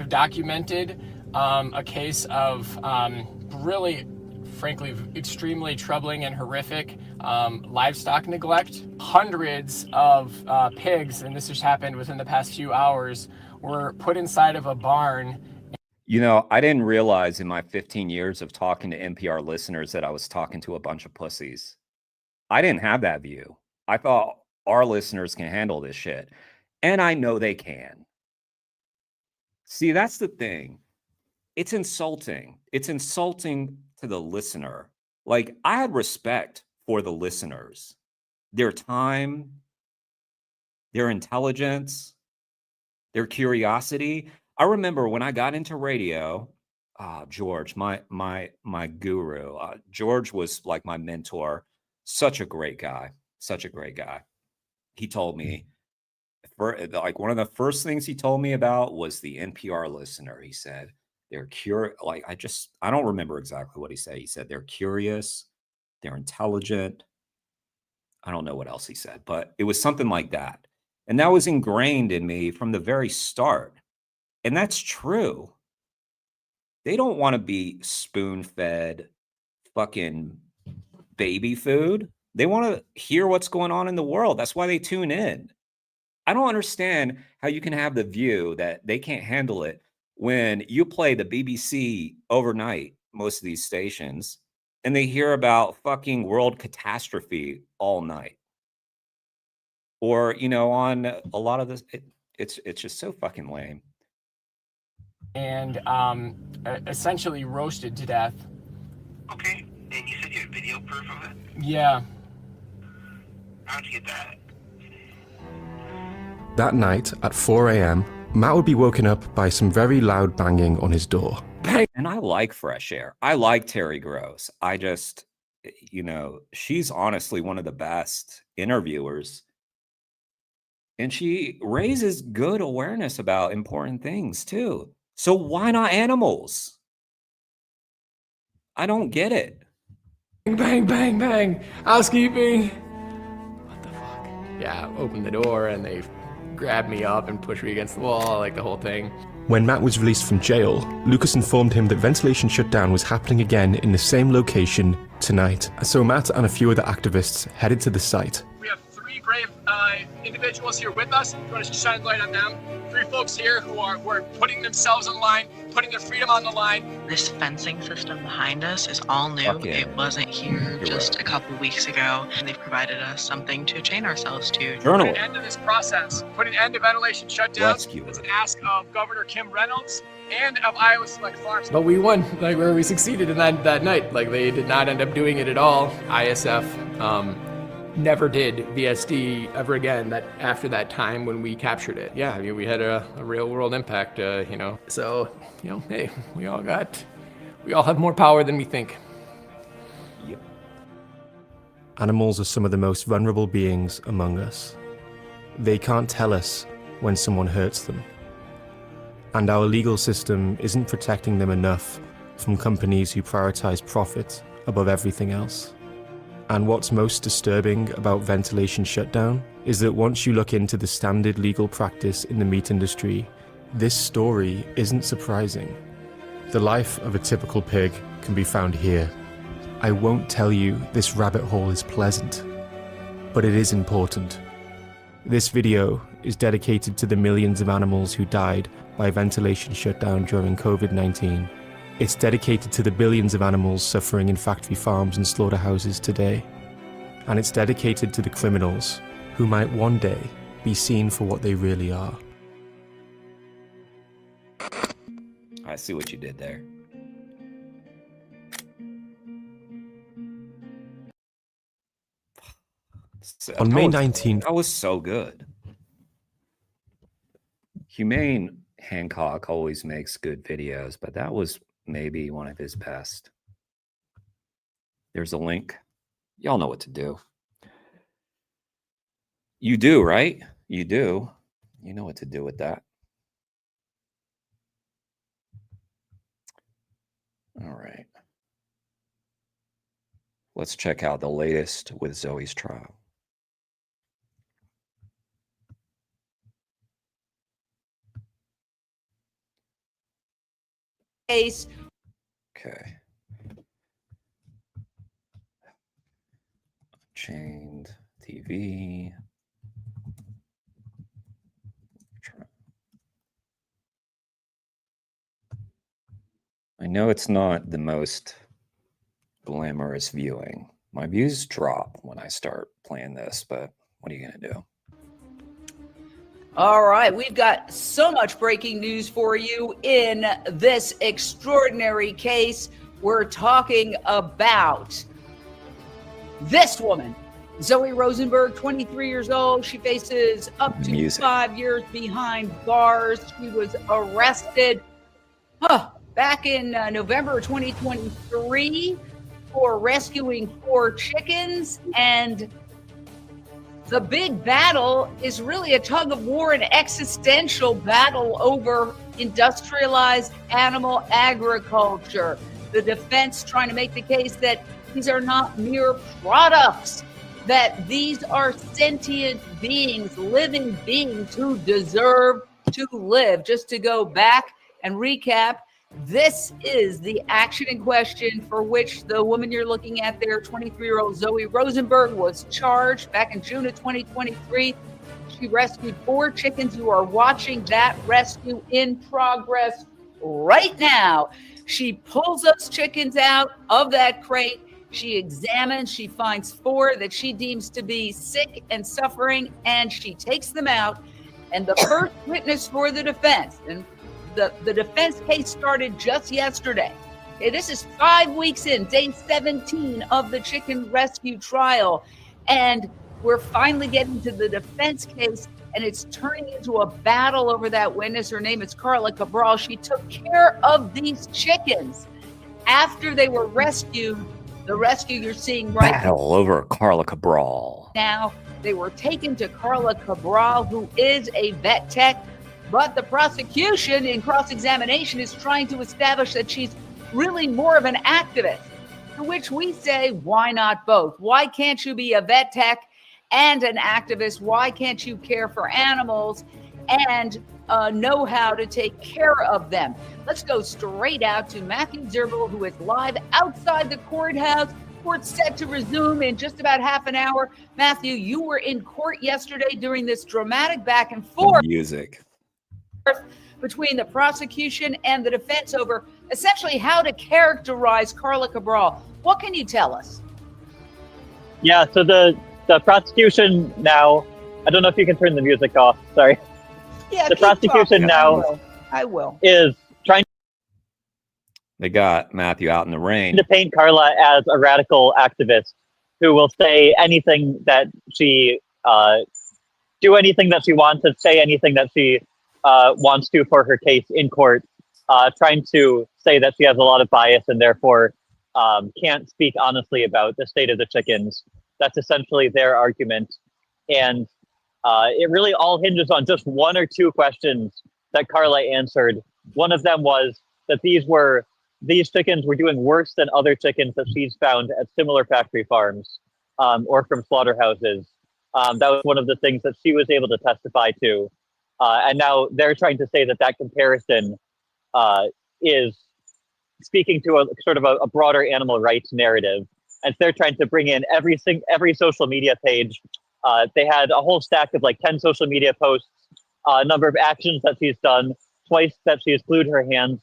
J: documented a case of really, frankly, extremely troubling and horrific livestock neglect. Hundreds of pigs, and this just happened within the past few hours, were put inside of a barn.
A: You know, I didn't realize in my 15 years of talking to NPR listeners that I was talking to a bunch of pussies. I didn't have that view. I thought our listeners can handle this shit. And I know they can. See, that's the thing. It's insulting. It's insulting to the listener. Like, I had respect for the listeners, their time, their intelligence, their curiosity. I remember when I got into radio, George, my guru, George was like my mentor. Such a great guy. Such a great guy. He told me, like, one of the first things he told me about was the NPR listener. He said, they're curious. Like, I don't remember exactly what he said. He said, they're curious, they're intelligent. I don't know what else he said, but it was something like that. And that was ingrained in me from the very start. And that's true. They don't want to be spoon-fed fucking baby food. They want to hear what's going on in the world. That's why they tune in. I don't understand how you can have the view that they can't handle it when you play the BBC overnight, most of these stations, and they hear about fucking world catastrophe all night. Or, you know, on a lot of this, it's just so fucking lame.
J: And essentially roasted to death.
L: Okay, and you said you had video proof of it?
J: Yeah.
L: How'd you get that?
I: That night at 4 a.m., Matt would be woken up by some very loud banging on his door.
A: And I like Fresh Air. I like Terry Gross. I just, you know, she's honestly one of the best interviewers. And she raises good awareness about important things too. So why not animals? I don't get it.
J: Bang, bang, bang, bang. Housekeeping. What the fuck? Yeah, open the door and they grabbed me up and pushed me against the wall, like the whole thing.
I: When Matt was released from jail, Lucas informed him that ventilation shutdown was happening again in the same location tonight. So Matt and a few other activists headed to the site.
J: We have three brave individuals here with us. You want to shine light on them? Three folks here who were putting themselves on the line, putting their freedom on the line.
N: This fencing system behind us is all new. It wasn't here just a couple weeks ago. And they've provided us something to chain ourselves to.
J: Put an end to this process. Put an end to ventilation shutdown. It's an ask of Governor Kim Reynolds and of Iowa Select Farms. But we won, like where we succeeded in that night. Like they did not end up doing it at all. ISF never did VSD ever again after that time when we captured it. Yeah, I mean, we had a real world impact, you know. So, you know, hey, we all have more power than we think.
A: Yep.
I: Animals are some of the most vulnerable beings among us. They can't tell us when someone hurts them. And our legal system isn't protecting them enough from companies who prioritize profit above everything else. And what's most disturbing about ventilation shutdown is that once you look into the standard legal practice in the meat industry, this story isn't surprising. The life of a typical pig can be found here. I won't tell you this rabbit hole is pleasant, but it is important. This video is dedicated to the millions of animals who died by ventilation shutdown during COVID-19. It's dedicated to the billions of animals suffering in factory farms and slaughterhouses today. And it's dedicated to the criminals who might one day be seen for what they really are.
A: I see what you did there.
I: On May 19th...
A: That was so good. Humane Hancock always makes good videos, but that was maybe one of his best. There's a link. Y'all know what to do. You do, right? You do. You know what to do with that. All right. Let's check out the latest with Zoe's trial.
O: Case.
A: Okay. Chained TV. I know it's not the most glamorous viewing. My views drop when I start playing this, but what are you going to do?
O: All right, we've got so much breaking news for you in this extraordinary case. We're talking about this woman, Zoe Rosenberg, 23 years old. She faces up to 5 years behind bars. She was arrested back in November 2023 for rescuing 4 chickens. And the big battle is really a tug of war, an existential battle over industrialized animal agriculture. The defense trying to make the case that these are not mere products, that these are sentient beings, living beings who deserve to live. Just to go back and recap, this is the action in question for which the woman you're looking at there, 23-year-old Zoe Rosenberg, was charged back in June of 2023. She rescued 4 chickens. You are watching that rescue in progress right now. She pulls those chickens out of that crate. She examines, she finds 4 that she deems to be sick and suffering, and she takes them out. And the first witness for the defense, and the defense case started just yesterday. Okay, this is 5 weeks in, day 17 of the chicken rescue trial. And we're finally getting to the defense case, and it's turning into a battle over that witness. Her name is Carla Cabral. She took care of these chickens after they were rescued. The rescue you're seeing right
A: Battle over Carla Cabral.
O: now. They were taken to Carla Cabral, who is a vet tech. But the prosecution in cross-examination is trying to establish that she's really more of an activist, to which we say, why not both? Why can't you be a vet tech and an activist? Why can't you care for animals and know how to take care of them? Let's go straight out to Matthew Zerbil, who is live outside the courthouse. Court's set to resume in just about half an hour. Matthew, you were in court yesterday during this dramatic back and forth.
A: Music.
O: Between the prosecution and the defense over essentially how to characterize Carla Cabral. What can you tell us?
P: Yeah, so the prosecution now, I don't know if you can turn the music off, sorry.
O: Yeah,
P: the prosecution
O: talking.
P: now
O: I will.
P: is trying
A: They got Matthew out in the rain.
P: to paint Carla as a radical activist who will say anything that she, do anything that she wants and say anything that she wants to for her case in court, trying to say that she has a lot of bias and therefore can't speak honestly about the state of the chickens. That's essentially their argument. And it really all hinges on just 1 or 2 questions that Carla answered. One of them was that these chickens were doing worse than other chickens that she's found at similar factory farms or from slaughterhouses. That was one of the things that she was able to testify to. And now they're trying to say that that comparison is speaking to a sort of a broader animal rights narrative. And they're trying to bring in every social media page. They had a whole stack of like 10 social media posts, a number of actions that she's done, twice that she has glued her hands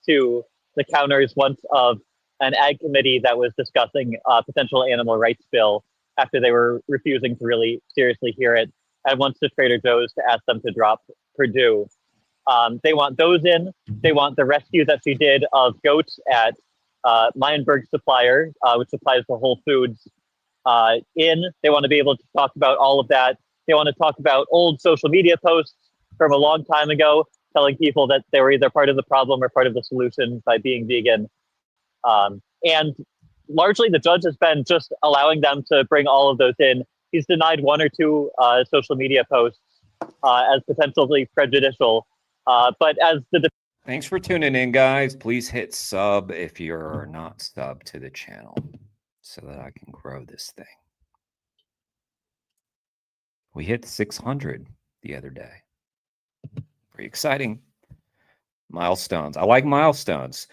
P: to the counters, once of an ag committee that was discussing a potential animal rights bill after they were refusing to really seriously hear it, and once to Trader Joe's to ask them to drop Purdue. They want those in. They want the rescue that she did of goats at Meinberg Supplier, which supplies the Whole Foods, in. They want to be able to talk about all of that. They want to talk about old social media posts from a long time ago, telling people that they were either part of the problem or part of the solution by being vegan. And largely the judge has been just allowing them to bring all of those in. He's denied one or two social media posts as potentially prejudicial. But as the
A: Thanks for tuning in, guys. Please hit sub if you're not sub to the channel so that I can grow this thing. We hit 600 the other day. Pretty exciting. Milestones. I like milestones.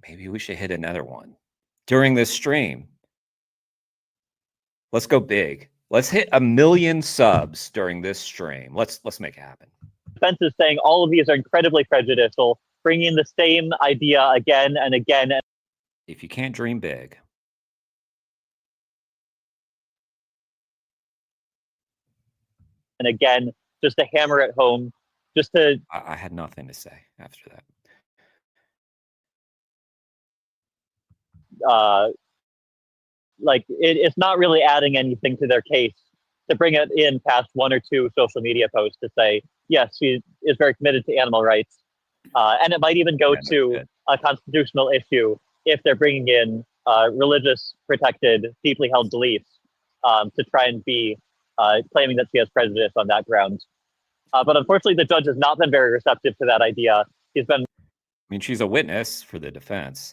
A: Maybe we should hit another one during this stream. Let's go big. Let's hit 1 million subs during this stream. Let's make it happen.
P: Defense is saying all of these are incredibly prejudicial, bringing the same idea again and again.
A: If you can't dream big,
P: and again, just to hammer it home, just to...
A: I had nothing to say after that.
P: It's not really adding anything to their case to bring it in past one or two social media posts to say, yes, she is very committed to animal rights. And it might even go to a constitutional issue if they're bringing in religious protected, deeply held beliefs to try and be claiming that she has prejudice on that ground. But unfortunately, the judge has not been very receptive to that idea. He's been...
A: I mean, she's a witness for the defense.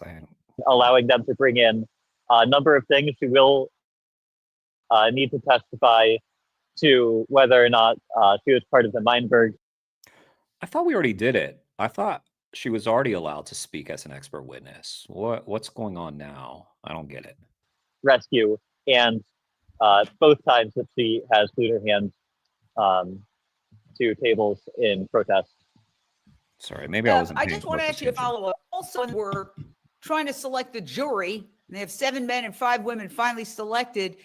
P: Allowing them to bring in a number of things. She will need to testify to whether or not she was part of the Meinberg.
A: I thought we already did it. I thought she was already allowed to speak as an expert witness. What's going on now? I don't get it.
P: Rescue, and both times that she has glued her hands to tables in protest.
A: Sorry, maybe I wasn't.
O: I just want to ask you a follow-up. Also, we're trying to select the jury, and they have 7 men and 5 women finally selected.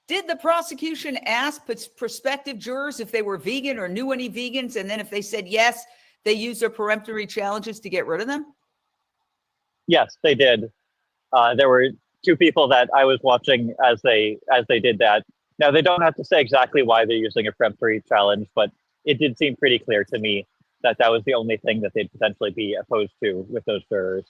O: Did the prosecution ask prospective jurors if they were vegan or knew any vegans? And then if they said yes, they used their peremptory challenges to get rid of them?
P: Yes, they did. There were 2 people that I was watching as they did that. Now, they don't have to say exactly why they're using a peremptory challenge, but it did seem pretty clear to me that that was the only thing that they'd potentially be opposed to with those jurors.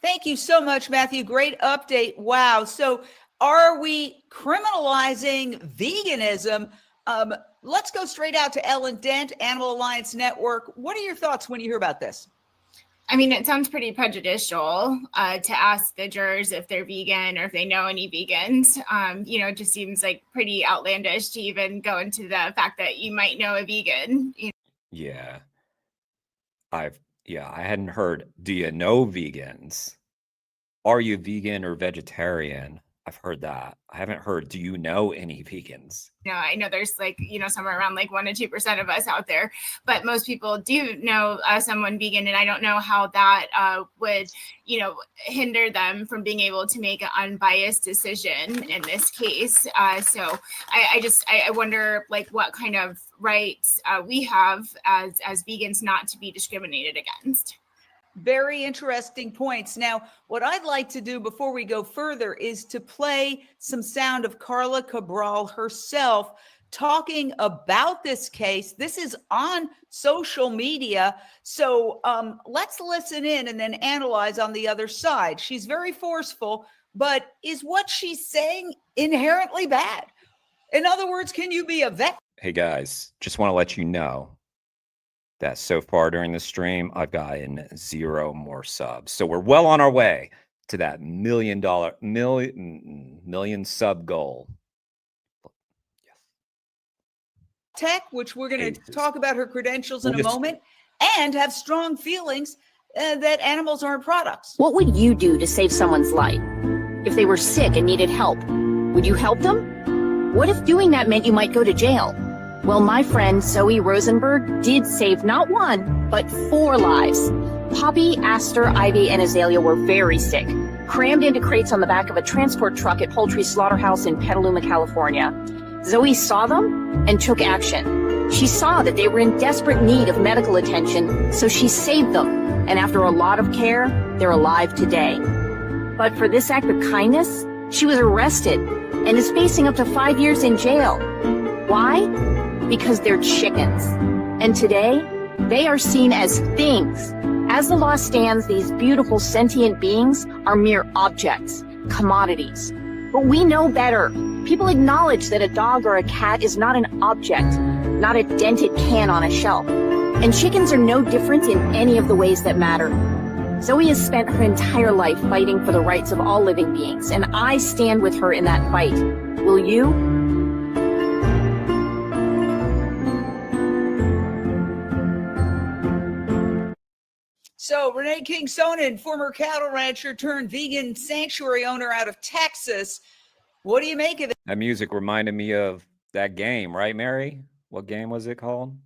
O: Thank you so much, Matthew. Great update. Wow. So are we criminalizing veganism? Let's go straight out to Ellen Dent, Animal Alliance Network. What are your thoughts when you hear about this?
Q: I mean, it sounds pretty prejudicial to ask the jurors if they're vegan or if they know any vegans. It just seems like pretty outlandish to even go into the fact that you might know a vegan.
A: Yeah. I hadn't heard. Do you know vegans? Are you vegan or vegetarian? I've heard that. I haven't heard, do you know any vegans?
Q: I know there's somewhere around 1 to 2% of us out there, but most people do know someone vegan, and I don't know how that would, hinder them from being able to make an unbiased decision in this case. So I wonder what kind of rights we have as vegans not to be discriminated against.
O: Very interesting points. Now, what I'd like to do before we go further is to play some sound of Carla Cabral herself talking about this case. This is on social media. So let's listen in and then analyze on the other side. She's very forceful, but is what she's saying inherently bad? In other words, can you be a vet?
A: Hey guys, just want to let you know that so far during the stream, I've gotten 0 more subs. So we're well on our way to that million sub goal.
O: tech, which we're going to talk about her credentials in a moment, and have strong feelings that animals aren't products.
R: What would you do to save someone's life? If they were sick and needed help, would you help them? What if doing that meant you might go to jail? Well, my friend Zoe Rosenberg did save not 1, but 4 lives. Poppy, Aster, Ivy, and Azalea were very sick, crammed into crates on the back of a transport truck at Poultry Slaughterhouse in Petaluma, California. Zoe saw them and took action. She saw that they were in desperate need of medical attention, so she saved them. And after a lot of care, they're alive today. But for this act of kindness, she was arrested and is facing up to 5 years in jail. Why? Because they're chickens. And today, they are seen as things. As the law stands, these beautiful sentient beings are mere objects, commodities. But we know better. People acknowledge that a dog or a cat is not an object, not a dented can on a shelf. And chickens are no different in any of the ways that matter. Zoe has spent her entire life fighting for the rights of all living beings, and I stand with her in that fight. Will you?
O: So Renee King Sonnen, former cattle rancher turned vegan sanctuary owner out of Texas. What do you make of it?
A: That music reminded me of that game, right, Mary? What game was it called?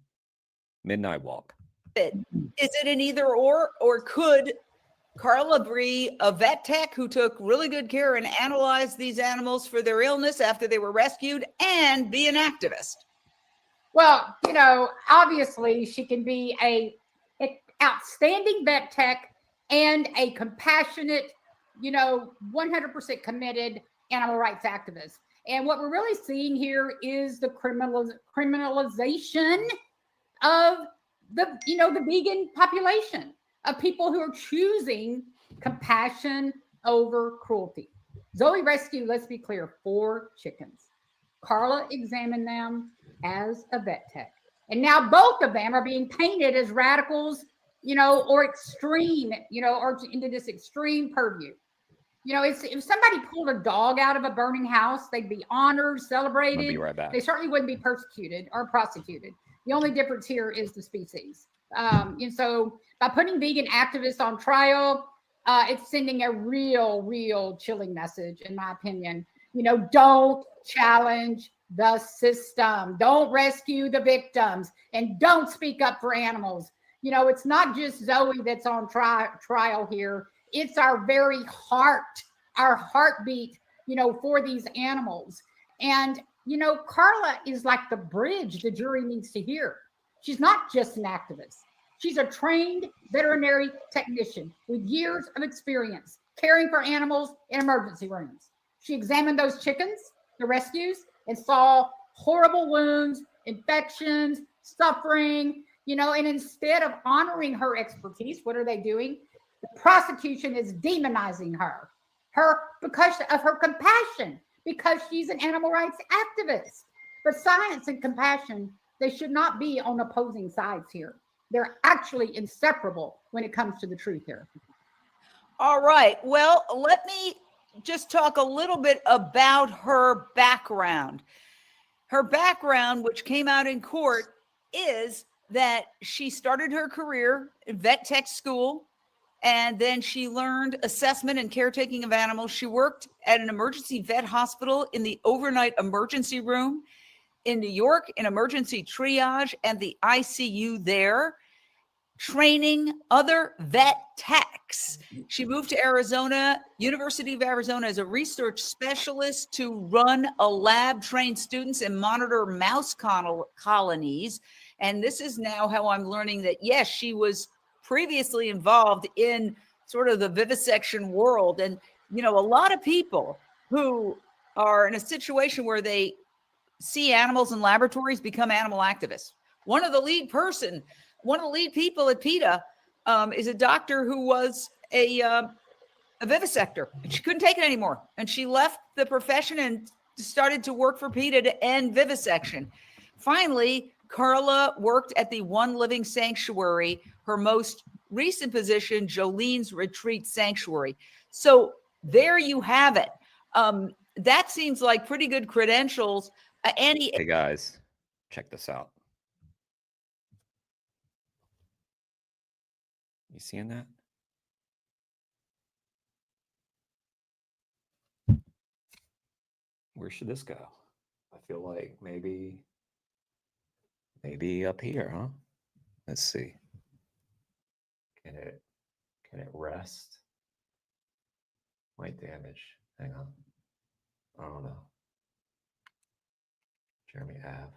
A: Midnight Walk.
O: Is it an either or could Carla be a vet tech who took really good care and analyzed these animals for their illness after they were rescued and be an activist?
S: Well, you know, obviously she can be a outstanding vet tech and a compassionate, you know, 100% committed animal rights activist. And what we're really seeing here is the criminalization of the, you know, the vegan population, of people who are choosing compassion over cruelty. Zoe rescued, let's be clear, 4 chickens. Carla examined them as a vet tech. And now both of them are being painted as radicals, you know, or extreme, you know, or into this extreme purview. You know, if somebody pulled a dog out of a burning house, they'd be honored, celebrated.
A: I'll be right back.
S: They certainly wouldn't be persecuted or prosecuted. The only difference here is the species. And so by putting vegan activists on trial, it's sending a real chilling message, in my opinion. You know, don't challenge the system. Don't rescue the victims, and don't speak up for animals. You know, it's not just Zoe that's on trial here. It's our very heart, our heartbeat, you know, for these animals. And, you know, Carla is like the bridge the jury needs to hear. She's not just an activist. She's a trained veterinary technician with years of experience caring for animals in emergency rooms. She examined those chickens, the rescues, and saw horrible wounds, infections, suffering, you know, and instead of honoring her expertise, what are they doing? The prosecution is demonizing her because of her compassion, because she's an animal rights activist. But science and compassion, they should not be on opposing sides here. They're actually inseparable when it comes to the truth here.
O: All right. Well, let me just talk a little bit about her background. Her background, which came out in court, is that she started her career in vet tech school, and then she learned assessment and caretaking of animals. She worked at an emergency vet hospital in the overnight emergency room in New York, in emergency triage and the ICU there, training other vet techs. She moved to Arizona, University of Arizona, as a research specialist to run a lab, train students, and monitor mouse colonies. And this is now how I'm learning that, yes, she was previously involved in sort of the vivisection world. And, you know, a lot of people who are in a situation where they see animals in laboratories become animal activists. One of the lead people at PETA is a doctor who was a vivisector, and she couldn't take it anymore. And she left the profession and started to work for PETA to end vivisection. Finally, Carla worked at the One Living Sanctuary, her most recent position, Jolene's Retreat Sanctuary. So there you have it. That seems like pretty good credentials.
A: Hey guys, Check this out. You seeing that? Where should this go? I feel like maybe up here, huh? Let's see. Can it rest? Might damage. Hang on. I don't know. Jeremy Ave.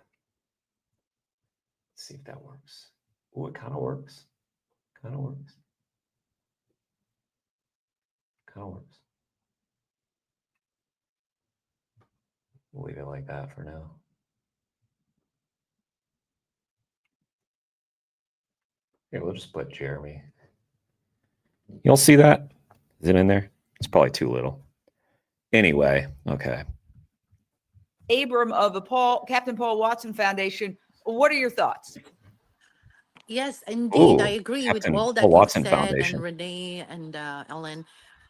A: Let's see if that works. Oh, it kind of works. Kind of works. Kind of works. We'll leave it like that for now. Here, we'll just put Jeremy. You'll see that? Is it in there? It's probably too little. Anyway, okay.
O: Abram of the Captain Paul Watson Foundation. What are your thoughts?
T: Yes, indeed.
A: Ooh,
T: I agree
A: Captain
T: with all that
A: Paul
T: you
A: Watson
T: said,
A: Foundation.
T: and Renee and Ellen.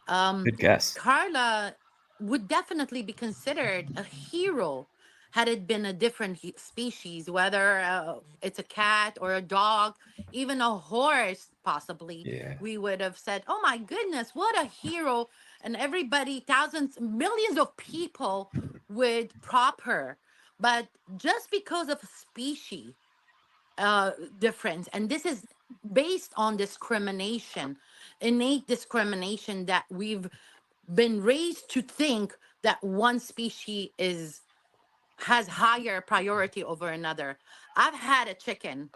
A: Good guess.
T: Carla would definitely be considered a hero had it been a different species, whether it's a cat or a dog, even a horse, possibly.
A: Yeah.
T: We would have said, oh my goodness, what a hero. And everybody, thousands, millions of people would prop her. But just because of species difference, and this is based on discrimination, innate discrimination, that we've been raised to think that one species has higher priority over another. I've had a chicken,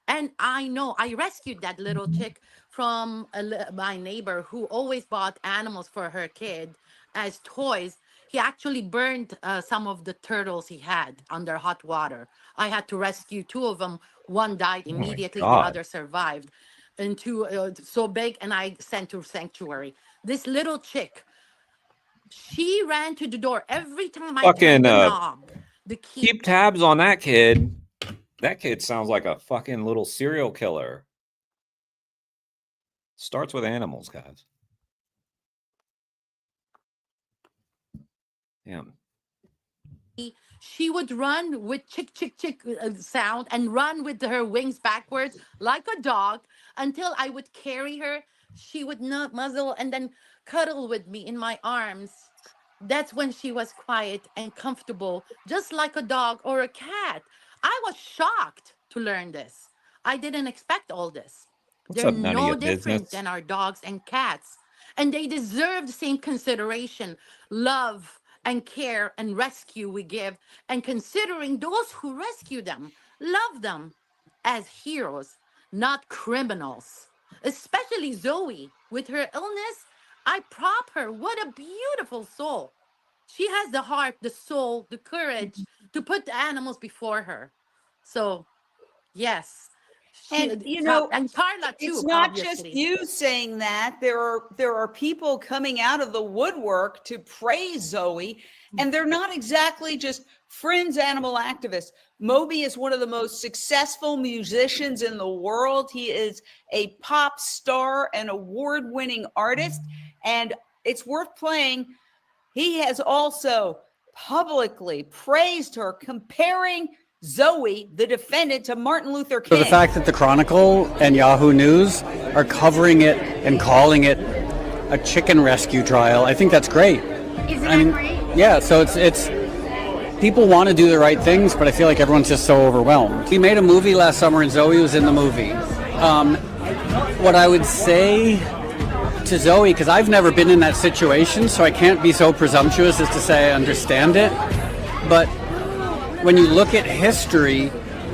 T: and I know I rescued that little chick from my neighbor who always bought animals for her kid as toys. He actually burned some of the turtles he had under hot water. I had to rescue two of them. One died immediately, the
A: God.
T: other survived. And two so big, and I sent to sanctuary. This little chick, she ran to the door every time I
A: Fucking
T: turned the knob. The key.
A: keep tabs on that kid. That kid sounds like a fucking little serial killer. Starts with animals, guys. Damn.
T: She would run with chick, chick, chick sound and run with her wings backwards like a dog until I would carry her. She would not muzzle and then cuddle with me in my arms. That's when she was quiet and comfortable, just like a dog or a cat. I was shocked to learn this. I didn't expect all this.
A: What's
T: They're
A: up, none of
T: no
A: your
T: different
A: business?
T: than our dogs and cats. And they deserve the same consideration, love, and care and rescue we give. And considering those who rescue them, love them as heroes, not criminals. Especially Zoe, with her illness, I prop her. What a beautiful soul. She has the heart, the soul, the courage to put the animals before her. So, yes.
O: And you know,
T: and Carla too.
O: it's not
T: obviously.
O: just you saying that. There are people coming out of the woodwork to praise Zoe, and they're not exactly just fringe animal activists. Moby is one of the most successful musicians in the world. He is a pop star, an award-winning artist, and it's worth playing. He has also publicly praised her, comparing Zoe, the defendant, to Martin Luther King.
U: So the fact that the Chronicle and Yahoo News are covering it and calling it a chicken rescue trial, I think that's great.
S: Isn't that great?
U: Yeah, so it's people want to do the right things, but I feel like everyone's just so overwhelmed. We made a movie last summer and Zoe was in the movie. What I would say to Zoe, because I've never been in that situation, so I can't be so presumptuous as to say I understand it, but when you look at history,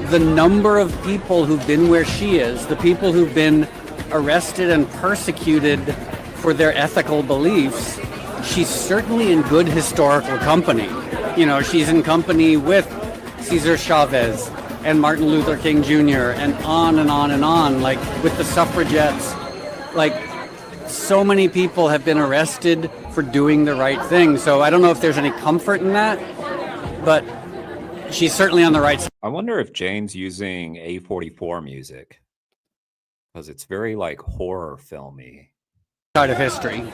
U: the number of people who've been where she is, the people who've been arrested and persecuted for their ethical beliefs, she's certainly in good historical company. You know, she's in company with Cesar Chavez and Martin Luther King Jr. and on and on and on, like with the suffragettes. Like, so many people have been arrested for doing the right thing. So I don't know if there's any comfort in that, but she's certainly on the right side.
A: I wonder if Jane's using A44 music, because it's very like horror filmy.
U: Side of history.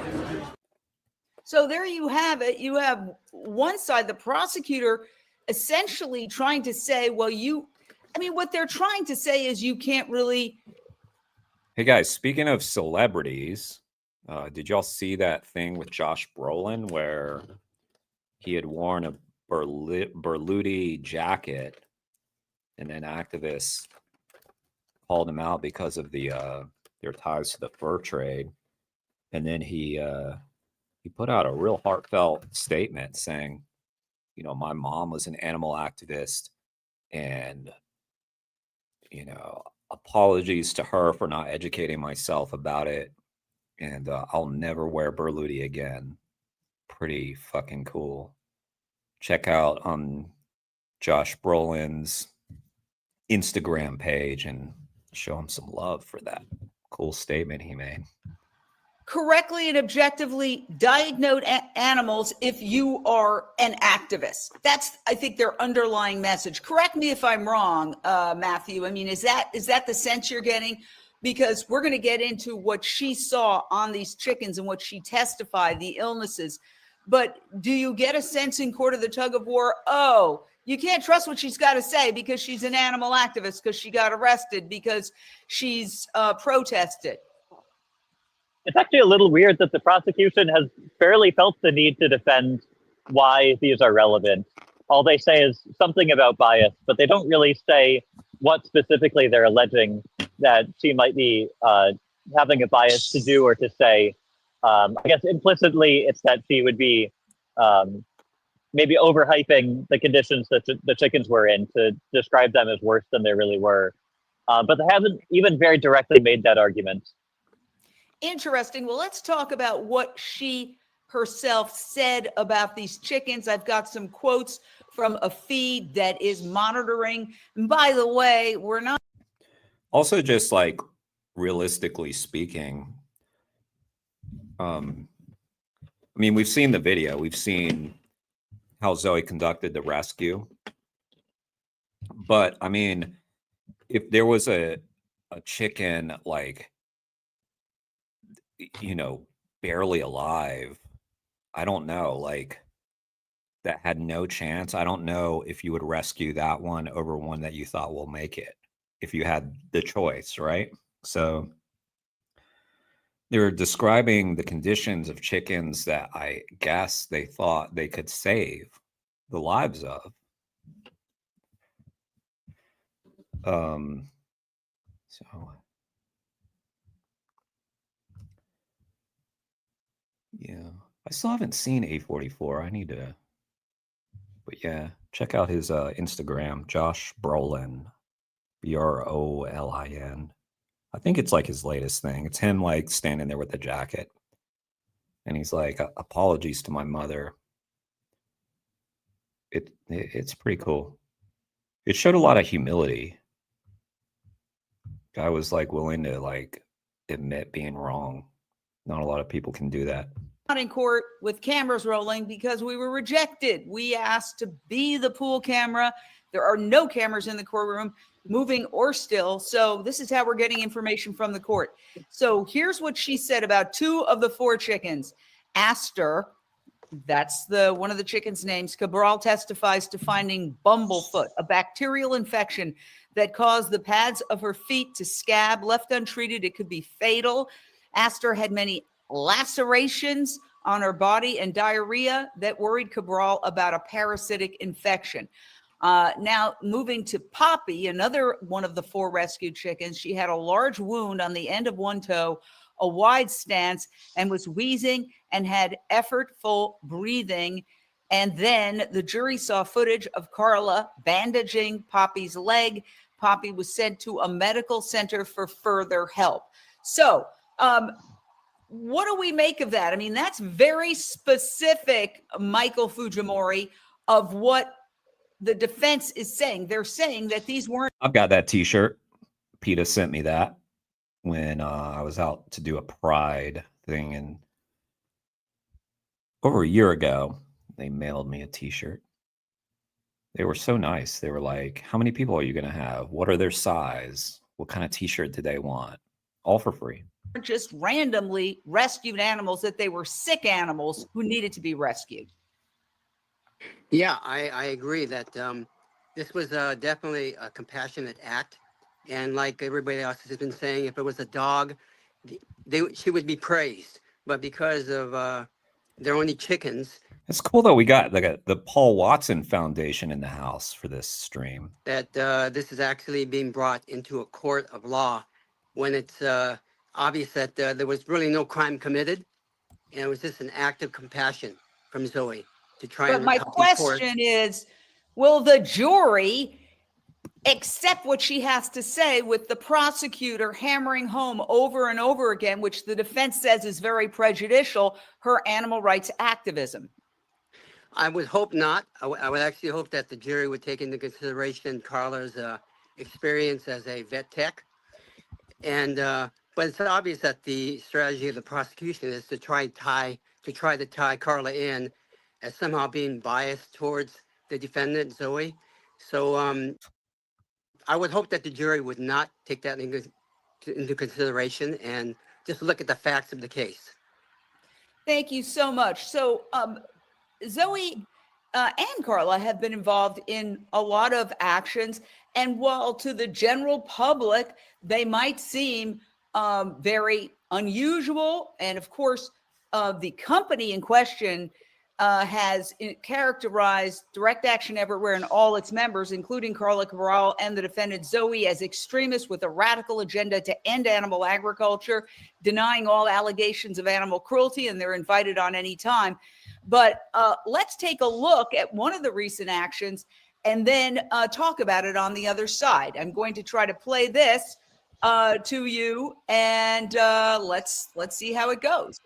O: So there you have it. You have one side, the prosecutor, essentially trying to say, well, you I mean, what they're trying to say is you can't really.
A: Hey guys, speaking of celebrities, did y'all see that thing with Josh Brolin where he had worn a Berluti jacket, and then activists called him out because of their ties to the fur trade, and then he put out a real heartfelt statement saying, you know, my mom was an animal activist, and you know, apologies to her for not educating myself about it, and I'll never wear Berluti again. Pretty fucking cool. Check out Josh Brolin's Instagram page and show him some love for that cool statement he made.
O: Correctly and objectively diagnose animals if you are an activist. That's, I think, their underlying message. Correct me if I'm wrong, Matthew. I mean, is that the sense you're getting? Because we're going to get into what she saw on these chickens and what she testified, the illnesses. But do you get a sense in court of the tug of war? Oh, you can't trust what she's got to say because she's an animal activist, because she got arrested, because she's protested.
P: It's actually a little weird that the prosecution has barely felt the need to defend why these are relevant. All they say is something about bias, but they don't really say what specifically they're alleging that she might be having a bias to do or to say. I guess implicitly it's that she would be maybe overhyping the conditions that the chickens were in to describe them as worse than they really were. But they haven't even very directly made that argument.
O: Interesting. Well, let's talk about what she herself said about these chickens. I've got some quotes from a feed that is monitoring. And by the way, we're not.
A: Also, just like realistically speaking, I mean, we've seen the video. We've seen how Zoe conducted the rescue. But I mean, if there was a chicken, like, you know, barely alive, I don't know, like, that had no chance, I don't know if you would rescue that one over one that you thought will make it, if you had the choice, right? So they were describing the conditions of chickens that I guess they thought they could save the lives of. So yeah, I still haven't seen A44. I need to, but yeah, check out his Instagram, Josh Brolin, Brolin. I think it's like his latest thing. It's him like standing there with the jacket, and he's like, "Apologies to my mother." It's pretty cool. It showed a lot of humility. Guy was like willing to like admit being wrong. Not a lot of people can do that.
O: Not in court with cameras rolling because we were rejected. We asked to be the pool camera. There are no cameras in the courtroom, moving or still. So this is how we're getting information from the court. So here's what she said about 2 of the 4 chickens. Aster, that's one of the chickens' names. Cabral testifies to finding bumblefoot, a bacterial infection that caused the pads of her feet to scab. Left untreated, it could be fatal. Aster had many lacerations on her body and diarrhea that worried Cabral about a parasitic infection. Now, moving to Poppy, another one of the 4 rescued chickens, she had a large wound on the end of one toe, a wide stance, and was wheezing and had effortful breathing. And then the jury saw footage of Carla bandaging Poppy's leg. Poppy was sent to a medical center for further help. So, what do we make of that? I mean, that's very specific, Michael Fujimori, of what the defense is saying. They're saying that these weren't.
A: I've got that t-shirt. PETA sent me that when I was out to do a pride thing, and over a year ago, they mailed me a t-shirt. They were so nice. They were like, how many people are you going to have? What are their size? What kind of t-shirt do they want? All for free.
O: Just randomly rescued animals, that they were sick animals who needed to be rescued.
B: Yeah, I agree that This was definitely a compassionate act. And like everybody else has been saying, if it was a dog, she would be praised. But because of they're only chickens,
A: It's cool that we got like the Paul Watson Foundation in the house for this stream.
B: that this is actually being brought into a court of law when it's obvious that there was really no crime committed. And it was just an act of compassion from Zoe to try
O: But
B: and
O: my
B: help report.
O: question is, will the jury accept what she has to say with the prosecutor hammering home over and over again, which the defense says is very prejudicial, her animal rights activism?
B: I would hope not. I would actually hope that the jury would take into consideration Carla's experience as a vet tech. And but it's obvious that the strategy of the prosecution is to try to tie Carla in as somehow being biased towards the defendant, Zoe. So I would hope that the jury would not take that into consideration and just look at the facts of the case.
O: Thank you so much. So Zoe and Carla have been involved in a lot of actions. And while to the general public, they might seem very unusual, and of course, the company in question has characterized Direct Action Everywhere and all its members, including Carla Cabral and the defendant Zoe, as extremists with a radical agenda to end animal agriculture, denying all allegations of animal cruelty, and they're invited on any time. But let's take a look at one of the recent actions and then talk about it on the other side. I'm going to try to play this to you, and let's see how it goes.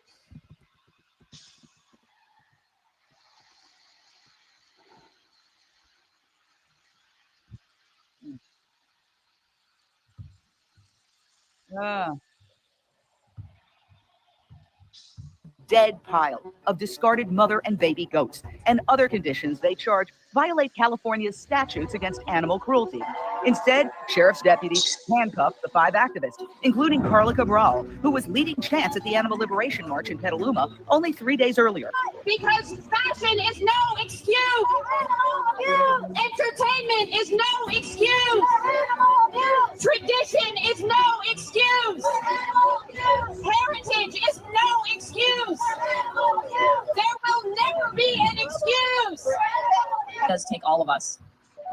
O: Dead pile of discarded mother and baby goats and other conditions they charge violate California's statutes against animal cruelty. Instead, sheriff's deputies handcuffed the 5 activists, including Carla Cabral, who was leading chants at the Animal Liberation March in Petaluma only 3 days earlier.
V: Because fashion is no excuse. Entertainment is no excuse. Tradition is no excuse. Heritage is no excuse. There will never be an excuse.
R: It does take all of us.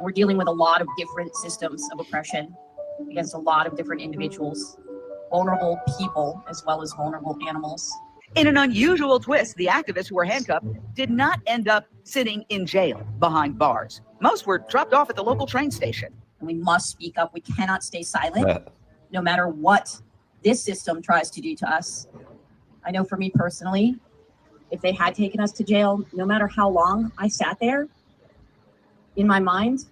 R: We're dealing with a lot of different systems of oppression against a lot of different individuals, vulnerable people, as well as vulnerable animals.
O: In an unusual twist, the activists who were handcuffed did not end up sitting in jail behind bars. Most were dropped off at the local train station.
R: And we must speak up. We cannot stay silent, no matter what this system tries to do to us. I know for me personally, if they had taken us to jail, no matter how long I sat there, in my mind,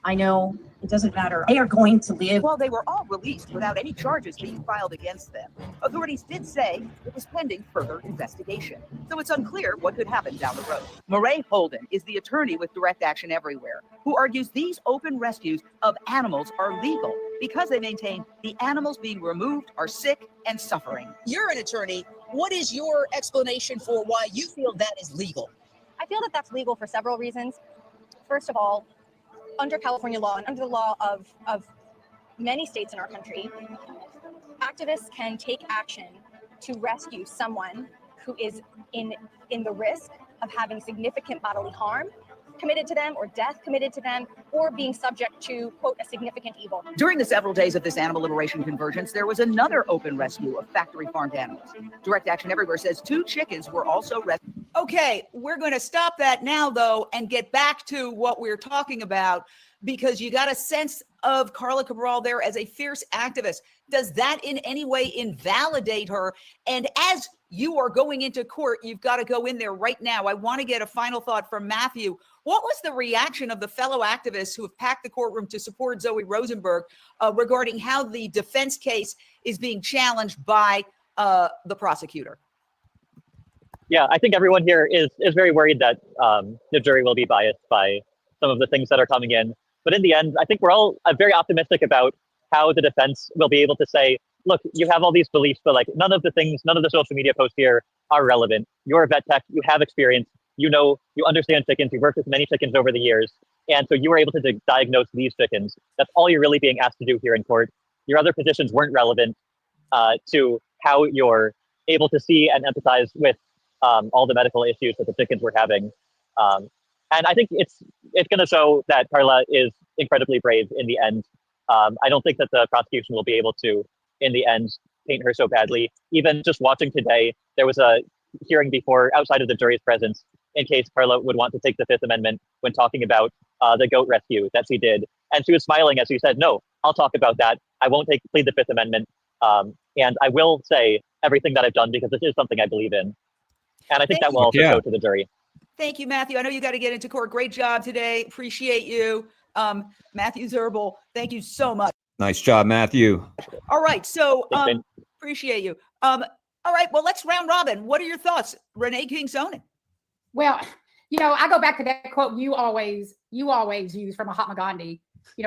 R: I know it doesn't matter. They are going to live.
O: Well, they were all released without any charges being filed against them. Authorities did say it was pending further investigation, so it's unclear what could happen down the road. Murray Holden is the attorney with Direct Action Everywhere, who argues these open rescues of animals are legal because they maintain the animals being removed are sick and suffering.
W: You're an attorney. What is your explanation for why you feel that is legal?
X: I feel that that's legal for several reasons. First of all, under California law and under the law of many states in our country, activists can take action to rescue someone who is in the risk of having significant bodily harm committed to them or death committed to them or being subject to, quote, a significant evil.
O: During the several days of this animal liberation convergence, there was another open rescue of factory farmed animals. Direct Action Everywhere says 2 chickens were also rescued. Okay, we're going to stop that now, though, and get back to what we're talking about, because you got a sense of Carla Cabral there as a fierce activist. Does that in any way invalidate her? And as you are going into court, you've got to go in there right now. I want to get a final thought from Matthew. What was the reaction of the fellow activists who have packed the courtroom to support Zoe Rosenberg regarding how the defense case is being challenged by the prosecutor?
P: Yeah, I think everyone here is very worried that the jury will be biased by some of the things that are coming in. But in the end, I think we're all very optimistic about how the defense will be able to say, look, you have all these beliefs, but like none of the social media posts here are relevant. You're a vet tech, you have experience, you know, you understand chickens, you've worked with many chickens over the years. And so you were able to diagnose these chickens. That's all you're really being asked to do here in court. Your other positions weren't relevant to how you're able to see and empathize with all the medical issues that the chickens were having. And I think it's going to show that Carla is incredibly brave in the end. I don't think that the prosecution will be able to, in the end, paint her so badly. Even just watching today, there was a hearing before outside of the jury's presence in case Carla would want to take the Fifth Amendment when talking about the goat rescue that she did. And she was smiling as she said, no, I'll talk about that. I won't plead the Fifth Amendment. And I will say everything that I've done because this is something I believe in. And I think that will also go to the jury.
O: Thank you, Matthew. I know you got to get into court. Great job today. Appreciate you. Matthew Zerbel, thank you so much.
A: Nice job, Matthew.
O: All right. So appreciate you. All right. Well, let's round robin. What are your thoughts, Renee King-Sonnen?
S: Well, I go back to that quote you always use from Mahatma Gandhi.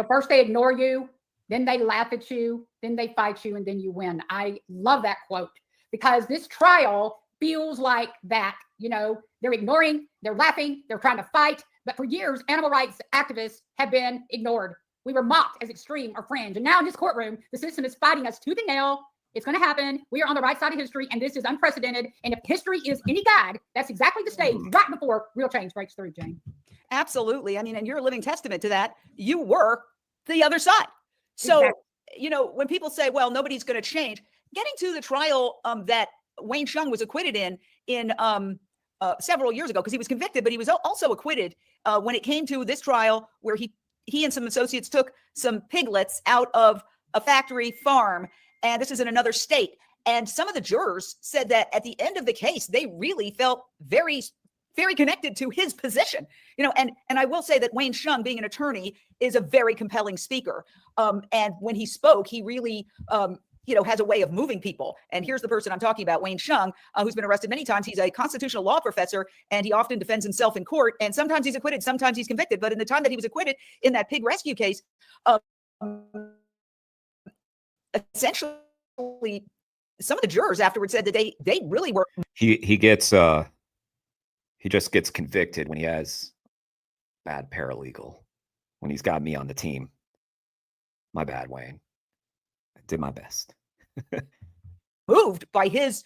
S: First they ignore you, then they laugh at you, then they fight you, and then you win. I love that quote because this trial feels like that. They're ignoring, they're laughing, they're trying to fight. But for years, animal rights activists have been ignored. We were mocked as extreme or fringe. And now in this courtroom, the system is fighting us tooth and nail. It's going to happen. We are on the right side of history, and this is unprecedented. And if history is any guide, that's exactly the stage right before real change breaks through, Jane.
O: Absolutely. I mean, and you're a living testament to that. You were the other side. So,
S: exactly.
O: When people say, well, nobody's going to change, getting to the trial that Wayne Hsiung was acquitted in several years ago, because he was convicted, but he was also acquitted when it came to this trial where he and some associates took some piglets out of a factory farm. And this is in another state. And some of the jurors said that at the end of the case, they really felt very, very connected to his position. And I will say that Wayne Hsiung, being an attorney, is a very compelling speaker. And when he spoke, he really has a way of moving people. And here's the person I'm talking about, Wayne Hsiung, who's been arrested many times. He's a constitutional law professor, and he often defends himself in court. And sometimes he's acquitted, sometimes he's convicted. But in the time that he was acquitted in that pig rescue case, essentially, some of the jurors afterwards said that they really were.
A: He just gets convicted when he has bad paralegal, when he's got me on the team. My bad, Wayne. I did my best.
O: Moved by his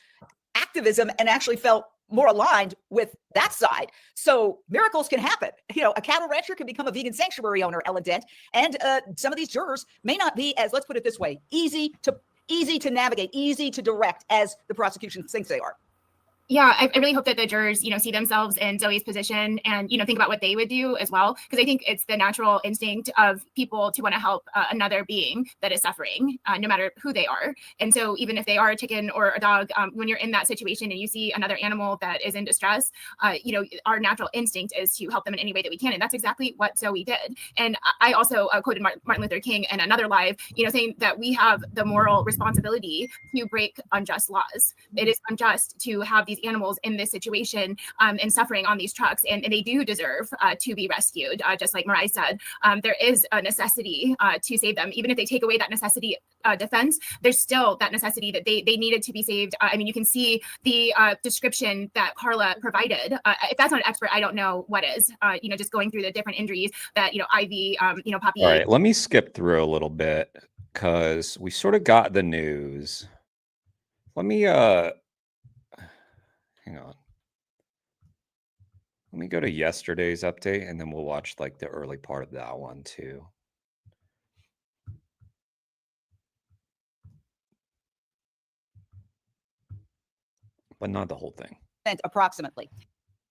O: activism and actually felt more aligned with that side. So miracles can happen. A cattle rancher can become a vegan sanctuary owner, Ellen Dent. And some of these jurors may not be as, let's put it this way, easy to navigate, easy to direct as the prosecution thinks they are.
Q: Yeah, I really hope that the jurors, see themselves in Zoe's position and, think about what they would do as well. Because I think it's the natural instinct of people to want to help another being that is suffering, no matter who they are. And so even if they are a chicken or a dog, when you're in that situation and you see another animal that is in distress, our natural instinct is to help them in any way that we can. And that's exactly what Zoe did. And I also quoted Martin Luther King in another live, saying that we have the moral responsibility to break unjust laws. It is unjust to have these animals in this situation and suffering on these trucks, and they do deserve to be rescued. Just like Mariah said, there is a necessity to save them. Even if they take away that necessity defense, there's still that necessity that they needed to be saved. You can see the description that Carla provided. If that's not an expert, I don't know what is. Just going through the different injuries that Ivy, Poppy.
A: All right, let me skip through a little bit because we sort of got the news. Let me hang on. Let me go to yesterday's update and then we'll watch like the early part of that one too. But not the whole thing.
O: Approximately.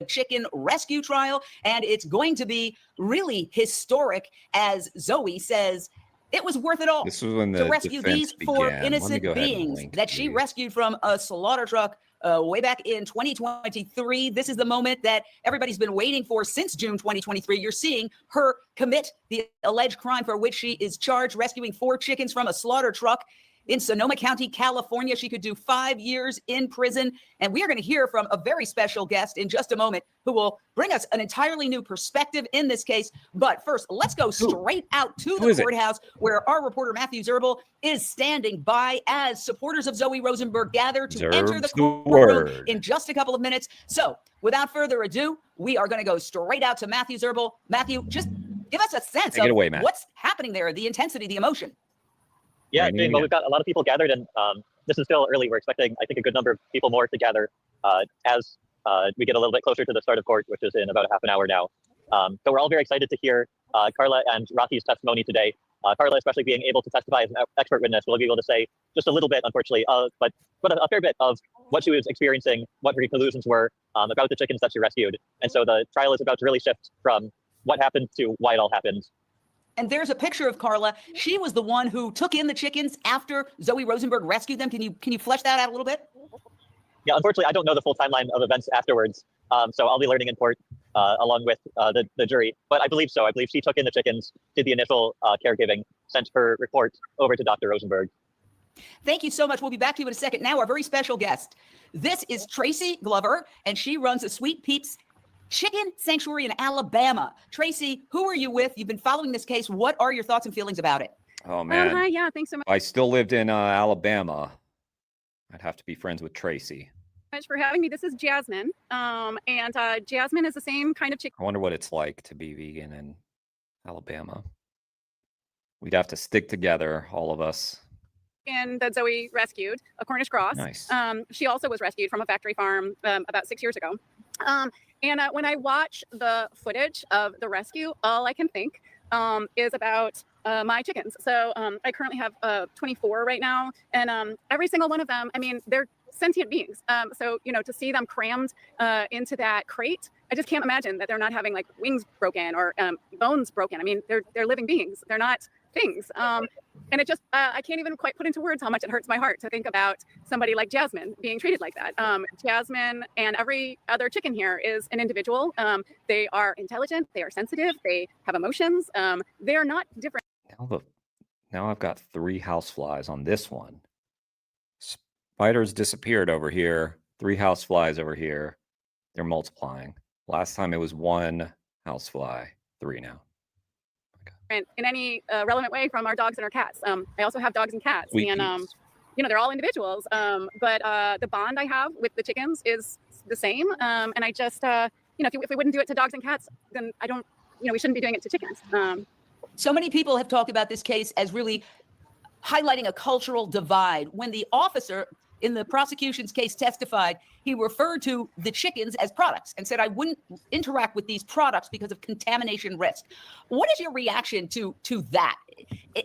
O: Chicken rescue trial, and it's going to be really historic, as Zoe says. It was worth it all
A: This was when
O: to
A: the
O: rescue
A: defense
O: these four
A: began. Let me
O: innocent
A: go ahead and
O: beings
A: link
O: that she
A: these.
O: rescued from a slaughter truck way back in 2023. This is the moment that everybody's been waiting for since June 2023. You're seeing her commit the alleged crime for which she is charged, rescuing 4 chickens from a slaughter truck in Sonoma County, California. She could do 5 years in prison. And we are going to hear from a very special guest in just a moment who will bring us an entirely new perspective in this case. But first, let's go straight out to the courthouse where our reporter Matthew Zerbel is standing by as supporters of Zoe Rosenberg gather to enter the courtroom in just a couple of minutes. So without further ado, we are going to go straight out to Matthew Zerbel. Matthew, just Give us a sense
A: Take it
O: of
A: away, Matt.
O: what's happening there, the intensity, the emotion.
P: Yeah, Jane, well, we've got a lot of people gathered, and this is still early. We're expecting, I think, a good number of people more to gather as we get a little bit closer to the start of court, which is in about a half an hour now. So we're all very excited to hear Carla and Rocky's testimony today. Carla, especially being able to testify as an expert witness, will be able to say just a little bit, unfortunately, but a fair bit of what she was experiencing, what her conclusions were about the chickens that she rescued. And so the trial is about to really shift from what happened to why it all happened.
O: And there's a picture of Carla. She was the one who took in the chickens after Zoe Rosenberg rescued them. Can you flesh that out a little bit?
P: Yeah, unfortunately, I don't know the full timeline of events afterwards. So I'll be learning in court along with the jury. But I believe so. I believe she took in the chickens, did the initial caregiving, sent her report over to Dr. Rosenberg.
O: Thank you so much. We'll be back to you in a second. Now, our very special guest. This is Tracy Glover, and she runs a Sweet Peeps Chicken Sanctuary in Alabama. Tracy, who are you with? You've been following this case. What are your thoughts and feelings about it?
A: Oh, man.
D: Hi, yeah, thanks so much.
A: If I still lived in Alabama, I'd have to be friends with Tracy.
D: Much for having me. This is Jasmine, and Jasmine is the same kind of chicken.
A: I wonder what it's like to be vegan in Alabama. We'd have to stick together, all of us.
D: That Zoe rescued, a Cornish cross.
A: Nice.
D: She also was rescued from a factory farm about 6 years ago. And when I watch the footage of the rescue, all I can think is about my chickens. So I currently have 24 right now, and every single one of them, I mean, they're sentient beings. So, you know, to see them crammed into that crate, I just can't imagine that they're not having like wings broken or bones broken. I mean, they're living beings. They're not things. And it just, I can't even quite put into words how much it hurts my heart to think about somebody like Jasmine being treated like that. Jasmine and every other chicken here is an individual. They are intelligent. They are sensitive. They have emotions. They are not different.
A: Now I've got 3 houseflies on this one. Spiders disappeared over here. 3 houseflies over here. They're multiplying. Last time it was 1 housefly. 3 now.
D: In any relevant way from our dogs and our cats. I also have dogs and cats, and you know, they're all individuals. But the bond I have with the chickens is the same. And I just, you know, if we wouldn't do it to dogs and cats, then I don't, you know, we shouldn't be doing it to chickens.
O: So many people have talked about this case as really highlighting a cultural divide. When the officer in the prosecution's case testified, he referred to the chickens as products and said, I wouldn't interact with these products because of contamination risk. What is your reaction to that?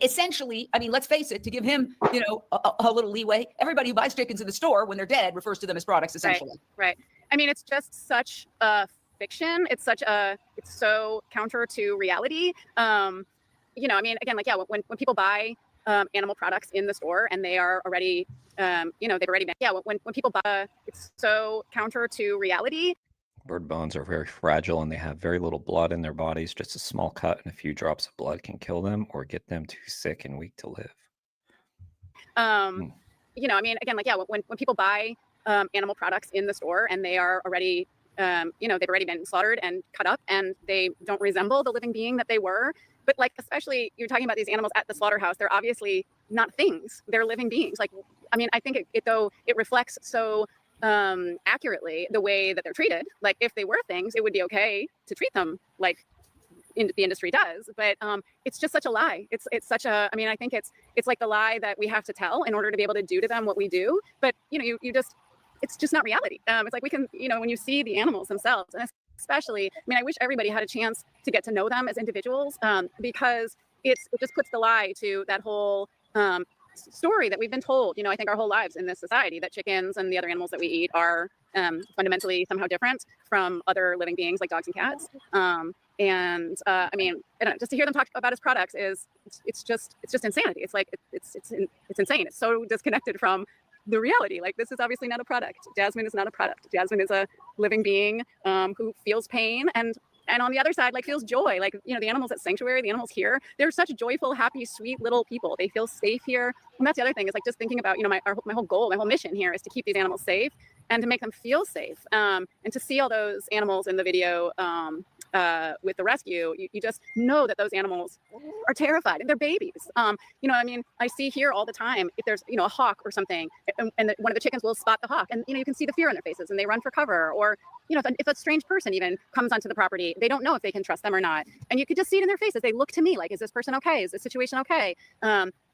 O: Essentially, I mean, let's face it, to give him, you know, a little leeway, everybody who buys chickens in the store when they're dead refers to them as products, essentially.
D: Right. I mean, it's just such a fiction. It's so counter to reality. You know, I mean, again, like, yeah, when people buy animal products in the store and they are already, you know, they've already been, when people buy, it's so counter to reality.
A: Bird bones are very fragile and they have very little blood in their bodies. Just a small cut and a few drops of blood can kill them or get them too sick and weak to live.
D: You know, I mean, again, like, yeah, when people buy animal products in the store and they are already, you know, they've already been slaughtered and cut up and they don't resemble the living being that they were. But like, especially you're talking about these animals at the slaughterhouse, they're obviously not things, they're living beings. Like, I mean, I think it reflects so accurately the way that they're treated. Like, if they were things, it would be okay to treat them like the industry does. But it's just such a lie. It's such a, I mean, I think it's like the lie that we have to tell in order to be able to do to them what we do. But, you know, you just, it's just not reality. It's like we can, you know, when you see the animals themselves, and especially, I mean, I wish everybody had a chance to get to know them as individuals, because it just puts the lie to that whole story that we've been told, you know, I think our whole lives in this society, that chickens and the other animals that we eat are fundamentally somehow different from other living beings like dogs and cats. I mean, I don't know, just to hear them talk about his products it's just insanity. It's like, it's insane. It's so disconnected from the reality. Like, this is obviously not a product. Jasmine is not a product. Jasmine is a living being who feels pain and on the other side, like, feels joy. Like, you know, the animals at Sanctuary, the animals here, they're such joyful, happy, sweet little people. They feel safe here. And that's the other thing, is like, just thinking about, you know, my whole goal, my whole mission here is to keep these animals safe. and to make them feel safe. And to see all those animals in the video with the rescue, you just know that those animals are terrified and they're babies. You know, I mean, I see here all the time, if there's, you know, a hawk or something, and one of the chickens will spot the hawk, and, you know, you can see the fear in their faces and they run for cover. Or, you know, if a strange person even comes onto the property, they don't know if they can trust them or not. And you could just see it in their faces. They look to me like, is this person okay? Is this situation okay?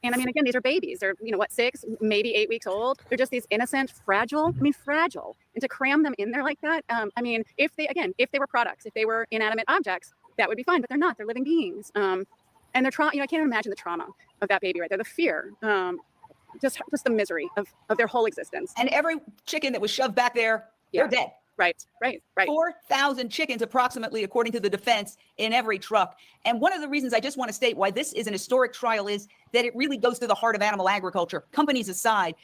D: And I mean, again, these are babies. They're, you know, what, 6, maybe 8 weeks old. They're just these innocent, fragile, fragile. And to cram them in there like that, I mean, if they were products, if they were inanimate objects, that would be fine, but they're not. They're living beings. And they're you know, I can't imagine the trauma of that baby right there, the fear, just the misery of their whole existence.
O: And every chicken that was shoved back there, they're dead.
D: Right.
O: 4,000 chickens approximately, according to the defense, in every truck. And one of the reasons I just want to state why this is an historic trial is that it really goes to the heart of animal agriculture. Companies aside,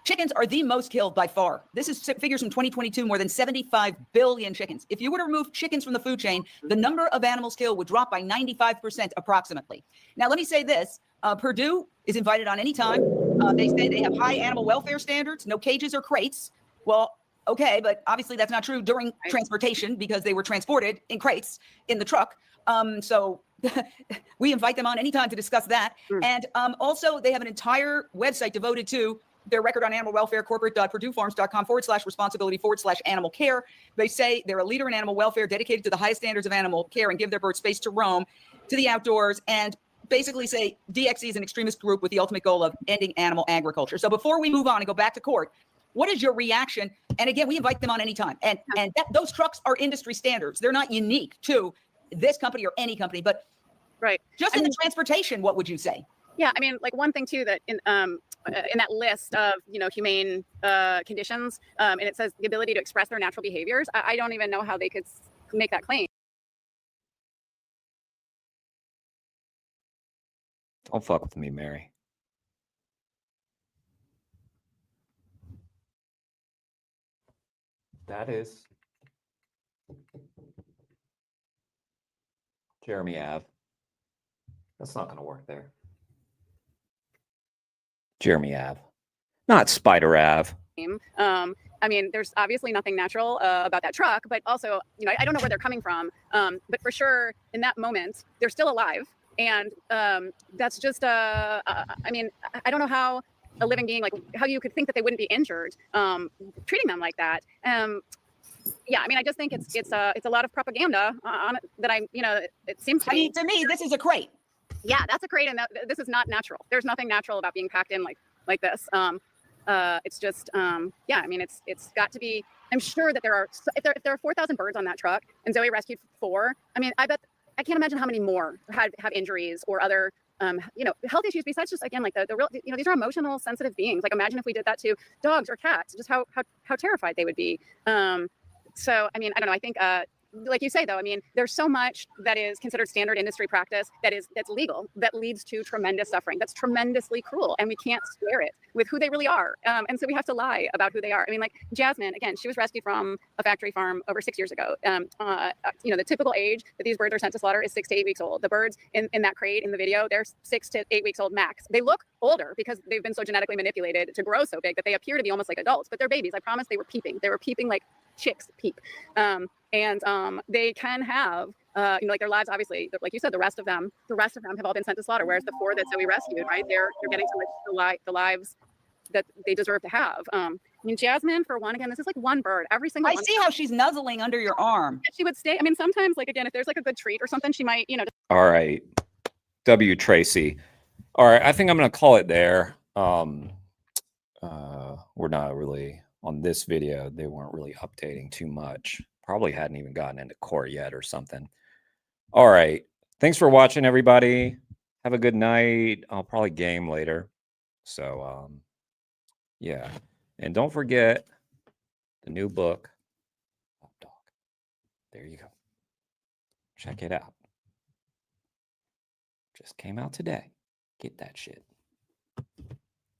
O: chickens are the most killed by far. This is figures from 2022, more than 75 billion chickens. If you were to remove chickens from the food chain, the number of animals killed would drop by 95% approximately. Now, let me say this. Purdue is invited on any time. They say they have high animal welfare standards, no cages or crates. Well, okay, but obviously that's not true during transportation because they were transported in crates in the truck. So we invite them on anytime to discuss that. And also they have an entire website devoted to their record on animal welfare, corporate.purduefarms.com/responsibility/animal care. They say they're a leader in animal welfare, dedicated to the highest standards of animal care, and give their birds space to roam to the outdoors, and basically say DXE is an extremist group with the ultimate goal of ending animal agriculture. So before we move on and go back to court, what is your reaction? And again, we invite them on anytime. And those trucks are industry standards. They're not unique to this company or any company, but just in the transportation, what would you say?
D: Yeah, I mean, like one thing too that in that list of, you know, humane conditions, and it says the ability to express their natural behaviors. I don't even know how they could make that claim.
A: Don't fuck with me, Mary. That is Jeremy Ave. That's not going to work there. Jeremy Ave, not Spider Ave.
D: I mean, there's obviously nothing natural about that truck, but also, you know, I don't know where they're coming from. But for sure, in that moment, they're still alive. And that's just, I mean, I don't know how a living being, like how you could think that they wouldn't be injured, treating them like that. Yeah, I mean, I just think it's a lot of propaganda on it that you know, it seems to
O: me, this is a crate.
D: Yeah, that's a crate, and this is not natural. There's nothing natural about being packed in like this. It's just, yeah, I mean, it's got to be. I'm sure that if there are 4,000 birds on that truck, and Zoe rescued 4. I mean, I can't imagine how many more have injuries or other, you know, health issues besides just, again, like the real, you know, these are emotional, sensitive beings. Like, imagine if we did that to dogs or cats, just how terrified they would be. So, I mean, I don't know. I think, like you say, though, I mean, there's so much that is considered standard industry practice that's legal, that leads to tremendous suffering. That's tremendously cruel, and we can't square it with who they really are. And so we have to lie about who they are. I mean, like Jasmine, again, she was rescued from a factory farm over 6 years ago. You know, the typical age that these birds are sent to slaughter is 6 to 8 weeks old. The birds in that crate in the video, they're 6 to 8 weeks old max. They look older because they've been so genetically manipulated to grow so big that they appear to be almost like adults, but they're babies. I promise they were peeping. They were peeping like chicks peep. And they can have, you know, like their lives, obviously, like you said, the rest of them have all been sent to slaughter, whereas the 4 that Zoe rescued, right, they're getting to live the lives that they deserve to have. I mean, Jasmine, for one, again, this is like one bird. Every single one.
O: I see how she's nuzzling under your arm.
D: She would stay. I mean, sometimes, like, again, if there's like a good treat or something, she might, you know.
A: All right. W. Tracy. All right. I think I'm going to call it there. We're not really on this video. They weren't really updating too much. Probably hadn't even gotten into court yet or something. All right. Thanks for watching, everybody. Have a good night. I'll probably game later. So, yeah. And don't forget the new book. Hot Dog. There you go. Check it out. Just came out today. Get that shit.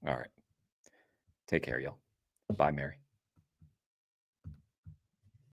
A: All right. Take care, y'all. Bye, Mary.